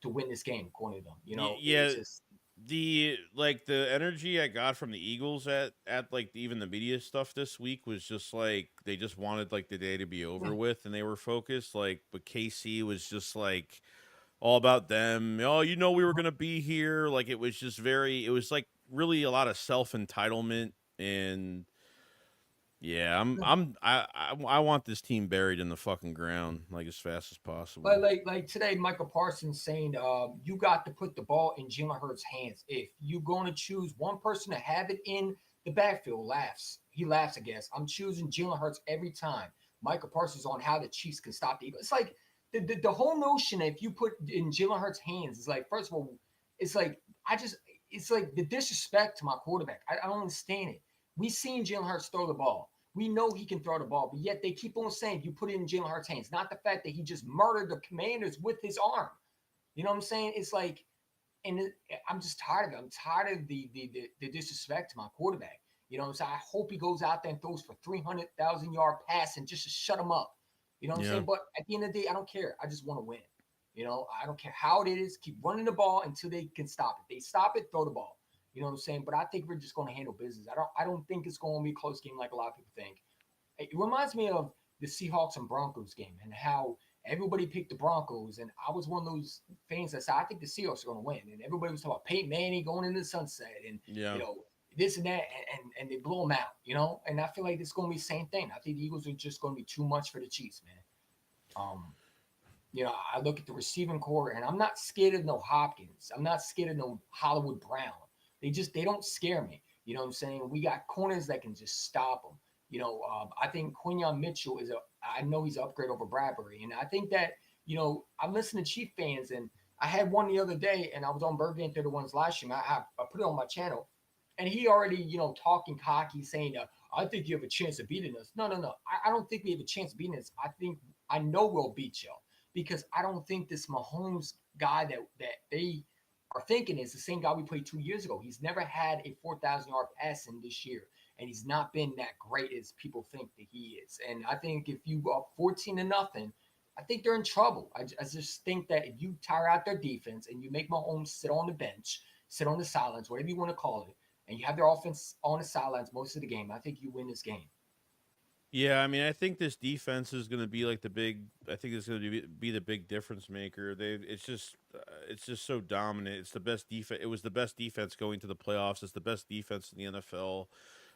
to win this game. Corner them. It's Yeah. just The energy I got from the Eagles at like even the media stuff this week was just like they just wanted like the day to be over with, and they were focused. Like, but KC was just like all about them. Oh, we were gonna be here. Like it was just very. It was like really a lot of self entitlement, and yeah, I want this team buried in the fucking ground like as fast as possible. like today, Michael Parsons saying, you got to put the ball in Jalen Hurts' hands. If you're going to choose one person to have it in the backfield, he laughs. I guess I'm choosing Jalen Hurts every time. Michael Parsons on how the Chiefs can stop the Eagles. It's like the whole notion that if you put in Jalen Hurts' hands is like, first of all, it's like it's like the disrespect to my quarterback. I don't understand it. We seen Jalen Hurts throw the ball. We know he can throw the ball, but yet they keep on saying you put it in Jalen Hurts' hands. Not the fact that he just murdered the Commanders with his arm. You know what I'm saying? It's like, I'm just tired of it. I'm tired of the disrespect to my quarterback. You know what I'm saying? I hope he goes out there and throws for 300,000-yard passing just to shut him up. You know what I'm Yeah. saying? But at the end of the day, I don't care. I just want to win. I don't care how it is. Keep running the ball until they can stop it. They stop it, throw the ball. You know what I'm saying? But I think we're just going to handle business. I don't think it's going to be a close game like a lot of people think. It reminds me of the Seahawks and Broncos game and how everybody picked the Broncos, and I was one of those fans that said I think the Seahawks are going to win, and everybody was talking about Peyton Manning going into the sunset, and Yeah. this and that, and they blow them out, and I feel like it's going to be the same thing. I think the Eagles are just going to be too much for the Chiefs, man. I look at the receiving core, and I'm not scared of no Hopkins. I'm not scared of no Hollywood Brown. They don't scare me. You know what I'm saying? We got corners that can just stop them. I think Quinyon Mitchell I know he's an upgrade over Bradbury. And I think that, I'm listening to Chief fans, and I had one the other day, and I was on Bird Game 31's live stream. I put it on my channel, and he already, talking cocky, saying, I think you have a chance of beating us. No, no, no. I don't think we have a chance of beating us. I know we'll beat y'all because I don't think this Mahomes guy that they are thinking is the same guy we played 2 years ago. He's never had a 4,000-yard pass in this year, and he's not been that great as people think that he is. And I think if you go up 14-0, I think they're in trouble. I just think that if you tire out their defense and you make Mahomes sit on the bench, sit on the sidelines, whatever you want to call it, and you have their offense on the sidelines most of the game, I think you win this game. Yeah, I mean, I think this defense is going to be like the big. I think it's going to be the big difference maker. It's just so dominant. It's the best defense. It was the best defense going to the playoffs. It's the best defense in the NFL.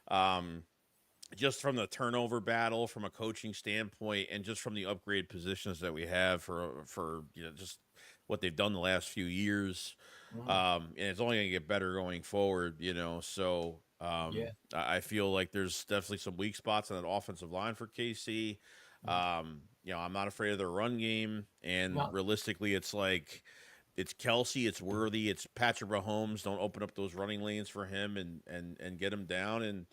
Um, just from the turnover battle, from a coaching standpoint, and just from the upgrade positions that we have for just what they've done the last few years. And it's only going to get better going forward. So Yeah. I feel like there's definitely some weak spots on that offensive line for KC. I'm not afraid of their run game, and No. realistically, it's like it's Kelsey, it's Worthy, it's Patrick Mahomes. Don't open up those running lanes for him and get him down, and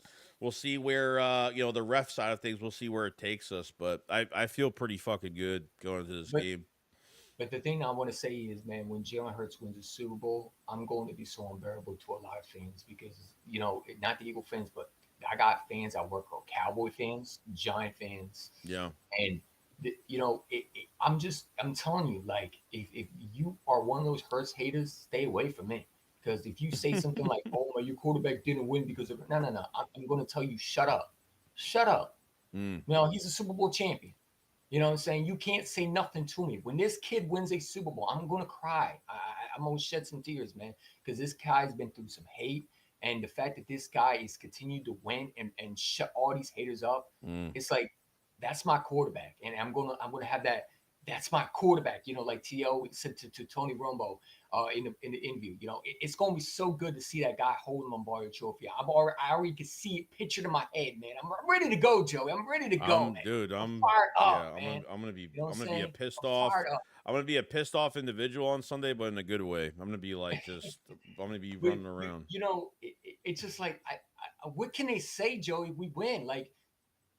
we'll see where the ref side of things. We'll see where it takes us. But I feel pretty fucking good going into this game. But the thing I want to say is, man, when Jalen Hurts wins a Super Bowl, I'm going to be so unbearable to a lot of fans because, not the Eagle fans, but I got fans I work with, Cowboy fans, Giant fans. Yeah. And, I'm telling you, like, if you are one of those Hurts haters, stay away from me. Because if you say something like, oh, my, your quarterback didn't win because of, no. I'm going to tell you, shut up. Shut up. He's a Super Bowl champion. You know what I'm saying? You can't say nothing to me. When this kid wins a Super Bowl, I'm going to cry. I'm going to shed some tears, man, because this guy's been through some hate. And the fact that this guy is continued to win and shut all these haters up, it's like, that's my quarterback. And I'm going to have that. That's my quarterback. Like T.O. said to Tony Romo in the interview. It's going to be so good to see that guy hold the Lombardi Trophy. I already can see it pictured in my head, man. I'm ready to go, Joey. I'm ready to go, man. Dude, I'm fired up, yeah, man. I'm gonna be a pissed I'm off. fired up. I'm gonna be a pissed off individual on Sunday, but in a good way. I'm gonna be like I'm gonna be running around. It's just like what can they say, Joey? We win. Like,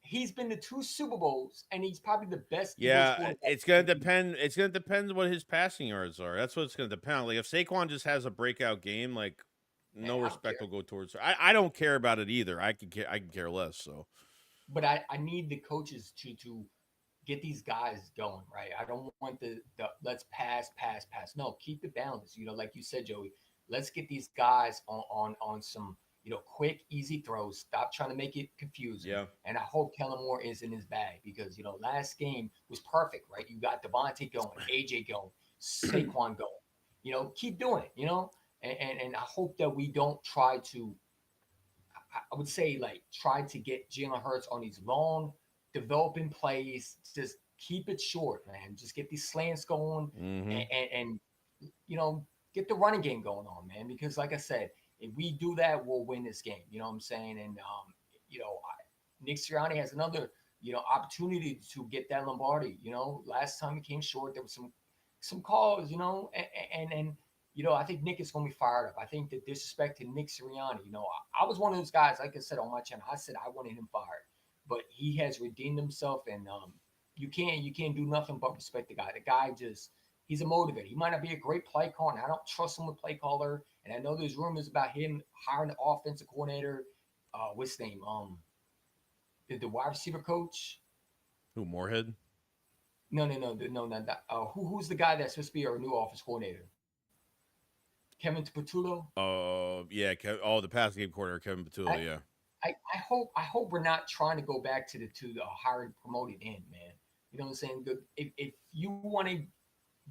he's been to 2 Super Bowls, and he's probably the best. Yeah, it's gonna depend. It's gonna depend what his passing yards are. That's what it's gonna depend on. Like if Saquon just has a breakout game, like no respect will go towards her. I don't care about it either. I can care less. So, but I need the coaches to get these guys going, right? I don't want the let's pass. No, keep the balance. Like you said, Joey, let's get these guys on some quick, easy throws. Stop trying to make it confusing. Yeah. And I hope Kellen Moore is in his bag because last game was perfect, right? You got Devontae going, AJ going, Saquon going. Keep doing it. And I hope that we don't try to. I would say try to get Jalen Hurts on these long developing plays. Just keep it short, man. Just get these slants going and get the running game going on, man. Because like I said, if we do that, we'll win this game. You know what I'm saying? And Nick Sirianni has another opportunity to get that Lombardi. Last time he came short, there was some calls. And I think Nick is going to be fired up. I think the disrespect to Nick Sirianni, I was one of those guys, like I said on my channel, I said I wanted him fired, but he has redeemed himself, and you can't do nothing but respect the guy. The guy he's a motivator. He might not be a great play caller, and I don't trust him with play caller, and I know there's rumors about him hiring the offensive coordinator, what's his name, the wide receiver coach. Who, Moorhead? No, not that. Who's the guy that's supposed to be our new offense coordinator? Kevin Patullo. Yeah. The passing game coordinator, Kevin Patullo. Yeah. I hope we're not trying to go back to the hired promoted end, man. You know what I'm saying? If you want to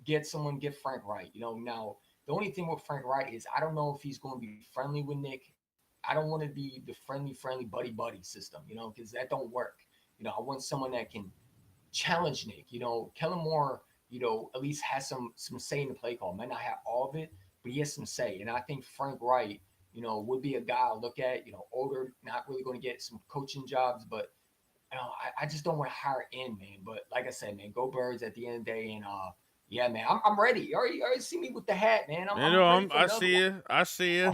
get someone, get Frank Wright. Now the only thing with Frank Wright is I don't know if he's going to be friendly with Nick. I don't want to be the friendly buddy system, because that don't work. I want someone that can challenge Nick. Kellen Moore, at least has some say in the play call. Might not have all of it, but he has some say. And I think Frank Wright, would be a guy I'll look at, older, not really going to get some coaching jobs, but I just don't want to hire in, man. But like I said, man, go Birds at the end of the day. And yeah, man, I'm ready. You already see me with the hat, man. I see you. I see you.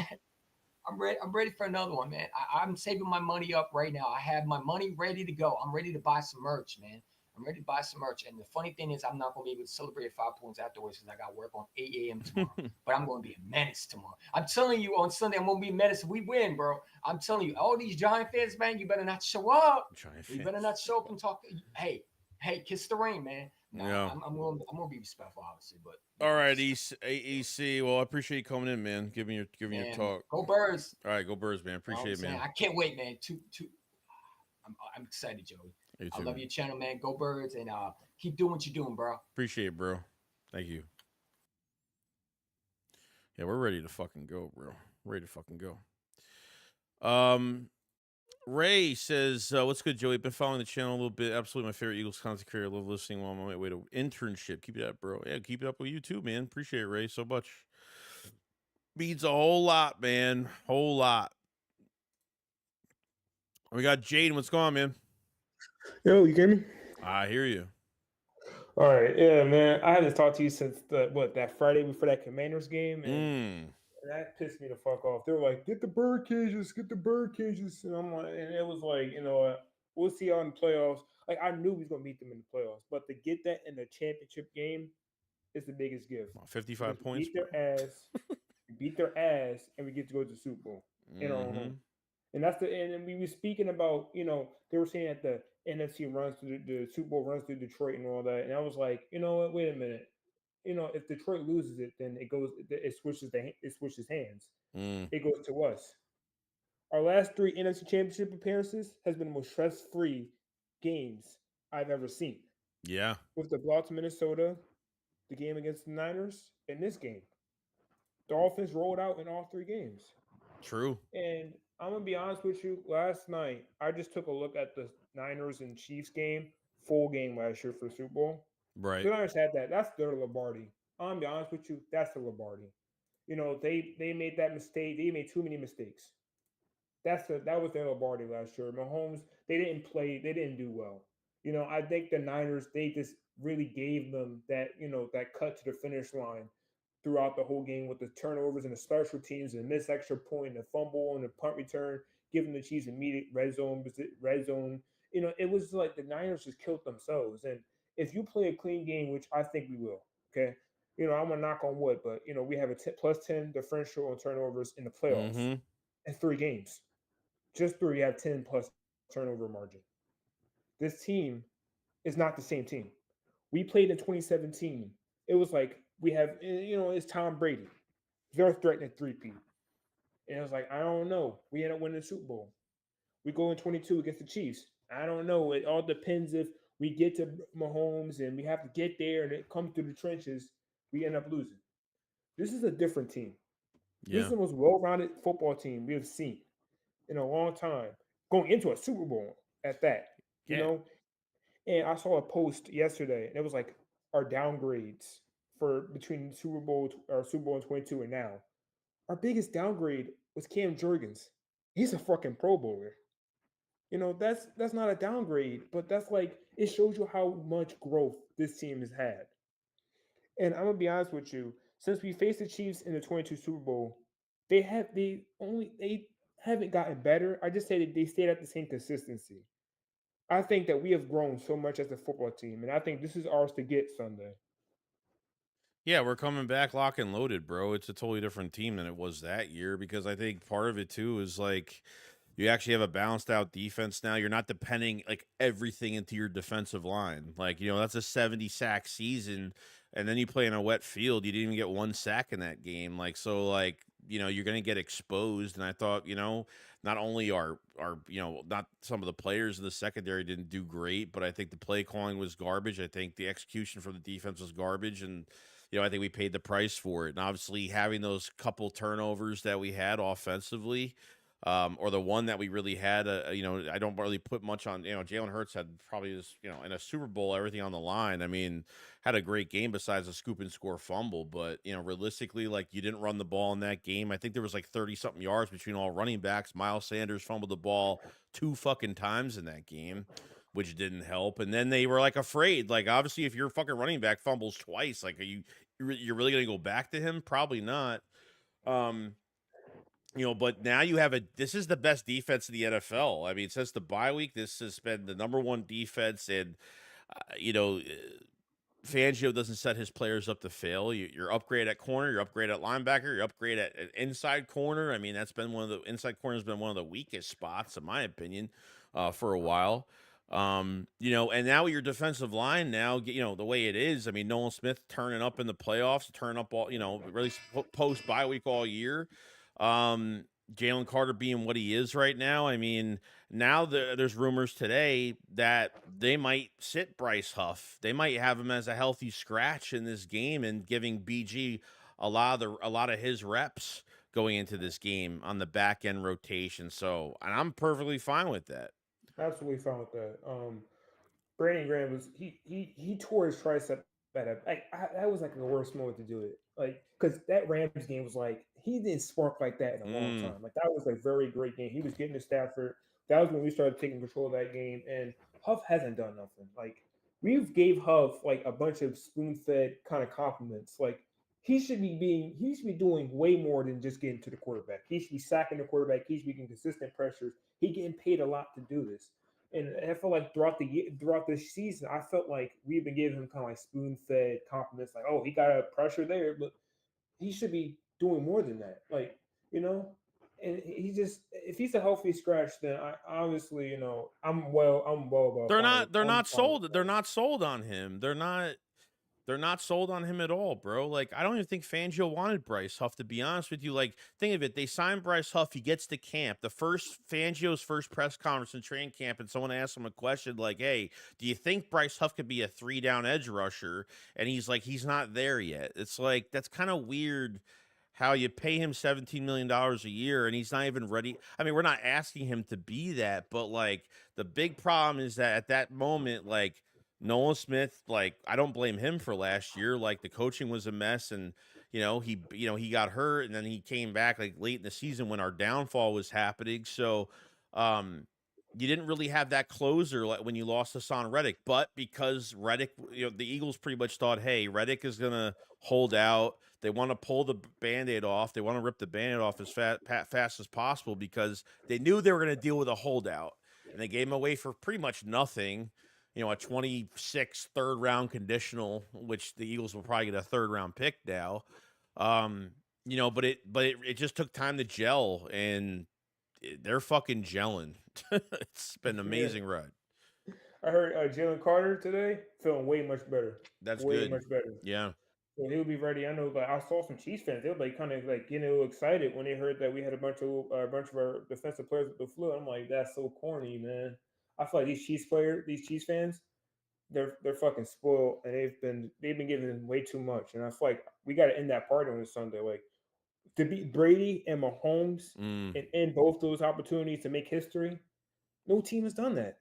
I'm ready for another one, man. I'm saving my money up right now. I have my money ready to go. I'm ready to buy some merch, man. I'm ready to buy some merch. And the funny thing is, I'm not going to be able to celebrate 5 points afterwards because I got work on 8 a.m. tomorrow. But I'm going to be a menace tomorrow. I'm telling you, on Sunday, I'm going to be a menace. We win, bro. I'm telling you, all these Giant fans, man, you better not show up. You better not show up and talk. Hey, kiss the ring, man. No, yeah. I'm going to be respectful, obviously. But all right, EC. Well, I appreciate you coming in, man. Giving your talk. Go Birds. All right, go Birds, man. Appreciate it, man. I can't wait, man. I'm excited, Joey. I love your channel, man. Go Birds, and keep doing what you're doing, bro. Appreciate it, bro. Thank you. Yeah, we're ready to fucking go, bro. Ready to fucking go. Ray says, what's good, Joey? Been following the channel a little bit. Absolutely my favorite Eagles content creator. Love listening while I'm on my way to internship. Keep it up, bro. Yeah, keep it up with you too, man. Appreciate it, Ray, so much. Means a whole lot, man. Whole lot. We got Jaden. What's going on, man? Yo, you hear me? I hear you. All right, yeah, man. I haven't talked to you since that Friday before that Commanders game. And And that pissed me the fuck off. They were like, "Get the bird cages, get the bird cages," and I'm like, and it was like, we'll see y'all in the playoffs. Like I knew we was gonna meet them in the playoffs, but to get that in the championship game is the biggest gift Wow, 55 because we points, beat bro. their ass, and we get to go to the Super Bowl in our own home. Mm-hmm. And that's and we were speaking about, they were saying that the NFC runs through the Super Bowl runs through Detroit and all that, and I was like, you know what? Wait a minute. If Detroit loses it, then it switches hands. Mm. It goes to us. Our last three NFC Championship appearances has been the most stress-free games I've ever seen. Yeah. With the loss to Minnesota, the game against the Niners, and this game, Dolphins rolled out in all three games. True. And I'm gonna be honest with you. Last night, I just took a look at the Niners and Chiefs game, full game last year for the Super Bowl. The Right. Niners had that. That's their Lombardi. I'm gonna be honest with you. That's the Lombardi. They made that mistake. They made too many mistakes. That was their Lombardi last year. Mahomes, they didn't play. They didn't do well. I think the Niners, they just really gave them that cut to the finish line throughout the whole game with the turnovers and the special teams and the missed extra point and the fumble and the punt return, giving the Chiefs immediate red zone. It was like the Niners just killed themselves. And if you play a clean game, which I think we will, okay, I'm gonna knock on wood, but we have a plus 10 differential on turnovers in the playoffs Mm-hmm. in three games. Just three, you have 10 plus turnover margin. This team is not the same team. We played in 2017. It was like we have, it's Tom Brady. They're threatening three-peat. And it was like, I don't know. We end up winning the Super Bowl. We go in 22 against the Chiefs. I don't know. It all depends if we get to Mahomes and we have to get there and it comes through the trenches. We end up losing. This is a different team. This is Yeah. the most well-rounded football team we have seen in a long time, going into a Super Bowl at that. You Yeah. know, and I saw a post yesterday, and it was like our downgrades for between Super Bowl in 22 and now. Our biggest downgrade was Cam Jurgens. He's a fucking Pro Bowler. That's not a downgrade, but that's like it shows you how much growth this team has had. And I'm gonna be honest with you, since we faced the Chiefs in the 22 Super Bowl, they haven't gotten better. I just say that they stayed at the same consistency. I think that we have grown so much as a football team, and I think this is ours to get Sunday. Yeah, we're coming back lock and loaded, bro. It's a totally different team than it was that year because I think part of it too is like you actually have a balanced out defense now. You're not depending like everything into your defensive line. Like, that's a 70 sack season and then you play in a wet field. You didn't even get one sack in that game. Like, so like, you're going to get exposed. And I thought, not only not some of the players in the secondary didn't do great, but I think the play calling was garbage. I think the execution from the defense was garbage. And, I think we paid the price for it. And obviously having those couple turnovers that we had offensively, or the one that we really had, I don't really put much on, Jalen Hurts had probably this, in a Super Bowl, everything on the line. I mean, had a great game besides a scoop and score fumble, but, realistically, like you didn't run the ball in that game. I think there was like 30 something yards between all running backs. Miles Sanders fumbled the ball 2 fucking times in that game, which didn't help. And then they were like afraid, like obviously if your fucking running back fumbles twice, like you're really going to go back to him? Probably not. Um, but now this is the best defense in the NFL. I mean, since the bye week, this has been the number one defense. And, Fangio doesn't set his players up to fail. You're upgrade at corner, you're upgrade at linebacker, you're upgrade at inside corner. I mean, that's been inside corner has been one of the weakest spots, in my opinion, for a while. And now your defensive line now, the way it is. I mean, Nolan Smith turning up in the playoffs, turn up all, really post bye week all year. Jalen Carter being what he is right now. I mean, now there's rumors today that they might sit Bryce Huff. They might have him as a healthy scratch in this game and giving BG a lot of his reps going into this game on the back end rotation. So, and I'm perfectly fine with that. Absolutely fine with that. Brandon Graham was he tore his tricep that was like the worst moment to do it. Like because that Rams game was like he didn't spark like that in a long time. Like that was a very great game. He was getting to Stafford. That was when we started taking control of that game. And Huff hasn't done nothing. Like we've gave Huff like a bunch of spoon fed kind of compliments. Like he should be doing way more than just getting to the quarterback. He should be sacking the quarterback. He should be getting consistent pressures. He getting paid a lot to do this. And I feel like throughout the season, I felt like we've been giving him kind of like spoon fed compliments, like, oh, he got a pressure there, but he should be doing more than that. Like, you know, and he just if he's a healthy scratch, then I obviously, I'm well above They're fine. not they're I'm not fine with sold. They're not sold on him. They're not sold on him at all, bro. Like, I don't even think Fangio wanted Bryce Huff, to be honest with you. Like, think of it. They signed Bryce Huff. He gets to camp. Fangio's first press conference in training camp, and someone asked him a question like, hey, do you think Bryce Huff could be a 3-down edge rusher? And he's like, he's not there yet. It's like, that's kind of weird how you pay him $17 million a year and he's not even ready. I mean, we're not asking him to be that, but like the big problem is that at that moment, like Nolan Smith, like I don't blame him for last year. Like the coaching was a mess and he got hurt and then he came back like late in the season when our downfall was happening. So you didn't really have that closer like when you lost Hassan Reddick, but because Reddick, the Eagles pretty much thought, hey, Reddick is gonna hold out. They want to pull the Band-Aid off. They want to rip the Band-Aid off as fast as possible because they knew they were going to deal with a holdout. And they gave him away for pretty much nothing. A 26th third-round conditional, which the Eagles will probably get a third-round pick now. But it just took time to gel, and they're fucking gelling. It's been an amazing ride. I heard Jalen Carter today feeling way much better. That's way good. much better. Yeah. So he'll be ready. I know, like I saw some Chiefs fans. They were like kind of like getting a little excited when they heard that we had a bunch of our defensive players with the flu. I'm like, that's so corny, man. I feel like these Chiefs fans, they're fucking spoiled, and they've been giving them way too much. And I feel like we got to end that party on Sunday. Like to beat Brady and Mahomes and end both those opportunities to make history. No team has done that,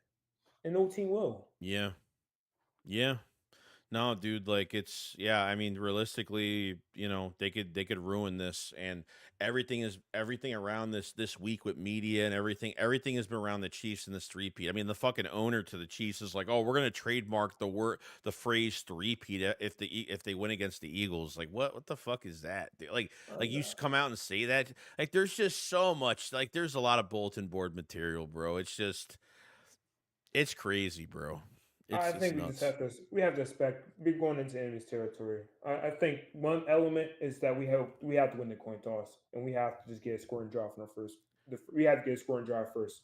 and no team will. Yeah. Yeah. No, dude, like I mean, realistically, they could ruin this and everything around this week with media and everything has been around the Chiefs and this three-peat. I mean, the fucking owner to the Chiefs is like, "Oh, we're going to trademark the phrase three-peat if they win against the Eagles." Like, what the fuck is that? Dude? Like you come out and say that. Like there's just so much, like there's a lot of bulletin board material, bro. It's crazy, bro. I think nuts. we have to expect we're going into enemy's territory. I think one element is that we have to win the coin toss and we have to just get a scoring drive from our first. We have to get a scoring drive first.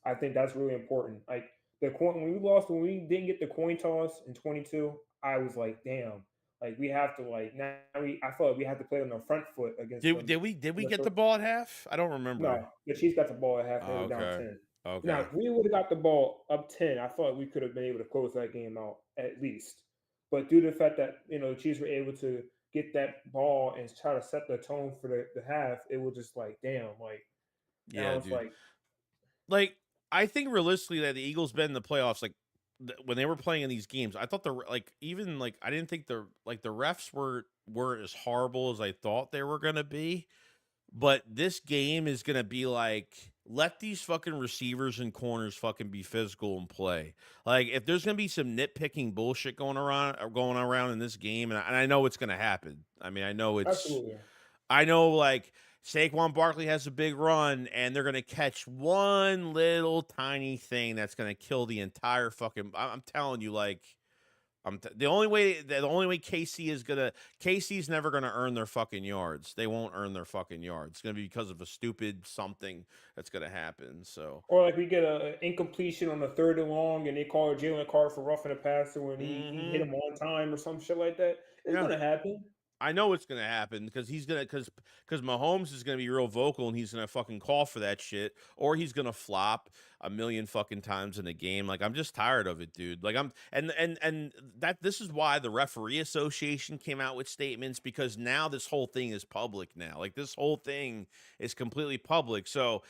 I think that's really important. Like when we didn't get the coin toss in 22, I was like, damn. Like we have to I felt like we had to play on the front foot against them. Did we get the ball at half? I don't remember. No, the Chiefs got the ball at half. They were down 10. Now, if we would have got the ball up 10, I thought we could have been able to close that game out at least. But due to the fact that the Chiefs were able to get that ball and try to set the tone for the half, it was just like, damn, like yeah, dude. Like I think realistically that the Eagles been in the playoffs, like when they were playing in these games, I thought I didn't think the refs were as horrible as I thought they were gonna be. But this game is going to be like, let these fucking receivers and corners fucking be physical and play. Like, if there's going to be some nitpicking bullshit going around in this game, and I know it's going to happen. I mean, I know absolutely. I know, like, Saquon Barkley has a big run, and they're going to catch one little tiny thing that's going to kill the entire fucking. I'm telling you, like. The only way KC's never gonna earn their fucking yards. They won't earn their fucking yards. It's gonna be because of a stupid something that's gonna happen. So, or like we get an incompletion on the 3rd and long, and they call Jalen Carter for roughing a passer when he hit him on time or some shit like that. It's gonna happen. I know it's gonna happen because because Mahomes is gonna be real vocal and he's gonna fucking call for that shit, or he's gonna flop a million fucking times in a game. Like I'm just tired of it, dude. Like this is why the referee association came out with statements, because now this whole thing is public now. Like this whole thing is completely public. So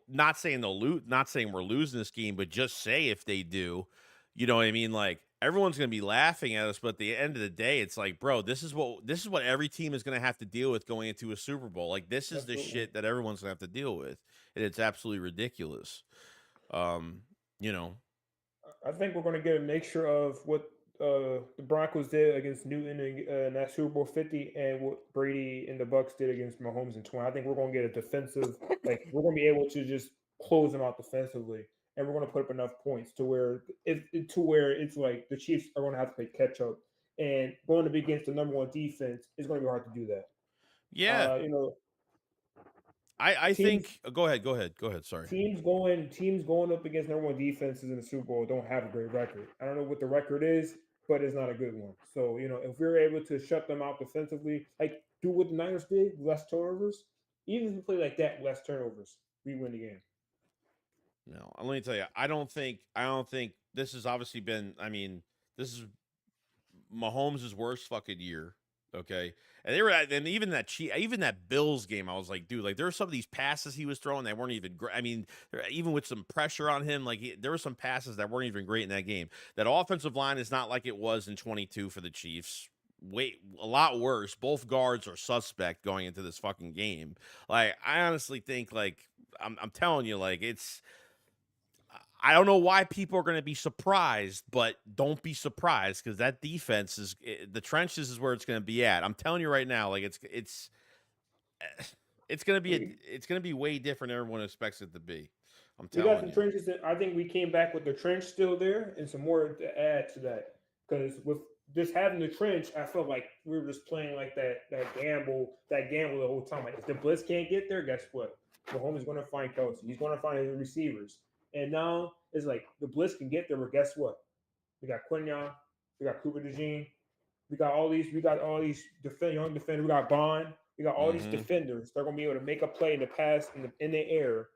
not saying not saying we're losing this game, but just say if they do. You know what I mean? Like everyone's going to be laughing at us, but at the end of the day, it's like, bro, this is what every team is going to have to deal with going into a Super Bowl. Like this is the shit that everyone's going to have to deal with, and it's absolutely ridiculous. I think we're going to get a mixture of what the Broncos did against Newton in that Super Bowl 50, and what Brady and the Bucks did against Mahomes in 20. I think we're going to get a defensive, like we're going to be able to just close them out defensively, and we're going to put up enough points to where it's like the Chiefs are going to have to play catch up, and going to be against the number one defense is going to be hard to do that. Yeah. You know, I teams think go ahead. Sorry. teams going up against number one defenses in the Super Bowl don't have a great record. I don't know what the record is, but it's not a good one. So, you know, if we're able to shut them out defensively, like do what the Niners did, less turnovers, even if we play like that, less turnovers, we win the game. No, let me tell you, I don't think this has obviously been. I mean, this is Mahomes' worst fucking year. Okay, and even that Bills game, I was like, dude, like there were some of these passes he was throwing that weren't even great. I mean, even with some pressure on him, like there were some passes that weren't even great in that game. That offensive line is not like it was in 22 for the Chiefs. A lot worse. Both guards are suspect going into this fucking game. Like, I honestly think, like, I'm telling you, like, I don't know why people are going to be surprised, but don't be surprised because that defense the trenches is where it's going to be at. I'm telling you right now, like it's going to be way different than everyone expects it to be. I'm We got telling some you. trenches. I think we came back with the trench still there and some more to add to that. Because with just having the trench, I felt like we were just playing like that gamble the whole time. Like if the blitz can't get there, guess what? Mahomes is going to find Kelsey. He's going to find the receivers. And now it's like the blitz can get there, but guess what? We got Quinyon, we got Cooper DeJean, we got all these young defenders. We got Bond. We got all these defenders. They're going to be able to make a play in the pass in the air,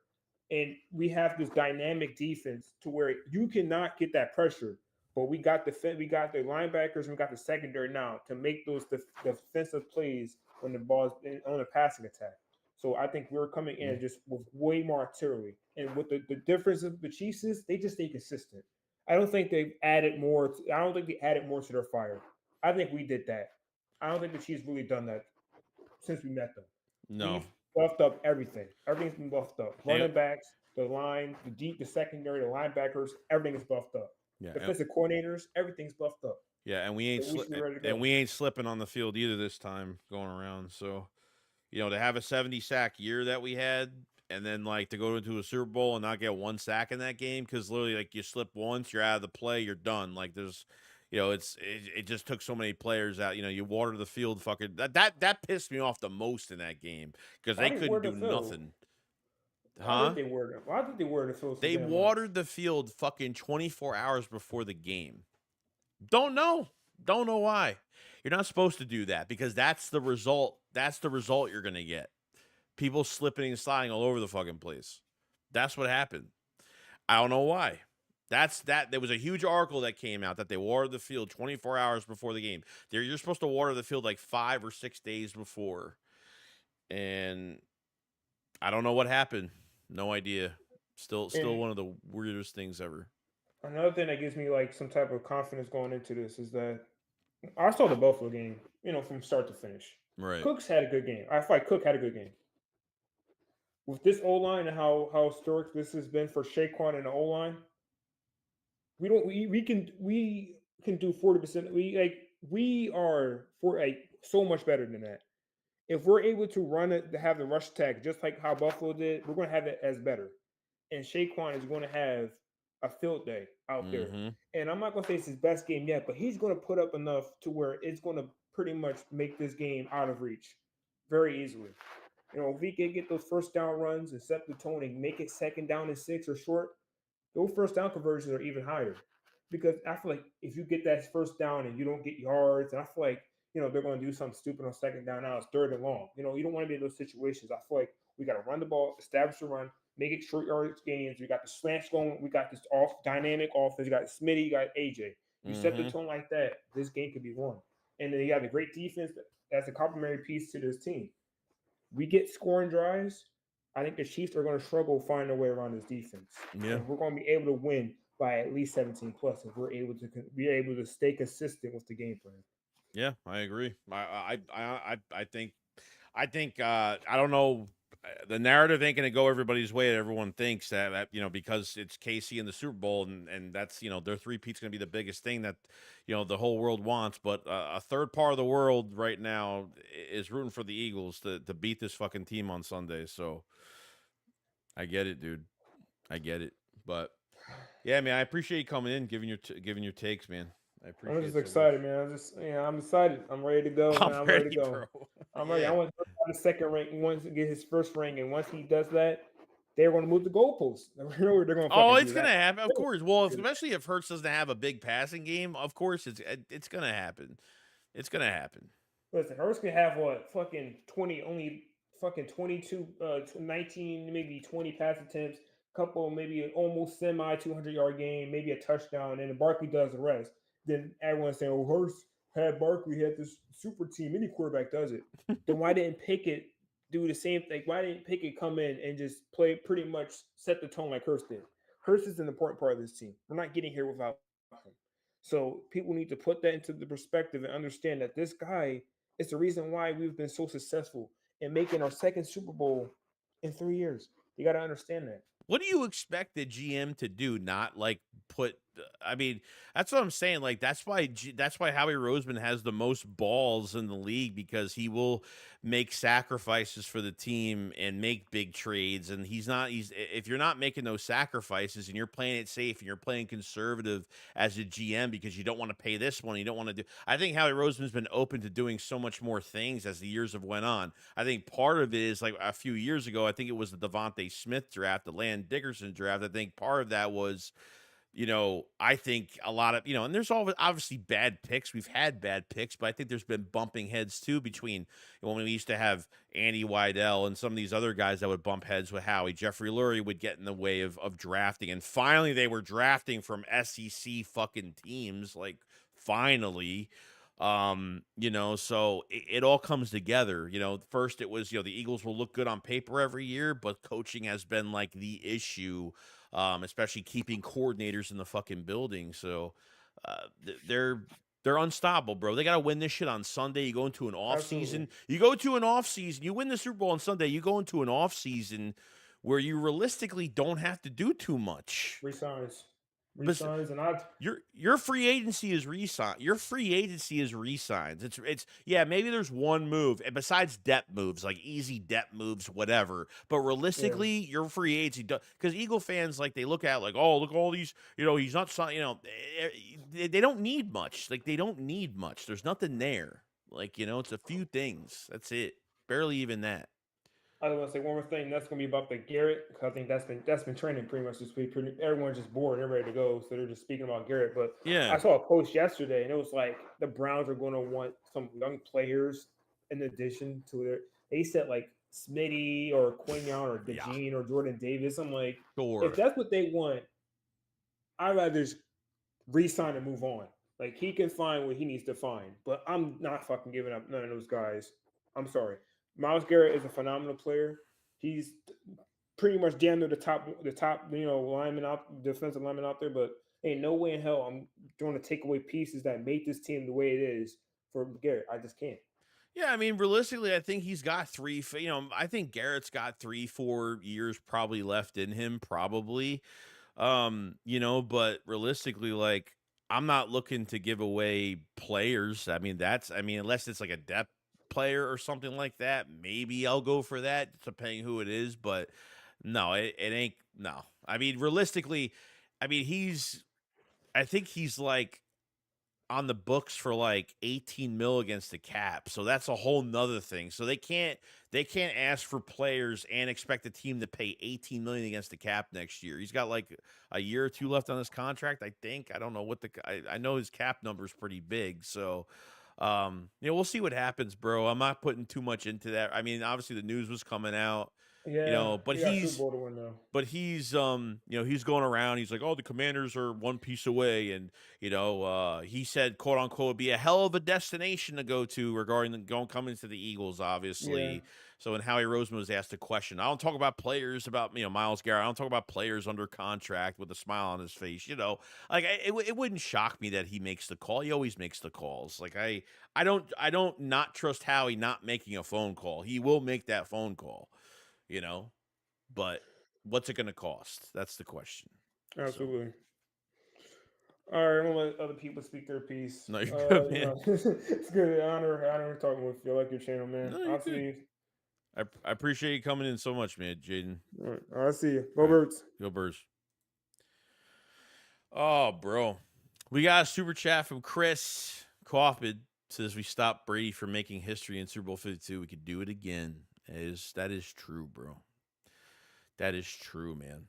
and we have this dynamic defense to where you cannot get that pressure. But we got the linebackers, and we got the secondary now to make those defensive plays when the ball's on a passing attack. So I think we're coming in just with way more artillery. And with the difference of the Chiefs is they just stay consistent. I don't think they've added more. I don't think they added more to their fire. I think we did that. I don't think the Chiefs really done that since we met them. No. We've buffed up everything. Everything's been buffed up. Running backs, the line, the secondary, the linebackers, everything is buffed up. Yeah, Defensive coordinators, everything's buffed up. Yeah, and we ain't slipping on the field either this time going around. So, you know, to have a 70 sack year that we had, and then like to go into a Super Bowl and not get one sack in that game because literally like you slip once, you're out of the play, you're done. Like there's, you know, it just took so many players out. You know, you water the field, fucking that pissed me off the most in that game because they couldn't do nothing. Why did they water the field? They watered the field fucking 24 hours before the game. Don't know why. You're not supposed to do that because that's the result. That's the result you're gonna get. People slipping and sliding all over the fucking place. That's what happened. I don't know why. There was a huge article that came out that they watered the field 24 hours before the game. You're supposed to water the field like 5 or 6 days before. And I don't know what happened. No idea. Still one of the weirdest things ever. Another thing that gives me like some type of confidence going into this is that I saw the Buffalo game, you know, from start to finish. Right. Cooks had a good game. I feel like Cook had a good game. With this O line and how historic this has been for Saquon and the O line, we can do 40%. We are so much better than that. If we're able to run it to have the rush attack just like how Buffalo did, we're going to have it as better. And Saquon is going to have a field day out there. And I'm not going to say it's his best game yet, but he's going to put up enough to where it's going to pretty much make this game out of reach very easily. You know, if we can get those first down runs and set the tone and make it 2nd down and 6 or short, those first down conversions are even higher. Because I feel like if you get that first down and you don't get yards, and I feel like, you know, they're going to do something stupid on 2nd down. Now it's 3rd and long. You know, you don't want to be in those situations. I feel like we got to run the ball, establish the run, make it short yardage gains. We got the slants going. We got this dynamic offense. You got Smitty, you got AJ. You set the tone like that, this game could be won. And then you got the great defense that's a complementary piece to this team. We get scoring drives. I think the Chiefs are going to struggle finding a way around this defense. Yeah. And we're going to be able to win by at least 17 plus if we're able to stay consistent with the game plan. Yeah, I agree. I think I don't know. the narrative ain't going to go everybody's way that everyone thinks that because it's KC in the Super Bowl and that's their three-peat's going to be the biggest thing that the whole world wants. But a third part of the world right now is rooting for the Eagles to beat this fucking team on Sunday. So I get it, dude. I get it. But yeah, man, I appreciate you coming in, giving your takes, man. I I'm appreciate just it so much. excited, man. I'm excited. I'm ready to go, man. I'm I'm ready to ready, go. bro. I'm ready. I Yeah. want the second rank. He wants to get his first ring, and once he does that, they're going to move the goalposts. You know what they're going to Oh, fucking it's do gonna that. happen, of course. Well, especially if Hurts doesn't have a big passing game, of course it's gonna happen. It's gonna happen. Listen, Hurts can have what fucking 20, only fucking 22, 19, maybe 20 pass attempts, couple maybe almost semi 200-yard game, maybe a touchdown, and then Barkley does the rest. Then everyone's saying, "Oh, Hurts had Barkley, had this super team. Any quarterback does it." Then why didn't Pickett do the same thing? Why didn't Pickett come in and just play pretty much set the tone like Hurts did? Hurts is an important part of this team. We're not getting here without him. So people need to put that into the perspective and understand that this guy is the reason why we've been so successful in making our second Super Bowl in 3 years. You got to understand that. What do you expect the GM to do? Not like put. I mean, that's what I'm saying. Like that's why Howie Roseman has the most balls in the league because he will make sacrifices for the team and make big trades. And he's if you're not making those sacrifices and you're playing it safe and you're playing conservative as a GM because you don't want to pay this one, you don't want to do. I think Howie Roseman's been open to doing so much more things as the years have went on. I think part of it is like a few years ago. I think it was the Devontae Smith draft, the Land Dickerson draft. I think part of that was I think a lot of, and there's always obviously bad picks. We've had bad picks, but I think there's been bumping heads too between when we used to have Andy Weidel and some of these other guys that would bump heads with Howie. Jeffrey Lurie would get in the way of drafting. And finally, they were drafting from SEC fucking teams. Like, finally. So it all comes together. First it was, the Eagles will look good on paper every year, but coaching has been like the issue, especially keeping coordinators in the fucking building. So they're unstoppable, bro. They got to win this shit on Sunday. You go into an off season. You go to an off season. You win the Super Bowl on Sunday. You go into an off season where you realistically don't have to do too much. Resigns, and your free agency is resign. Your free agency is resigns. It's yeah, maybe there's one move, and besides debt moves, like easy debt moves, whatever. But realistically, your free agency because Eagle fans like they look at like, oh, look at all these, he's not they don't need much. Like they don't need much. There's nothing there. Like, it's a few things. That's it. Barely even that. I was gonna say one more thing. That's gonna be about the Garrett because I think that's been trending pretty much this week. Everyone's just bored. They're ready to go, so they're just speaking about Garrett. But yeah, I saw a post yesterday, and it was like the Browns are going to want some young players in addition to their. They said like Smitty or Quinion or DeJean or Jordan Davis. I'm like, if that's what they want, I'd rather just re-sign and move on. Like he can find what he needs to find, but I'm not fucking giving up none of those guys. I'm sorry. Myles Garrett is a phenomenal player. He's pretty much damn near the top, lineman out, defensive lineman out there. But ain't no way in hell I'm going to take away pieces that make this team the way it is for Garrett. I just can't. Yeah, I mean, realistically, I think he's got I think Garrett's got 3-4 years probably left in him, probably. But realistically, like, I'm not looking to give away players. I mean, unless it's like a depth player or something like that, maybe I'll go for that, depending who it is. But no, it ain't. No, I mean, realistically, I think he's like on the books for like 18 mil against the cap. So that's a whole nother thing. So they can't ask for players and expect the team to pay 18 million against the cap next year. He's got like a year or two left on his contract, I think. I don't know what I know his cap number is pretty big. So we'll see what happens, bro. I'm not putting too much into that. I mean, obviously the news was coming out. Yeah, But he got Super Bowl to win though. But he's he's going around. He's like, oh, the Commanders are one piece away, and he said, quote unquote, it'd be a hell of a destination to go to regarding coming to the Eagles, obviously. Yeah. So when Howie Roseman was asked a question, I don't talk about players about Myles Garrett. I don't talk about players under contract with a smile on his face. Like it wouldn't shock me that he makes the call. He always makes the calls. Like I don't not trust Howie not making a phone call. He will make that phone call. you know, but what's it going to cost? That's the question. Absolutely. All right, I'm gonna let other people speak their piece. No, you're good, You man. know, it's good. Honor talking with you. I like your channel, man. No, you're I'll see good. you. I appreciate you coming in so much, man, Jaden. All right, I'll see you. Go All right. Birds. Go Birds. Oh, bro. We got a super chat from Chris Kaufman. Says we stopped Brady from making history in Super Bowl 52. We could do it again. That is true, bro. That is true, man.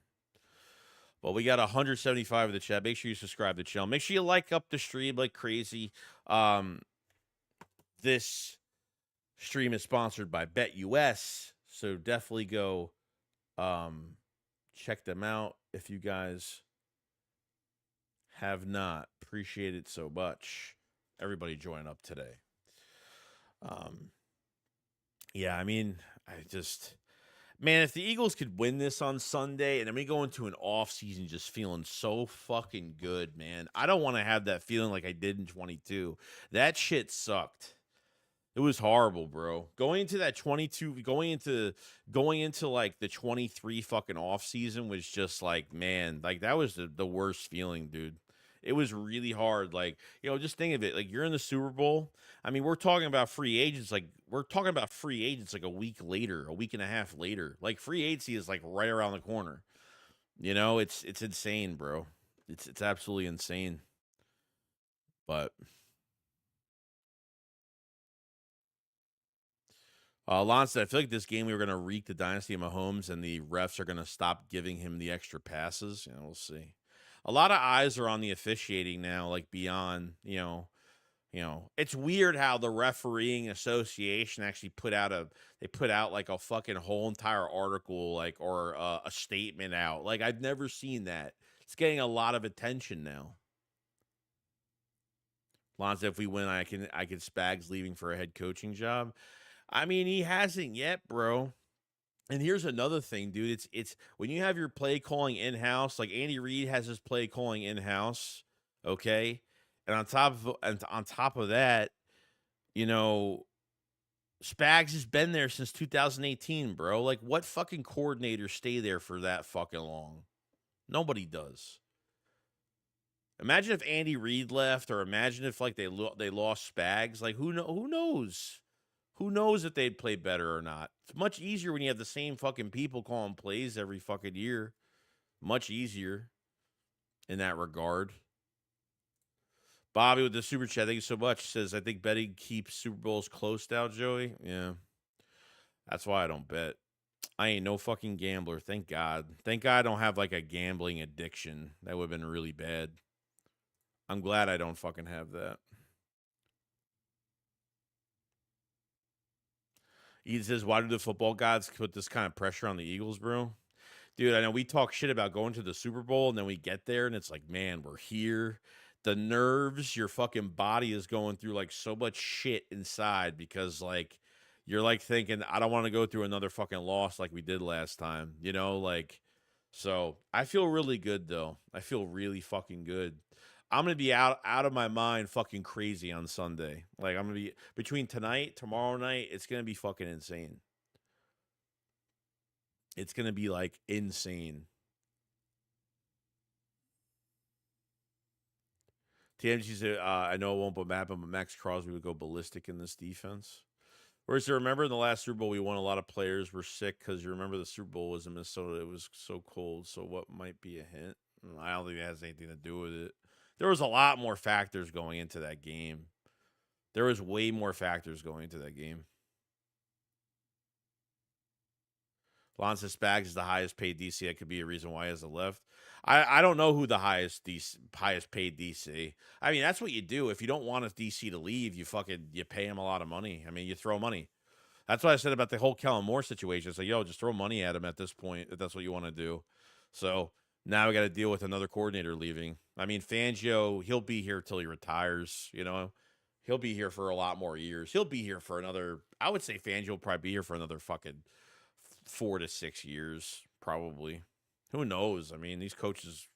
Well, we got 175 in the chat. Make sure you subscribe to the channel. Make sure you like up the stream like crazy. This stream is sponsored by BetUS, so definitely go check them out if you guys have not. Appreciate it so much. Everybody join up today. Yeah, I mean, man, if the Eagles could win this on Sunday and then we go into an off season just feeling so fucking good, man. I don't want to have that feeling like I did in 22. That shit sucked. It was horrible, bro. Going into that 22, going into like the 23 fucking off season was just like, man, like that was the worst feeling, dude. It was really hard. Like, just think of it. Like, you're in the Super Bowl. I mean, we're talking about free agents. Like, a week later, a week and a half later. Like, free agency is like right around the corner. It's insane, bro. It's absolutely insane. But Lon said, I feel like this game we were going to wreak the dynasty of Mahomes, and the refs are going to stop giving him the extra passes. We'll see. A lot of eyes are on the officiating now, like beyond, it's weird how the refereeing association actually put out like a fucking whole entire article, like, or a statement out. Like, I've never seen that. It's getting a lot of attention now. Lon said, if we win, I can Spags leaving for a head coaching job. I mean, he hasn't yet, bro. And here's another thing, dude. It's when you have your play calling in-house, like Andy Reid has his play calling in-house, okay? And on top of that, Spags has been there since 2018, bro. Like, what fucking coordinators stay there for that fucking long? Nobody does. Imagine if Andy Reid left, or imagine if like they lost Spags. Like, who knows? Who knows if they'd play better or not? It's much easier when you have the same fucking people calling plays every fucking year. Much easier in that regard. Bobby with the super chat, thank you so much. Says, I think betting keeps Super Bowls close now, Joey. Yeah. That's why I don't bet. I ain't no fucking gambler. Thank God. Thank God I don't have like a gambling addiction. That would have been really bad. I'm glad I don't fucking have that. He says, why do the football gods put this kind of pressure on the Eagles, bro? Dude, I know we talk shit about going to the Super Bowl, and then we get there, and it's like, man, we're here. The nerves, your fucking body is going through, like, so much shit inside because, like, you're, like, thinking, I don't want to go through another fucking loss like we did last time, Like, so I feel really good, though. I feel really fucking good. I'm going to be out of my mind fucking crazy on Sunday. Like, I'm going to be, between tonight, tomorrow night, it's going to be fucking insane. It's going to be, like, insane. TMG said, I know it won't but Max Crosby would go ballistic in this defense. Whereas, remember in the last Super Bowl, we won, a lot of players were sick because you remember the Super Bowl was in Minnesota. It was so cold. So what might be a hint? I don't think it has anything to do with it. There was a lot more factors going into that game. There was way more factors going into that game. Lonzo Spags is the highest paid DC. That could be a reason why he has left. I don't know who the highest paid DC. I mean, that's what you do. If you don't want a DC to leave, you pay him a lot of money. I mean, you throw money. That's what I said about the whole Kellen Moore situation. It's like, yo, just throw money at him at this point if that's what you want to do. So now we got to deal with another coordinator leaving. I mean, Fangio, he'll be here till he retires, He'll be here for a lot more years. He'll be here for another, I would say Fangio will probably be here for another fucking 4 to 6 years, probably. Who knows? I mean, these coaches,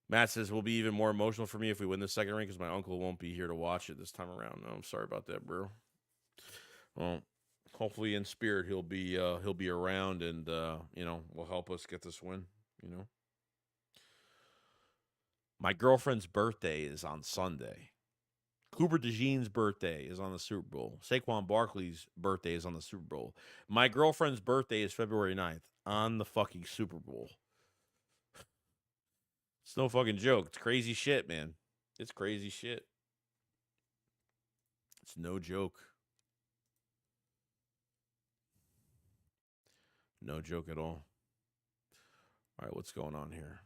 Matt says, will be even more emotional for me if we win the second ring because my uncle won't be here to watch it this time around. No, I'm sorry about that, bro. Well, hopefully in spirit he'll be around and will help us get this win. My girlfriend's birthday is on Sunday. Cooper DeJean's birthday is on the Super Bowl. Saquon Barkley's birthday is on the Super Bowl. My girlfriend's birthday is February 9th on the fucking Super Bowl. It's no fucking joke. It's crazy shit, man. It's crazy shit. It's no joke. No joke at all. All right, what's going on here?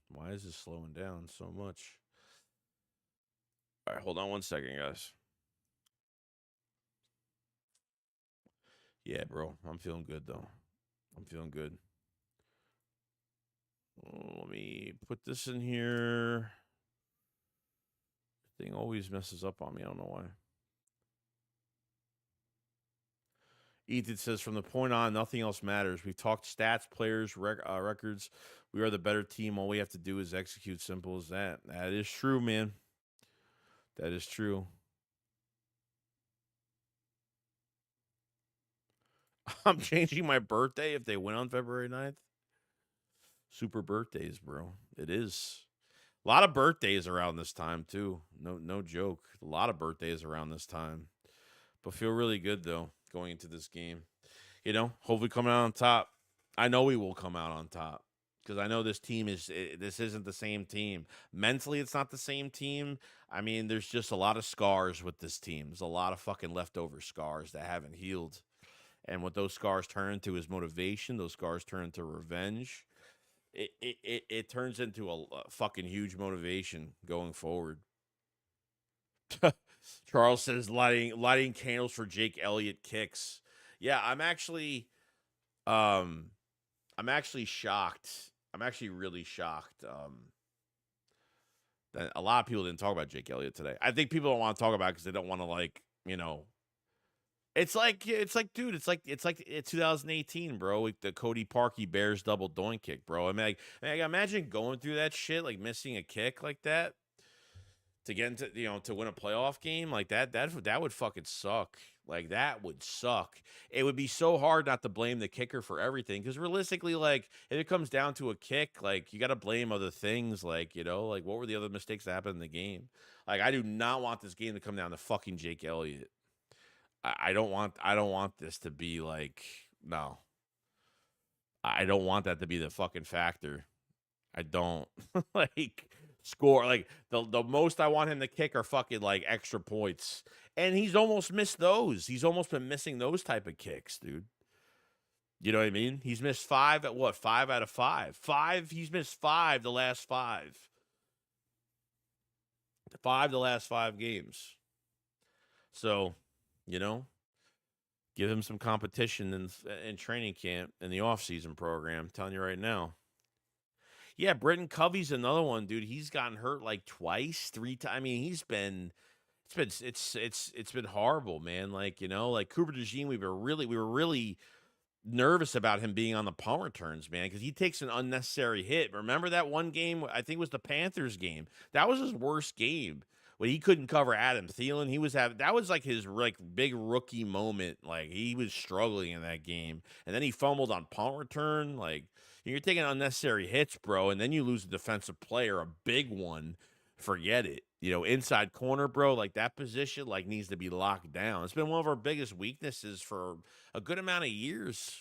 Why is this slowing down so much? All right, hold on one second, guys. Yeah, bro, I'm feeling good, though. I'm feeling good. Let me put this in here. Thing always messes up on me. I don't know why. Ethan says, from the point on, nothing else matters. We've talked stats, players, records. We are the better team. All we have to do is execute. Simple as that. That is true, man. That is true. I'm changing my birthday if they win on February 9th. Super birthdays, bro. It is. A lot of birthdays around this time, too. No joke. A lot of birthdays around this time. But feel really good, though, going into this game. Hopefully coming out on top. I know we will come out on top. Because I know this isn't the same team. Mentally, it's not the same team. I mean, there's just a lot of scars with this team. There's a lot of fucking leftover scars that haven't healed. And what those scars turn into is motivation. Those scars turn into revenge. It turns into a fucking huge motivation going forward. Charles says lighting candles for Jake Elliott kicks. Yeah, I'm actually shocked. I'm actually really shocked. That a lot of people didn't talk about Jake Elliott today. I think people don't want to talk about it because they don't want to It's like, dude, it's like 2018, bro. Like the Cody Parkey Bears double doink kick, bro. I mean, imagine going through that shit, like missing a kick like that to get into, to win a playoff game like that. That would fucking suck. Like that would suck. It would be so hard not to blame the kicker for everything because realistically, like if it comes down to a kick, like you got to blame other things, like like what were the other mistakes that happened in the game? Like I do not want this game to come down to fucking Jake Elliott. I don't want this to be like, no. I don't want that to be the fucking factor. I don't like score like the most I want him to kick are fucking like extra points. And he's almost missed those. He's almost been missing those type of kicks, dude. You know what I mean? He's missed 5 at what? 5 out of 5. He's missed 5 the last 5. 5 the last 5 games. So, give him some competition in training camp in the offseason program. I'm telling you right now. Yeah, Britton Covey's another one, dude. He's gotten hurt like twice, 3 times. I mean, it's been horrible, man. Like, like Cooper DeJean, we were really nervous about him being on the punt returns, man, because he takes an unnecessary hit. Remember that one game? I think it was the Panthers game. That was his worst game. When he couldn't cover Adam Thielen, that was like his big rookie moment. Like he was struggling in that game, and then he fumbled on punt return. Like you're taking unnecessary hits, bro, and then you lose a defensive player, a big one. Forget it. Inside corner, bro, like that position needs to be locked down. It's been one of our biggest weaknesses for a good amount of years.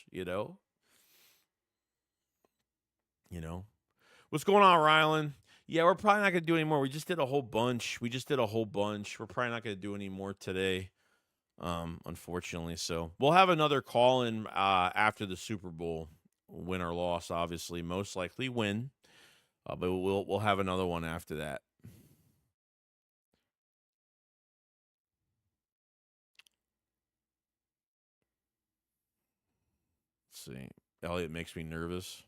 What's going on, Rylan? Yeah, we're probably not going to do any more. We just did a whole bunch. We're probably not going to do any more today, unfortunately. So we'll have another call in after the Super Bowl, win or loss, obviously. Most likely win, but we'll have another one after that. Let's see. Elliott makes me nervous.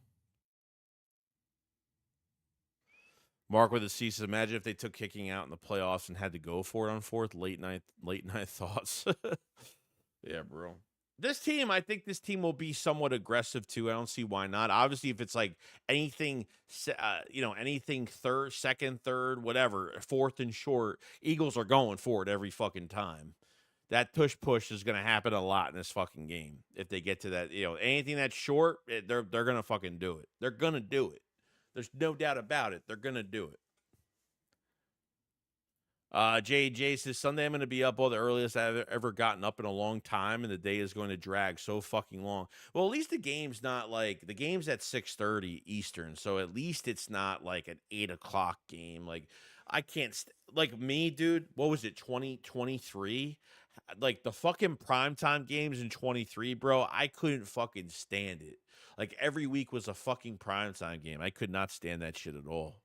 Mark with a C says, imagine if they took kicking out in the playoffs and had to go for it on fourth. Late night thoughts. Yeah, bro. This team, I think this team will be somewhat aggressive too. I don't see why not. Obviously, if it's like anything, anything third, second, third, whatever, fourth and short, Eagles are going for it every fucking time. That push is going to happen a lot in this fucking game. If they get to that, anything that's short, they're going to fucking do it. They're going to do it. There's no doubt about it. They're going to do it. JJ says, Sunday I'm going to be up the earliest I've ever gotten up in a long time, and the day is going to drag so fucking long. Well, at least the game's not like, the game's at 6:30 Eastern, so at least it's not like an 8 o'clock game. Like, I can't, like me, dude, what was it, 2023? Like, the fucking primetime games in 23, bro, I couldn't fucking stand it. Like, every week was a fucking primetime game. I could not stand that shit at all.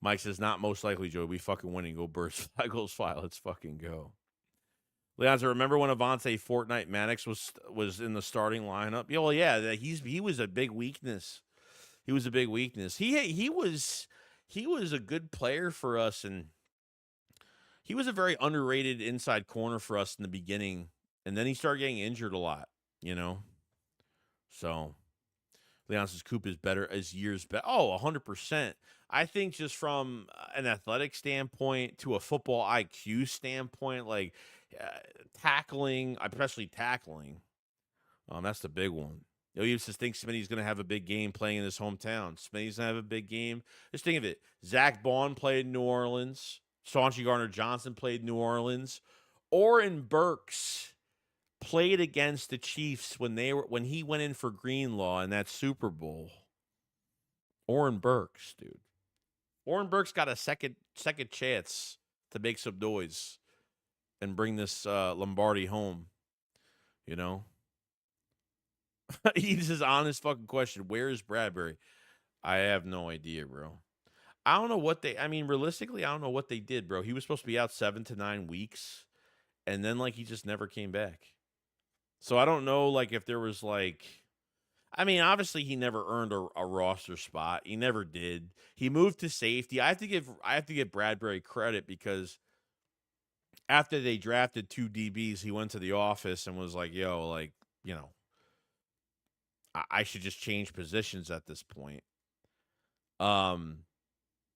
Mike says, not most likely, Joe. We fucking winning. Go Birds. 5 goals, 5. Let's fucking go. Leonzo, remember when Avante Fortnite Maddox was in the starting lineup? Yeah, well, yeah, he was a big weakness. He was a big weakness. He was a good player for us, and he was a very underrated inside corner for us in the beginning, and then he started getting injured a lot, So Leon says Coop is better as years back. Oh, 100%. I think just from an athletic standpoint to a football IQ standpoint, like tackling, especially tackling, that's the big one. You just think Smitty's going to have a big game playing in his hometown. Smitty's going to have a big game. Just think of it. Zach Bond played in New Orleans. Chauncey Gardner-Johnson played in New Orleans. Oren Burks played against the Chiefs when he went in for Greenlaw in that Super Bowl. Oren Burks, dude. Oren Burks got a second chance to make some noise and bring this Lombardi home. He's his honest fucking question. Where is Bradbury? I have no idea, bro. I don't know what realistically, I don't know what they did, bro. He was supposed to be out 7 to 9 weeks, and then he just never came back. So I don't know, if there was obviously he never earned a roster spot. He never did. He moved to safety. I have to give Bradbury credit because after they drafted 2 DBs, he went to the office and was like, "Yo, I should just change positions at this point."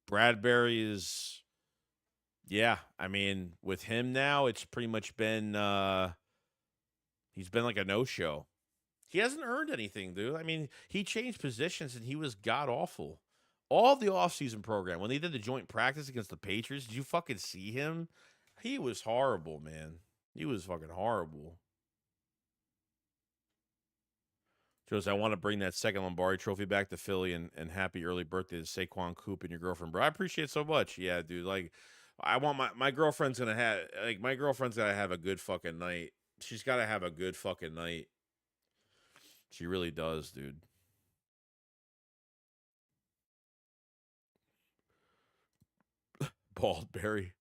Bradbury is, with him now, it's pretty much been he's been like a no-show. He hasn't earned anything, dude. He changed positions and he was god-awful. All the offseason program, when they did the joint practice against the Patriots, did you fucking see him? He was horrible, man. He was fucking horrible. Joe says, I want to bring that second Lombardi trophy back to Philly and happy early birthday to Saquon Coop and your girlfriend, bro. I appreciate it so much. Yeah, dude. I want my girlfriend's gonna have a good fucking night. She's gotta have a good fucking night. She really does, dude. Baldberry.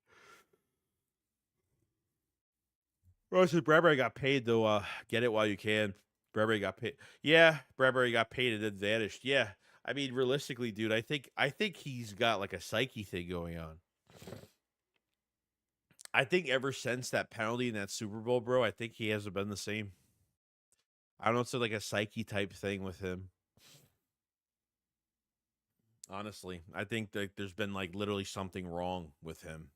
Rosie Bradbury got paid though. Get it while you can. Bradbury got paid. Yeah, Bradbury got paid and then vanished. Yeah. Realistically, dude, I think he's got a psyche thing going on. I think ever since that penalty in that Super Bowl, bro, I think he hasn't been the same. I don't know, it's a psyche type thing with him. Honestly, I think that there's been literally something wrong with him.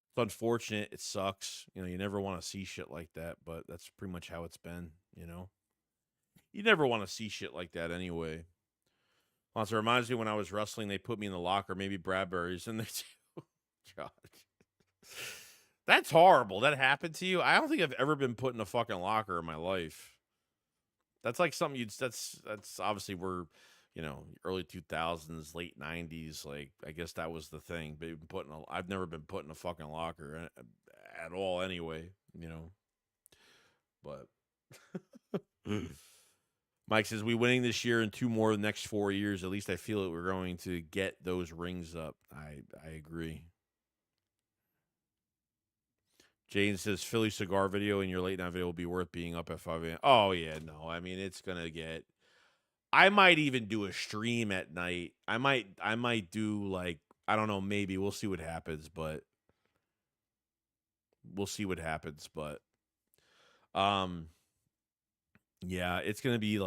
It's unfortunate. It sucks. You never want to see shit like that, but that's pretty much how it's been, You never want to see shit like that anyway. Also, it reminds me when I was wrestling, they put me in the locker. Maybe Bradbury's in there too. God. That's horrible. That happened to you? I don't think I've ever been put in a fucking locker in my life. That's something that's obviously we're, early 2000s, late 90s. I guess that was the thing. But I've never been put in a fucking locker at all anyway, But Mike says, we winning this year and 2 more the next 4 years. At least I feel that we're going to get those rings up. I agree. Jane says, Philly cigar video in your late night video will be worth being up at 5 a.m. Oh, yeah, no. It's going to get... I might even do a stream at night. I might do, I don't know, maybe. We'll see what happens, but we'll see what happens, but yeah, it's gonna be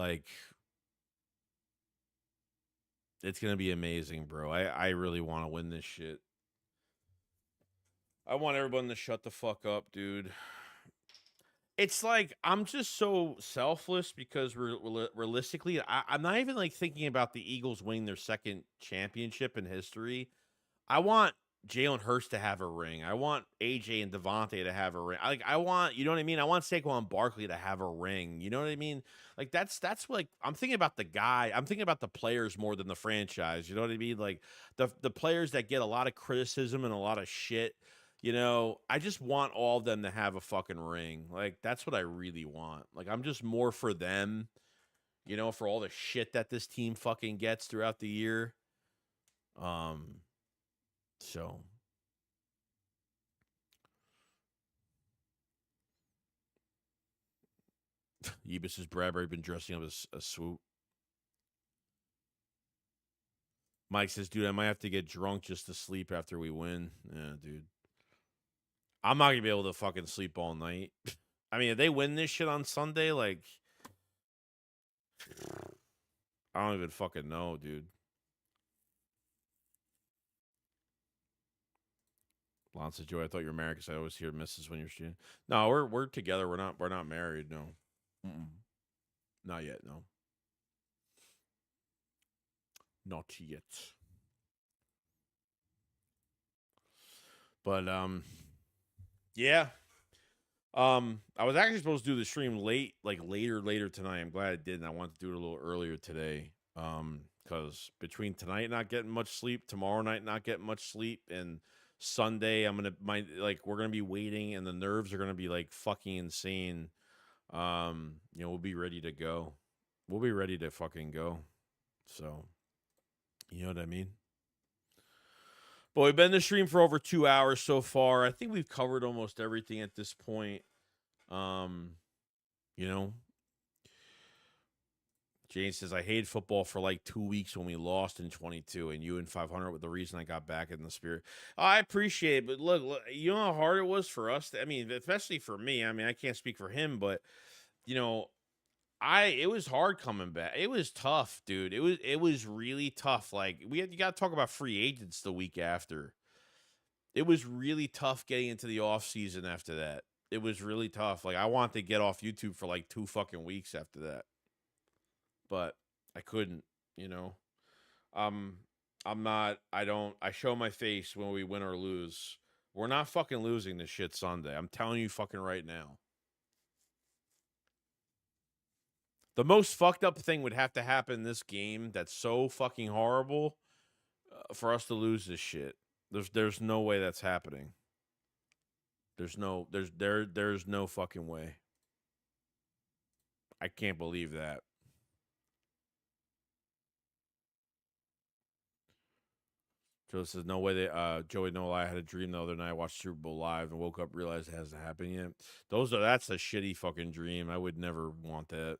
amazing, bro. I really want to win this shit. I want everyone to shut the fuck up, dude. It's like I'm just so selfless because realistically, I'm not even like thinking about the Eagles winning their second championship in history. I want Jalen Hurts to have a ring. I want AJ and Devontae to have a ring. I want, you know what I mean? I want Saquon Barkley to have a ring. You know what I mean? Like that's like I'm thinking about the guy. I'm thinking about the players more than the franchise. You know what I mean? Like the players that get a lot of criticism and a lot of shit. You know, I just want all of them to have a fucking ring. Like that's what I really want. Like I'm just more for them. You know, for all the shit that this team fucking gets throughout the year. So Yebus says Bradbury been dressing up as a swoop. Mike says, dude, I might have to get drunk just to sleep after we win. Yeah, dude. I'm not gonna be able to fucking sleep all night. I mean, if they win this shit on Sunday, like I don't even fucking know, dude. Lon says, Joey, I thought you were married because I always hear misses when you're shooting. No, we're together. We're not married. No, not yet. No, not yet. But yeah. I was actually supposed to do the stream late, like later tonight. I'm glad I didn't. I wanted to do it a little earlier today. Because between tonight not getting much sleep, tomorrow night not getting much sleep, and Sunday we're gonna be waiting, and the nerves are gonna be like fucking insane. We'll be ready to go. We'll be ready to fucking go. So, you know what I mean? But we've been in the stream for over 2 hours so far. I think we've covered almost everything at this point. You know, Jane says, I hated football for like 2 weeks when we lost in 22, and you in 500 with the reason I got back in the spirit. Oh, I appreciate it, but look, you know how hard it was for us? I mean, especially for me. I mean, I can't speak for him, but, you know, it was hard coming back. It was tough, dude. It was really tough. Like, you got to talk about free agents the week after. It was really tough getting into the off season after that. It was really tough. Like I wanted to get off YouTube for like 2 fucking weeks after that. But I couldn't, you know. I show my face when we win or lose. We're not fucking losing this shit Sunday. I'm telling you fucking right now. The most fucked up thing would have to happen in this game that's so fucking horrible for us to lose this shit. There's no way that's happening. There's no fucking way. I can't believe that. Joe says, no way they Joey no lie, I had a dream the other night. I watched Super Bowl live and woke up, realized it hasn't happened yet. That's a shitty fucking dream. I would never want that.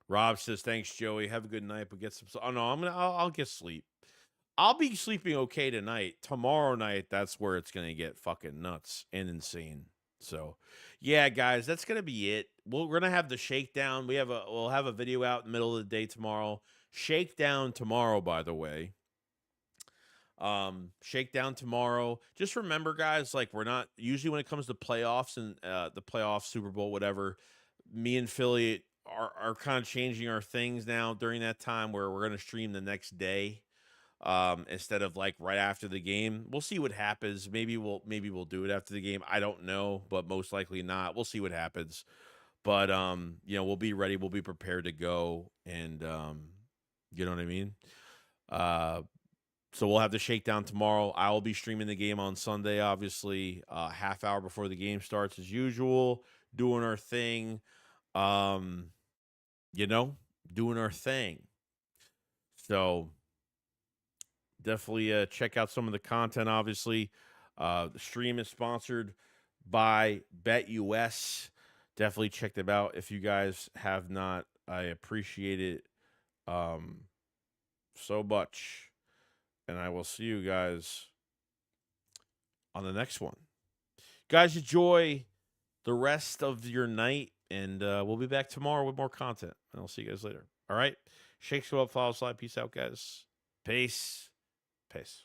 Rob says, thanks, Joey. Have a good night, but get some. Oh no, I'll get sleep. I'll be sleeping okay tonight. Tomorrow night, that's where it's gonna get fucking nuts and insane. So, yeah, guys, that's gonna be it. We're gonna have the shakedown. We'll have a video out in the middle of the day tomorrow. Shakedown tomorrow, by the way. Shakedown tomorrow. Just remember, guys, like we're not usually when it comes to playoffs and the playoffs, Super Bowl, whatever. Me and Philly are kind of changing our things now during that time where we're gonna stream the next day. Instead of like right after the game. We'll see what happens. Maybe we'll do it after the game. I don't know, but most likely not. We'll see what happens. But we'll be ready. We'll be prepared to go, and you know what I mean. So we'll have the shakedown tomorrow. I will be streaming the game on Sunday, obviously, half hour before the game starts as usual, doing our thing. Doing our thing. So definitely check out some of the content, obviously. The stream is sponsored by BetUS. Definitely check them out if you guys have not. I appreciate it so much. And I will see you guys on the next one. Guys, enjoy the rest of your night, and we'll be back tomorrow with more content. And I'll see you guys later. All right? Shake, show up, follow, slide. Peace out, guys. Peace. Peace.